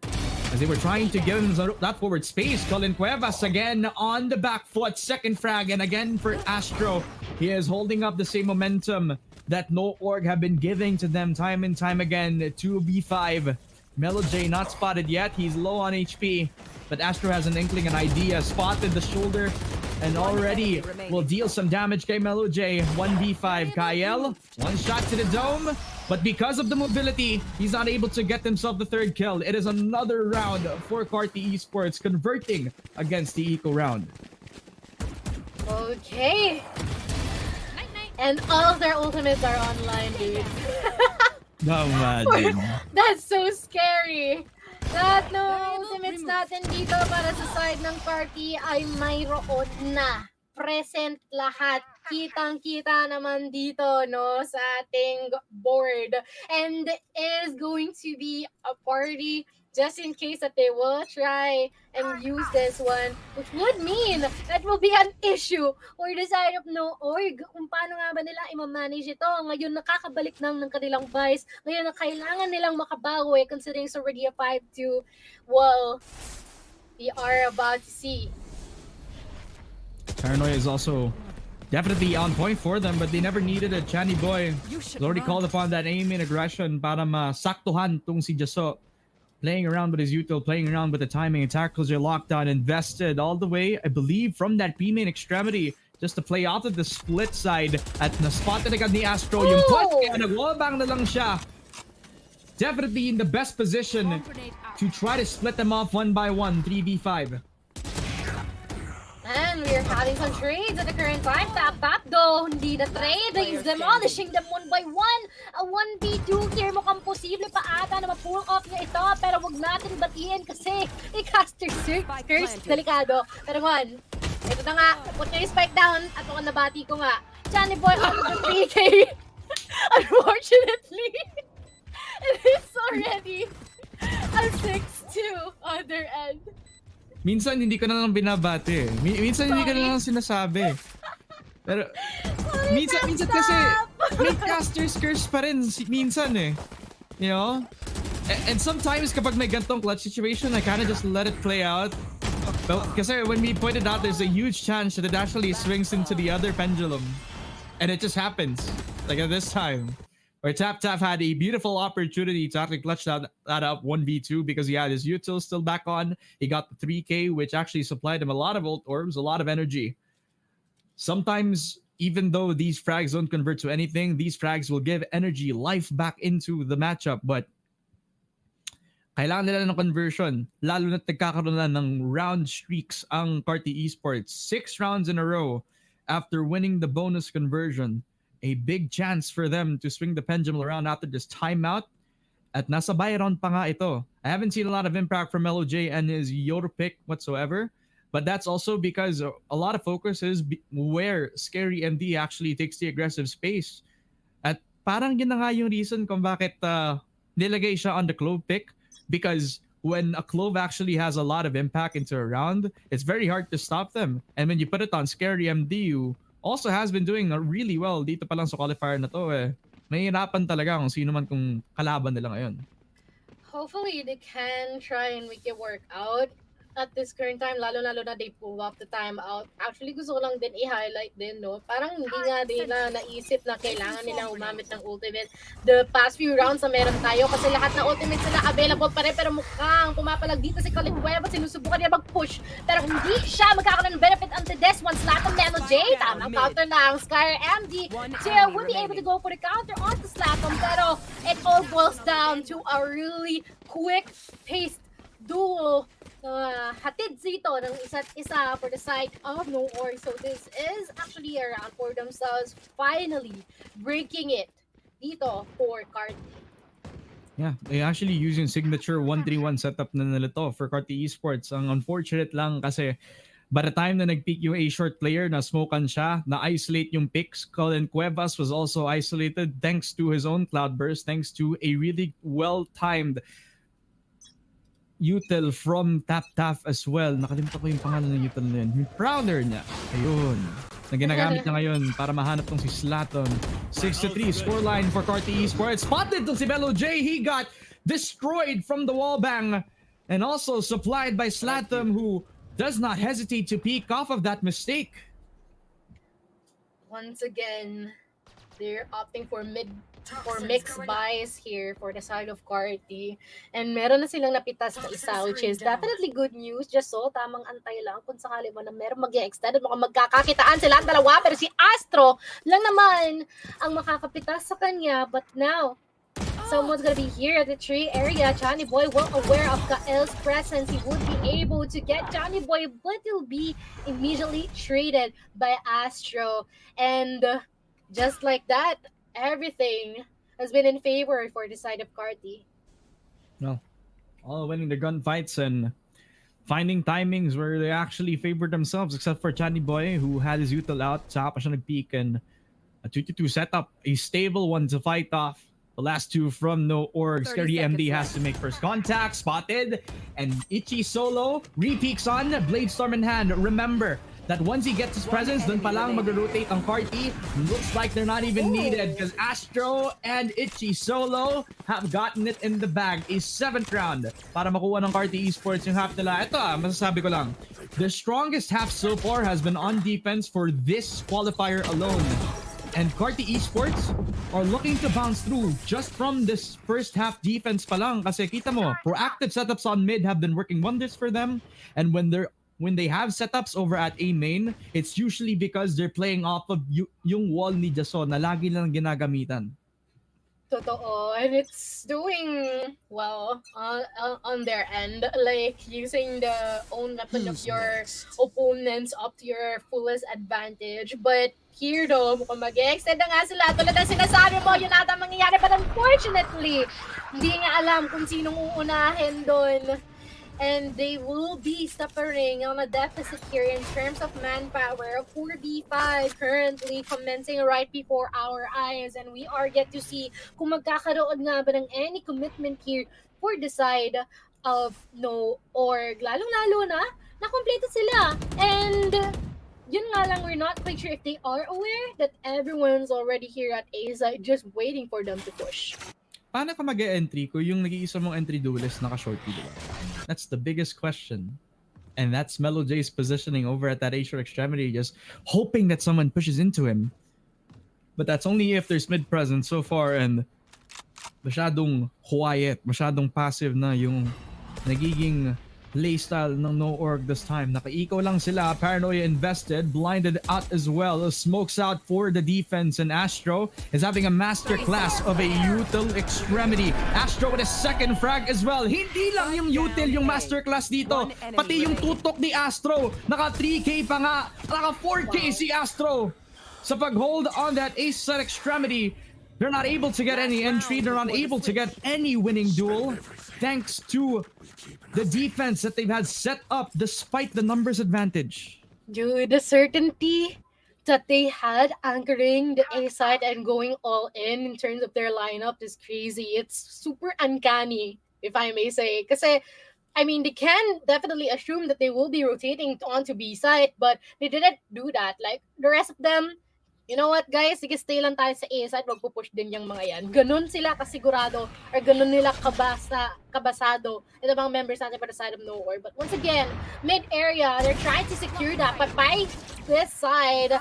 As they were trying to give him that forward space, Colin Cuevas again on the back foot, second frag, and again for Astro. He is holding up the same momentum that No Org have been giving to them time and time again. 2v5. Melo J not spotted yet, he's low on HP. But Astro has an inkling, an idea, spotted the shoulder, and already will deal some damage kay Melo J. 1v5, Kyle, one shot to the dome, but because of the mobility, he's not able to get himself the third kill. It is another round for Carti Esports, converting against the eco round. Okay. And all of their ultimates are online, dude. No, imagine. That's so scary. Lahat ng ultimates natin dito para sa side ng party ay mayroon na. Present lahat. Kitang-kita naman dito, no, sa ating board. And it is going to be a party just in case that they will try and use this one, which would mean that will be an issue for the side of No Org. Kung paano nga ba nila i-manage ito? Ngayon nakakabalik ng kanilang vice. Ngayon na kailangan nilang makabawi considering it's already a 5-2. Well, we are about to see. Paranoia is also definitely on point for them, but they never needed a Channy Boy. He's already called upon that aim in aggression para masaktuhan tong si Jaso. Playing around with his util, playing around with the timing. Attackers are locked down, invested all the way, I believe, from that B main extremity just to play off of the split side. At na-spot na agad ni Astro yung punch, kaya nag-wallbang na lang siya. Definitely in the best position to try to split them off one by one, 3v5. And we are having some trades at the current time. Tap though, hindi na trade. He's demolishing them one by one. A 1v2 here, mukhang posible pa ata na ma-pull off niya ito. Pero wag natin batiin kasi i-caster curse. Delikado. Pero man, ito na nga. Put niya yung spike down. At mukhang nabati ko nga. Johnny Boy on the 3K. Unfortunately, it is already a 6-2 on their end. Minsan hindi ko na lang binabati. Minsan hindi ko na lang sinasabi. Pero minsan kasi may caster's curse pa rin minsan eh. You know? And sometimes kapag may gantong clutch situation, I kind of just let it play out. But kasi when we pointed out, there's a huge chance that it actually swings into the other pendulum. And it just happens. Like at this time. Where Tap had a beautiful opportunity to actually clutch that up 1v2 because he had his util still back on. He got the 3K, which actually supplied him a lot of ult orbs, a lot of energy. Sometimes, even though these frags don't convert to anything, these frags will give energy, life back into the matchup. But kailangan nila ng conversion, lalo na't nagkakaroon na ng round streaks ang Carti Esports. 6 rounds in a row after winning the bonus conversion. A big chance for them to swing the pendulum around after this timeout. At nasa Byron pa nga ito. I haven't seen a lot of impact from Melo J and his Yoda pick whatsoever. But that's also because a lot of focus is where Scary MD actually takes the aggressive space. At parang yun na nga yung reason kung bakit nilagay siya on the Clove pick. Because when a Clove actually has a lot of impact into a round, it's very hard to stop them. And when you put it on Scary MD, you also has been doing really well dito pa lang sa qualifier na to eh. Mahihirapan talaga kung sino man kung kalaban nila ngayon. Hopefully they can try and make it work out. at this current time, lalo-lalo na they pull off the timeout. Actually, gusto ko lang din i-highlight din, no? Parang hindi nga nila naisip na kailangan nilang umamit ng ultimate the past few rounds na meron tayo kasi lahat na ultimate sila available pa rin pero mukhang pumapalag dito si Qualifiers, sinusubukan niya mag-push pero hindi siya magkakaroon ng benefit until this one. Slaton Melo J, tamang counter lang. Skyr MD will be able to go for the counter onto Slaton pero it all boils down to a really quick-paced duel hatid dito ng isa't isa for the side of No Org. So this is actually a round for themselves finally breaking it dito for Carti. Yeah, they actually using signature 131 setup na nila to for Carti Esports. Ang unfortunate lang kasi by the time na nag-pick yung A-short player, na-smokean siya, na-isolate yung picks. Colin Cuevas was also isolated thanks to his own cloudburst, thanks to a really well-timed util from Tap as well. Nakalimutan ko yung pangalan ng util na yun. Yung Prowler niya. Ayun. Na ginagamit niya ngayon para mahanap tong si Slaton. 6-3 scoreline for Carti Esports. Spotted tong si Melo J. He got destroyed from the wallbang and also supplied by Slaton who does not hesitate to peek off of that mistake. Once again, they're opting for mixed buys here for the side of Carti. And meron na silang napitas na isa, which is definitely good news. Just so, tamang antay lang kung sakali mo na meron mag-extend at mukhang magkakakitaan sila ang dalawa. Pero si Astro lang naman ang makakapitas sa kanya. But now, someone's gonna be here at the tree area. Johnny Boy well aware of Kael's presence. He would be able to get Johnny Boy, but he'll be immediately traded by Astro. And just like that, everything has been in favor for the side of Carti. No, all winning the gunfights and finding timings where they actually favored themselves, except for Johnny Boy, who had his util out. Saka pa siya nag-peek and a 2-2 setup, a stable one to fight off. The last two from No Org. Scary MD has to make first contact, spotted, and Ichi solo re-peeks on Bladestorm in hand. Remember that once he gets his presence, dun pa lang mag-rotate ang Carti. Looks like they're not even needed because Astro and Ichi solo have gotten it in the bag. A 7th round para makuha ng Carti Esports yung half nila. Ito masasabi ko lang. The strongest half so far has been on defense for this qualifier alone. And Carti Esports are looking to bounce through just from this first half defense pa lang. Kasi kita mo, proactive setups on mid have been working wonders for them. And when they have setups over at A main, it's usually because they're playing off of yung wall ni Jason na lagi lang ginagamitan. Totoo, and it's doing well on their end, like using the own weapon of your opponents up to your fullest advantage. But here though, mukhang mag-extend na nga sila. Tulad ng sinasabi mo, yun ata mangyayari. But unfortunately, hindi nga alam kung sinong uunahin doon. And they will be suffering on a deficit here in terms of manpower. 4v5 currently commencing right before our eyes. And we are yet to see kung magkakaroon nga ba ng any commitment here for the side of No Org. Lalong-lalo na kompleto sila. And yun nga lang, we're not quite sure if they are aware that everyone's already here at A side just waiting for them to push. Paano ka mag-e-entry kung yung nag-iisa mong entry duelist naka-shorty, diba? That's the biggest question. And that's Melo J's positioning over at that A-short extremity, just hoping that someone pushes into him. But that's only if there's mid-presence so far, and masyadong quiet, masyadong passive na yung nagiging playstyle ng No Org this time. Naka-eco lang sila, paranoia invested, blinded out as well, smokes out for the defense, and Astro is having a masterclass of a util extremity. Astro with a second frag as well. Hindi lang yung util yung masterclass dito, pati yung tutok ni Astro. Naka 3k pa nga, naka 4k si Astro. Sa pag-hold on that ace set extremity, they're not able to get any entry, they're not able to get any winning duel, thanks to the defense that they've had set up despite the numbers advantage. Dude, the certainty that they had anchoring the A side and going all in terms of their lineup is crazy. It's super uncanny, if I may say. Kasi, I mean, they can definitely assume that they will be rotating onto B side, but they didn't do that. Like, the rest of them you know what guys, sige stay lang tayo sa A side, magpupush din yung mga yan. Ganun sila kasigurado or ganun nila kabasado ito mga members natin para side of nowhere. But once again, mid area, they're trying to secure that. But by this side,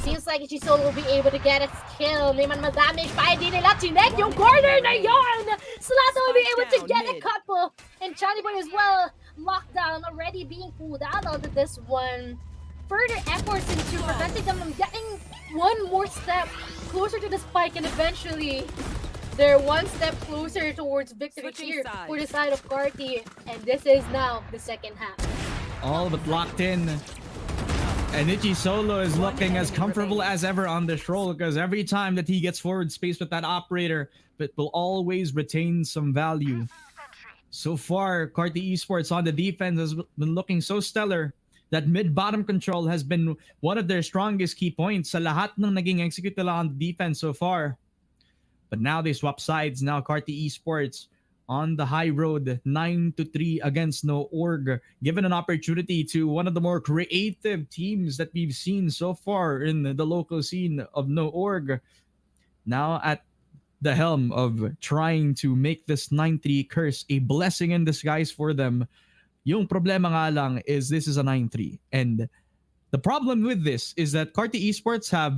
seems like Chisol will be able to get a kill. May man madamage pa, hindi nila chinek yung corner na yon. Slato will be able to get a couple. And Chani Boy as well, lockdown already being pulled out of this one. Further efforts into preventing them from getting one more step closer to the spike, and eventually they're one step closer towards victory here for the side of Carti. And this is now the second half. All but locked in. And Ichi Solo is looking as comfortable as ever on this role, because every time that he gets forward space with that operator, it will always retain some value. So far, Carti Esports on the defense has been looking so stellar. That mid-bottom control has been one of their strongest key points sa lahat ng naging execute nila on the defense so far. But now they swap sides. Now Carti Esports on the high road, 9-3 against No Org, given an opportunity to one of the more creative teams that we've seen so far in the local scene of No Org. Now at the helm of trying to make this 9-3 curse a blessing in disguise for them. Yung problema nga lang is this is a 9-3. And the problem with this is that Carti Esports have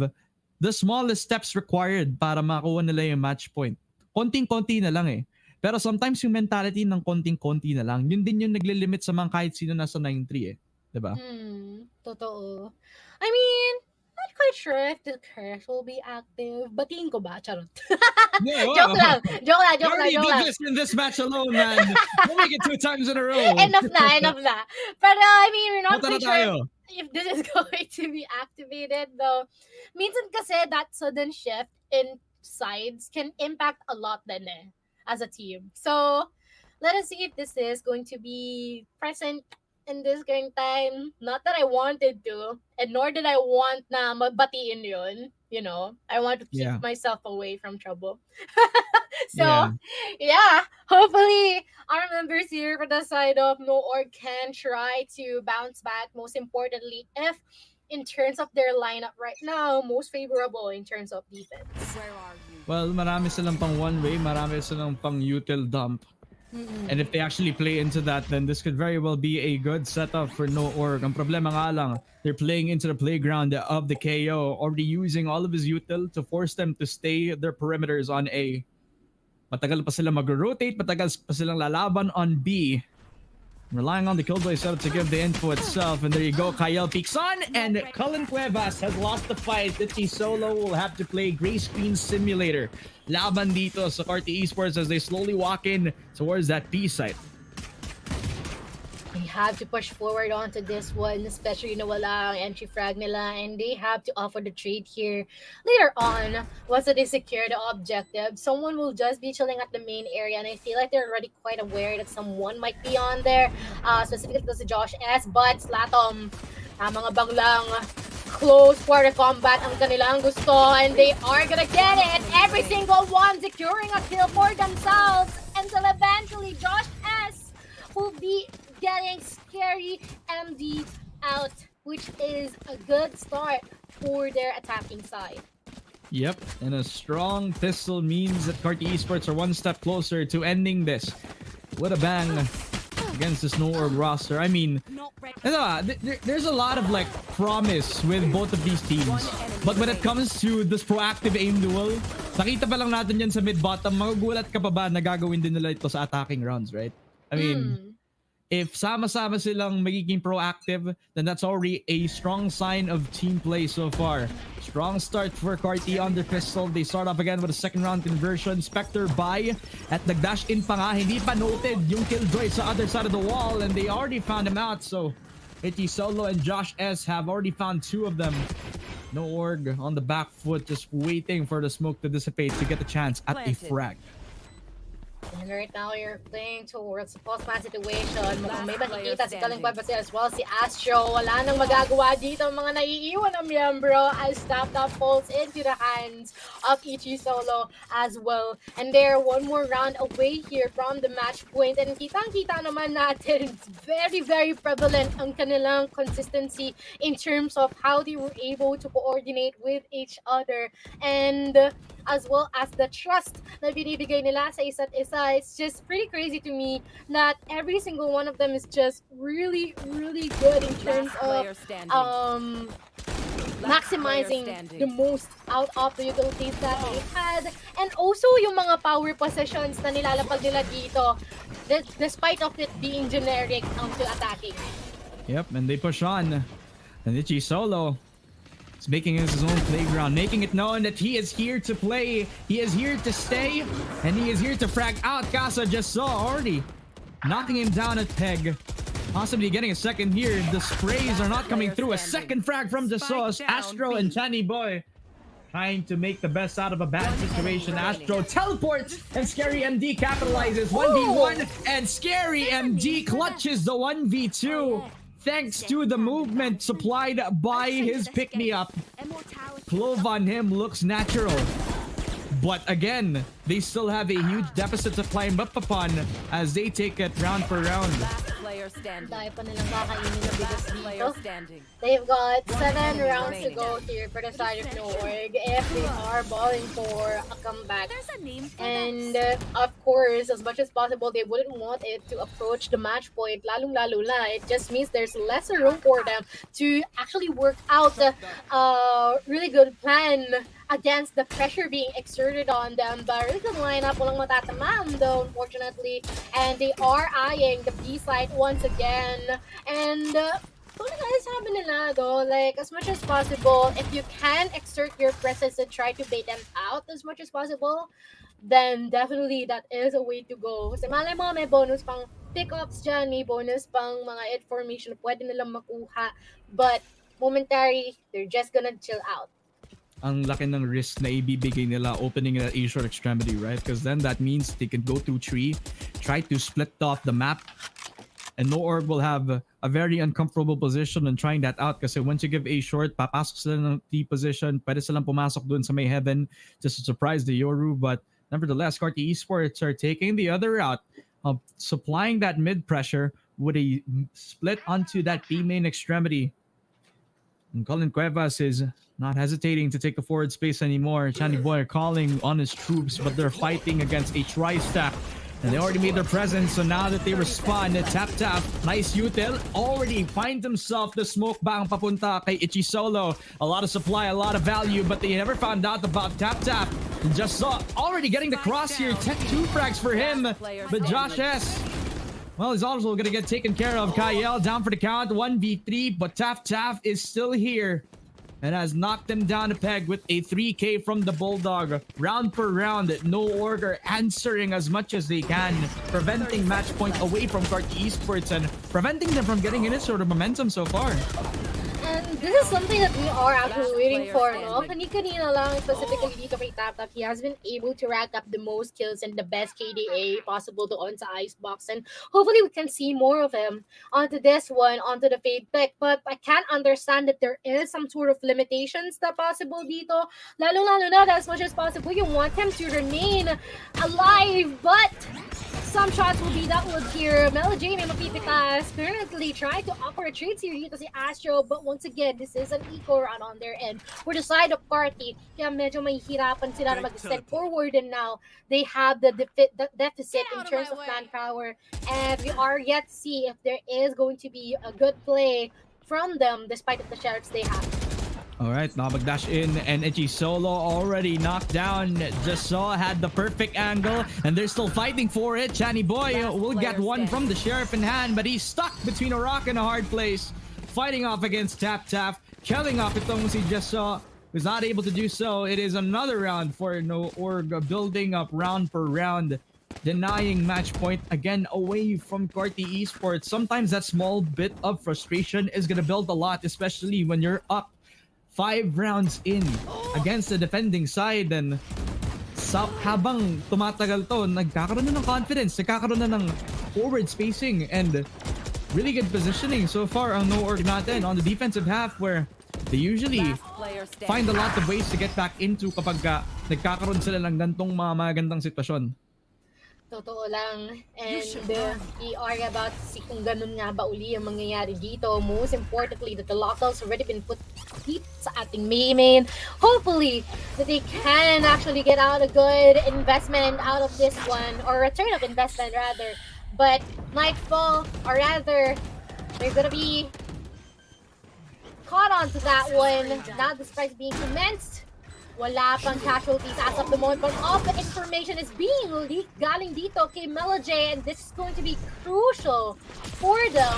the smallest steps required para makuha nila yung match point. Konting-konti na lang eh. Pero sometimes yung mentality ng konting-konti na lang, yun din yung naglilimit sa mga kahit sino nasa 9-3 eh. Diba? Totoo. I mean, not quite sure if the curse will be active. Batiin ko ba? Charot. No, Joke lang. You already did this in this match alone, man. We'll make it 2 times in a row. Enough na. But I mean, we're not quite sure tayo. if this is going to be activated though. Minsan kasi that sudden shift in sides can impact a lot din eh, as a team. So, let us see if this is going to be present in this current time. Not that I wanted to, and nor did I want na magbatiin yun. You know, I want to keep myself away from trouble. So, yeah, hopefully our members here for the side of No Org can try to bounce back. Most importantly, if in terms of their lineup right now, most favorable in terms of defense. Where are you? Well, marami silang pang one-way, marami silang pang util dump. And if they actually play into that, then this could very well be a good setup for No Org. Ang problema nga lang, they're playing into the playground of the KO, already using all of his util to force them to stay their perimeters on A. Matagal pa sila mag-rotate, matagal pa silang lalaban on B. Relying on the Killjoy setup to give the info itself. And there you go, Kyle peeks on, and Cullen Cuevas has lost the fight. Ichi Solo will have to play Gray Screen Simulator. Laban dito sa Carti Esports as they slowly walk in towards that B site. They have to push forward onto this one, especially na wala ang entry frag nila, and they have to offer the trade here. Later on, once they secure the objective, someone will just be chilling at the main area, and I feel like they're already quite aware that someone might be on there, specifically to Josh S. But Slatom, mga banglang close quarter combat ang kanilang gusto, and they are gonna get it. Every single one securing a kill for themselves until eventually Josh S will be getting scary MD out, which is a good start for their attacking side. Yep, and a strong pistol means that Carti Esports are one step closer to ending this with a bang against this No Org roster. I mean, there's a lot of like promise with both of these teams, but when it comes to this proactive aim duel, nakita pa lang natin yan sa mid-bottom, magugulat ka pa ba na gagawin din nila ito sa attacking rounds, right? I mean, if sama-sama silang magiging proactive, then that's already a strong sign of team play so far. Strong start for Carti on their pistol. They start off again with a second round conversion. Spectre buy at nag-dash in pa nga. Hindi pa noted yung Killjoy sa other side of the wall, and they already found him out. So Ichi Solo and Josh S have already found 2 of them. No Org on the back foot, just waiting for the smoke to dissipate to get the chance at a frag. And right now, you're playing towards the post-match situation. Mukhang may makikita si Kaling Pabasi as well, si Astro. Wala nang magagawa dito, mga naiiwan ng miyembro as Tap falls into the hands of Ichi Solo as well. And they're one more round away here from the match point. And kitang-kita naman natin, it's very, very prevalent ang kanilang consistency in terms of how they were able to coordinate with each other. And as well as the trust na binibigay nila sa isa't isa. It's just pretty crazy to me that every single one of them is just really, really good in terms of maximizing the most out of the utilities that they had. And also yung mga power possessions na nilalapag nila dito, despite of it being generic to attacking. Yep, and they push on. And Ichi Solo is making it his own playground, making it known that he is here to play, he is here to stay, and he is here to frag out. Casa just saw already knocking him down at Peg, possibly getting a second here. The sprays are not coming through. A second frag from Jasos. Astro and Chani Boy trying to make the best out of a bad situation. Astro teleports and Scary MD capitalizes 1v1, and Scary MD clutches the 1v2. Thanks to the movement supplied by his pick-me-up. Clove on him looks natural. But again, they still have a huge deficit to climb up upon as they take it round for round. Dahil pa nilang kakainin na bigas dito. They've got 7 rounds to go here for the side of Norg if they are balling for a comeback. And of course, as much as possible, they wouldn't want it to approach the match point. Lalong-lalo na, it just means there's lesser room for them to actually work out a really good plan against the pressure being exerted on them. But really good lineup, walang matatamaan though, unfortunately. And they are eyeing the B side once again. And sabi nila though, like as much as possible, if you can exert your presence and try to bait them out as much as possible, then definitely that is a way to go. Kasi malay mo, may bonus pang pickups dyan, may bonus pang mga hit formation pwede nilang makuha. But momentary, they're just gonna chill out. Ang laki ng risk na ibibigay nila opening at A-short extremity, right? Because then that means they can go through tree, try to split off the map, and No Org will have a very uncomfortable position in trying that out. Kasi once you give A-short, papasok sila ng T position, pwede silang pumasok dun sa may heaven just to surprise the Yoru. But nevertheless, Qualifiers Esports are taking the other route of supplying that mid pressure with a split onto that B main extremity. And Colin Cuevas is not hesitating to take the forward space anymore. Chani Boy are calling on his troops, but they're fighting against a tri-stack. And they already made their presence, so now that they respond, Tap, nice util, already finds himself the smoke bang papunta kay Ichi Solo. A lot of supply, a lot of value, but they never found out about Tap. Just saw already getting the cross here, 2 frags for him, but Josh S. Well, he's also going to get taken care of. Kyle down for the count, 1v3, but Taf is still here and has knocked him down a peg with a 3K from the Bulldog. Round per round, No Org are answering as much as they can, preventing match point away from Qualifiers Esports and preventing them from getting any sort of momentum so far. And this is something that we are actually waiting for, no? Kanina lang, specifically dito kay Tap, he has been able to rack up the most kills and the best KDA possible doon sa Icebox. And hopefully we can see more of him onto this one, onto the Fade pick. But I can't understand that there is some sort of limitations na possible dito. Lalo na as much as possible, you want him to remain alive. But some shots will be dealt with here. Mel J may mapipitas. Currently trying to offer a trade here dito si Astro. But once again, this is an eco run on their end. For the side of party, kaya medyo mahihirapan sila na mag-step forward, and now they have the deficit in terms of manpower. And we are yet to see if there is going to be a good play from them despite of the sheriffs they have. Alright, Nabagdash in, and Ichi Solo already knocked down. Just saw had the perfect angle, and they're still fighting for it. Chani Boy will get one from the Sheriff in hand, but he's stuck between a rock and a hard place. Fighting off against Tap, killing off itong si Just Saw, was not able to do so. It is another round for No Org, building up round per round, denying match point again away from Qualifiers Esports. Sometimes that small bit of frustration is gonna build a lot, especially when you're up 5 rounds in against the defending side, and habang tumatagal to, nagkakaroon na ng confidence, nagkakaroon na ng forward spacing and really good positioning so far ang no-org natin on the defensive half where they usually find a lot of ways to get back into kapag nagkakaroon sila ng gantong mga magandang sitwasyon. Totoo lang. And ER about si kung ganun nga ba uli ang mangyayari dito. Most importantly, that the lockdowns already been put deep sa ating main. Hopefully, that they can actually get out a good investment out of this one, or return of investment rather. But Nightfall, or rather, they're gonna be caught on to that one. Now the strike being commenced. Wala pang casualties as of the moment, but all the information is being leaked galing dito kay Meloj, and this is going to be crucial for them.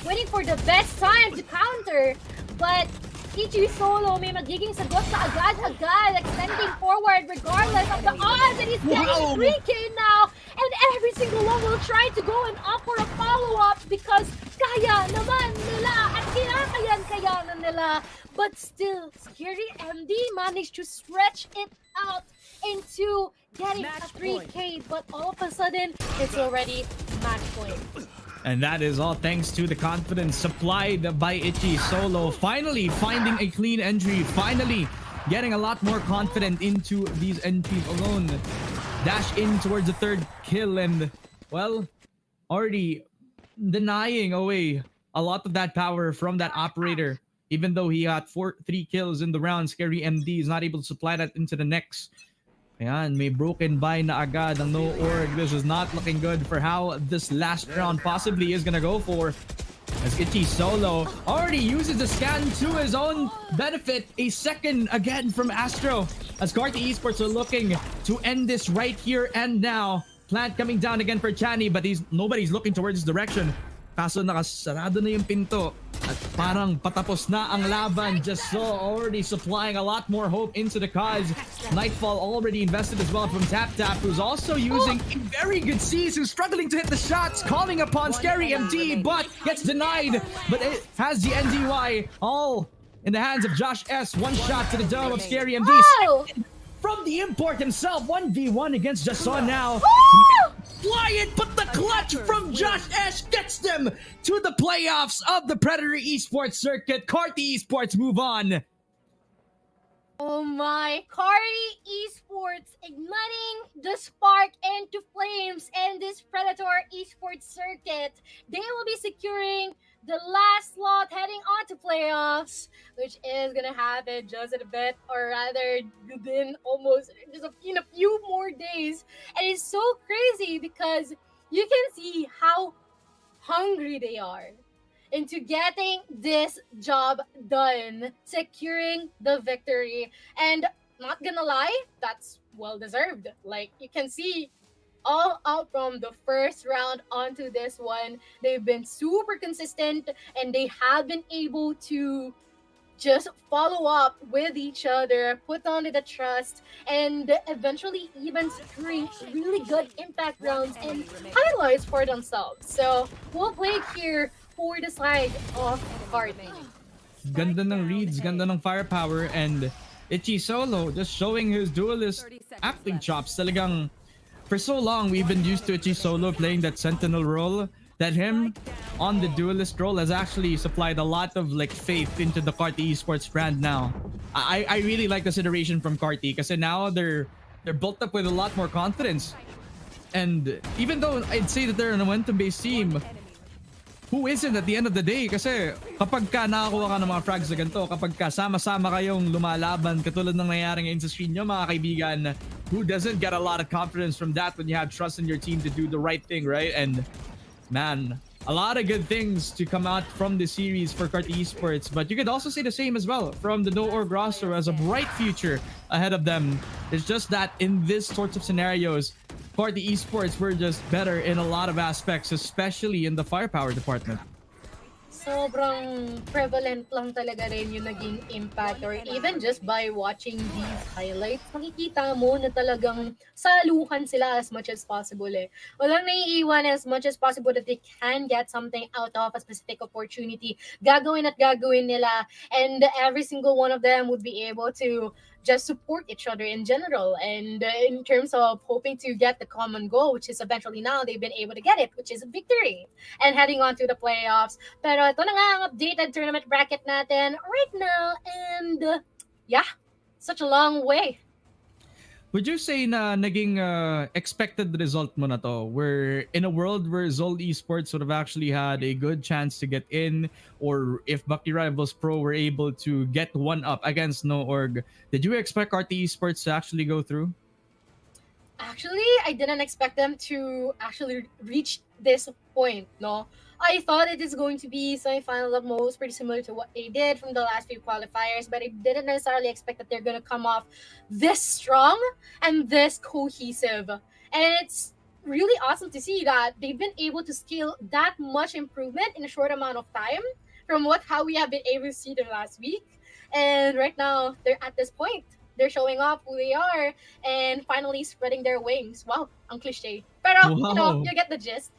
Waiting for the best time to counter, but Ichi Solo may magiging sagot sa agad-agad, extending forward regardless of the odds, and he's getting 3K now, and every single one will try to go and opt for a follow-up because kaya naman nila at kinakayan-kayanan nila. But still, Scary MD managed to stretch it out into getting a 3K, but all of a sudden, it's already match point. And that is all thanks to the confidence supplied by Ichi Solo. Finally finding a clean entry. Finally getting a lot more confident into these entries alone. Dash in towards the third kill and, well, already denying away a lot of that power from that operator. Even though he got 3 kills in the round, Scary MD is not able to supply that into the next. Ayan, may broken buy na agad ang no-org. This is not looking good for how this last round possibly is gonna go for. As Ichi Solo already uses the scan to his own benefit. A second again from Astro. As Qualifiers Esports are looking to end this right here and now. Plant coming down again for Chani, but nobody's looking towards his direction. Kaso nakasarado na yung pinto at parang patapos na ang laban. Just so already supplying a lot more hope into the cause. Nightfall already invested as well from Tap Tap, who's also using a very good C's, who's struggling to hit the shots, calling upon Scary MD, but gets denied. But it has the NDY all in the hands of Josh S. One shot to the dome of Scary MD. From the import himself, 1v1 against Jason now. Fly it, but the clutch from Josh Esch gets them to the playoffs of the Predator Esports Circuit. Qualifiers Esports move on. Oh my, Qualifiers Esports igniting the spark into flames in this Predator Esports Circuit. They will be securing the last slot heading on to playoffs, which is gonna happen just in a bit, or rather within almost just in a few more days. And it's so crazy because you can see how hungry they are into getting this job done, securing the victory. And not gonna lie, that's well deserved. Like, you can see all out from the first round onto this one, they've been super consistent and they have been able to just follow up with each other, put on the trust, and eventually even securing really good impact rounds and highlights for themselves. So we'll play here for the side of Cardi. Ganda ng reads, ganda ng firepower, and Ichi Solo just showing his duelist acting chops. Talagang for so long, we've been used to Ichi Solo playing that sentinel role, that him on the duelist role has actually supplied a lot of like faith into the Qualifiers Esports brand now. I really like this iteration from Qualifiers because now they're built up with a lot more confidence. And even though I'd say that they're a momentum-based team, who isn't at the end of the day? Kasi kapag ka nakakuha ka ng mga frags na ganito, kapag ka sama-sama kayong lumalaban, katulad ng nangyayari ngayon sa screen nyo, mga kaibigan, who doesn't get a lot of confidence from that when you have trust in your team to do the right thing, right? And man, a lot of good things to come out from this series for Qualifiers Esports, but you could also say the same as well from the no-org roster as a bright future ahead of them. It's just that in this sorts of scenarios, Qualifiers Esports were just better in a lot of aspects, especially in the firepower department. Sobrang prevalent lang talaga rin yung naging impact, or even just by watching these highlights, makikita mo na talagang saluhan sila as much as possible eh. Walang naiiwan, as much as possible that they can get something out of a specific opportunity. Gagawin at gagawin nila, and every single one of them would be able to just support each other in general, and in terms of hoping to get the common goal, which is eventually now they've been able to get it, which is a victory and heading on to the playoffs. Pero ito na nga ang updated tournament bracket natin right now, and yeah, such a long way. Would you say na naging expected result mo na to? Where in a world where Zol Esports would have actually had a good chance to get in, or if Bucky Rivals Pro were able to get one up against No Org, did you expect RT Esports to actually go through? Actually, I didn't expect them to actually reach this point, no? I thought it is going to be semifinal at most, pretty similar to what they did from the last few qualifiers, but I didn't necessarily expect that they're going to come off this strong and this cohesive. And it's really awesome to see that they've been able to scale that much improvement in a short amount of time from how we have been able to see them last week. And right now, they're at this point. They're showing off who they are and finally spreading their wings. Wow, ang cliche. Pero, you know, Wow. you get the gist.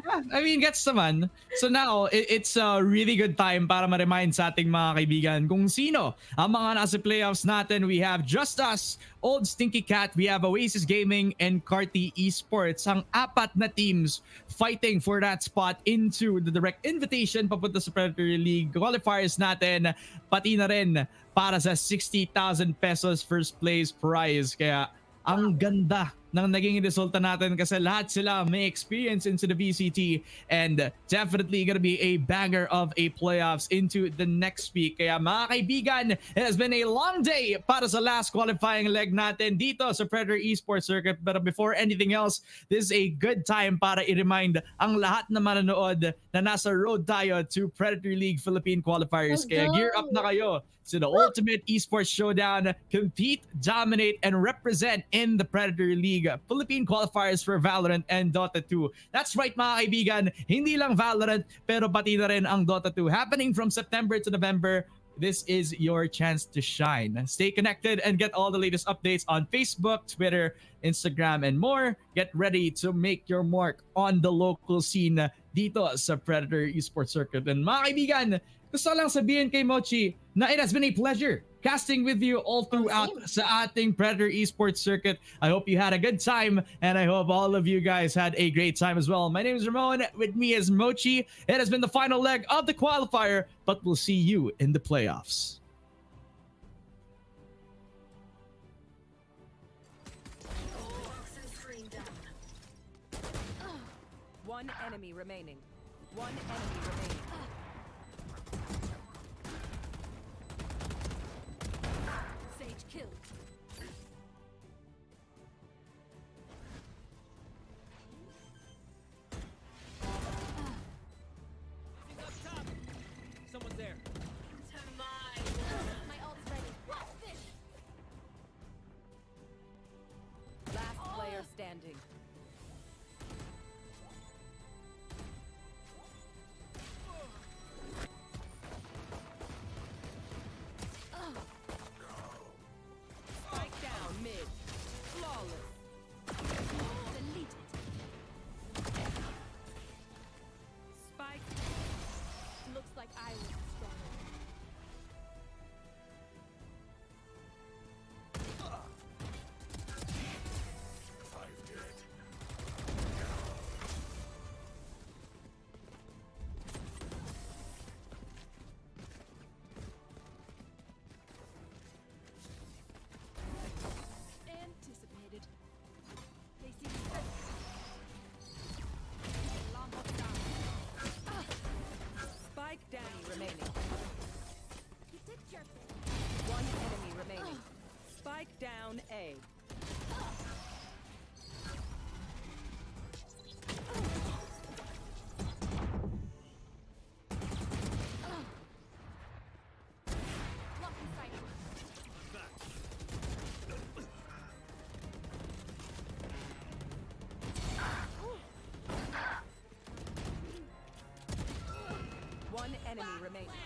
Yeah, I mean, gets naman. So now, it's a really good time para ma-remind sa ating mga kaibigan kung sino ang mga nasa playoffs natin. We have Just Us, Old Stinky Cat, we have Oasis Gaming, and Carti Esports. Ang apat na teams fighting for that spot into the direct invitation papunta sa Predator League qualifiers natin. Pati na rin para sa 60,000 pesos first place prize. Kaya ang ganda ng naging resulta natin kasi lahat sila may experience into the VCT, and definitely gonna be a banger of a playoffs into the next week. Kaya mga kaibigan, it has been a long day para sa last qualifying leg natin dito sa Predator Esports Circuit. But before anything else, this is a good time para i-remind ang lahat na manonood na nasa road tayo to Predator League Philippine Qualifiers. Let's Kaya gear go. up na kayo to the ultimate esports showdown. Compete, dominate, and represent in the Predator League Philippine Qualifiers for Valorant and Dota 2. That's right mga kaibigan, hindi lang Valorant pero pati na rin ang Dota 2 happening from September to November. This is your chance to shine. Stay connected and get all the latest updates on Facebook, Twitter, Instagram, and more. Get ready to make your mark on the local scene dito sa Predator Esports Circuit. And mga kaibigan, gusto lang sabihin kay Mochi na it has been a pleasure casting with you all throughout sa ating Predator Esports Circuit. I hope you had a good time, and I hope all of you guys had a great time as well. My name is Ramon. With me is Mochi. It has been the final leg of the qualifier, but we'll see you in the playoffs. One enemy remaining. One enemy remaining. Sage killed. Someone's there. My ult's ready. What's this? Last player standing. Spike down mid. Flawless. Deleted. Spike. Looks like I was stronger. Anticipated. They see the threat. Alarm bot down. Spike down remaining. You did your thing. One enemy remaining. Spike down A. Blocking sight. One enemy remaining.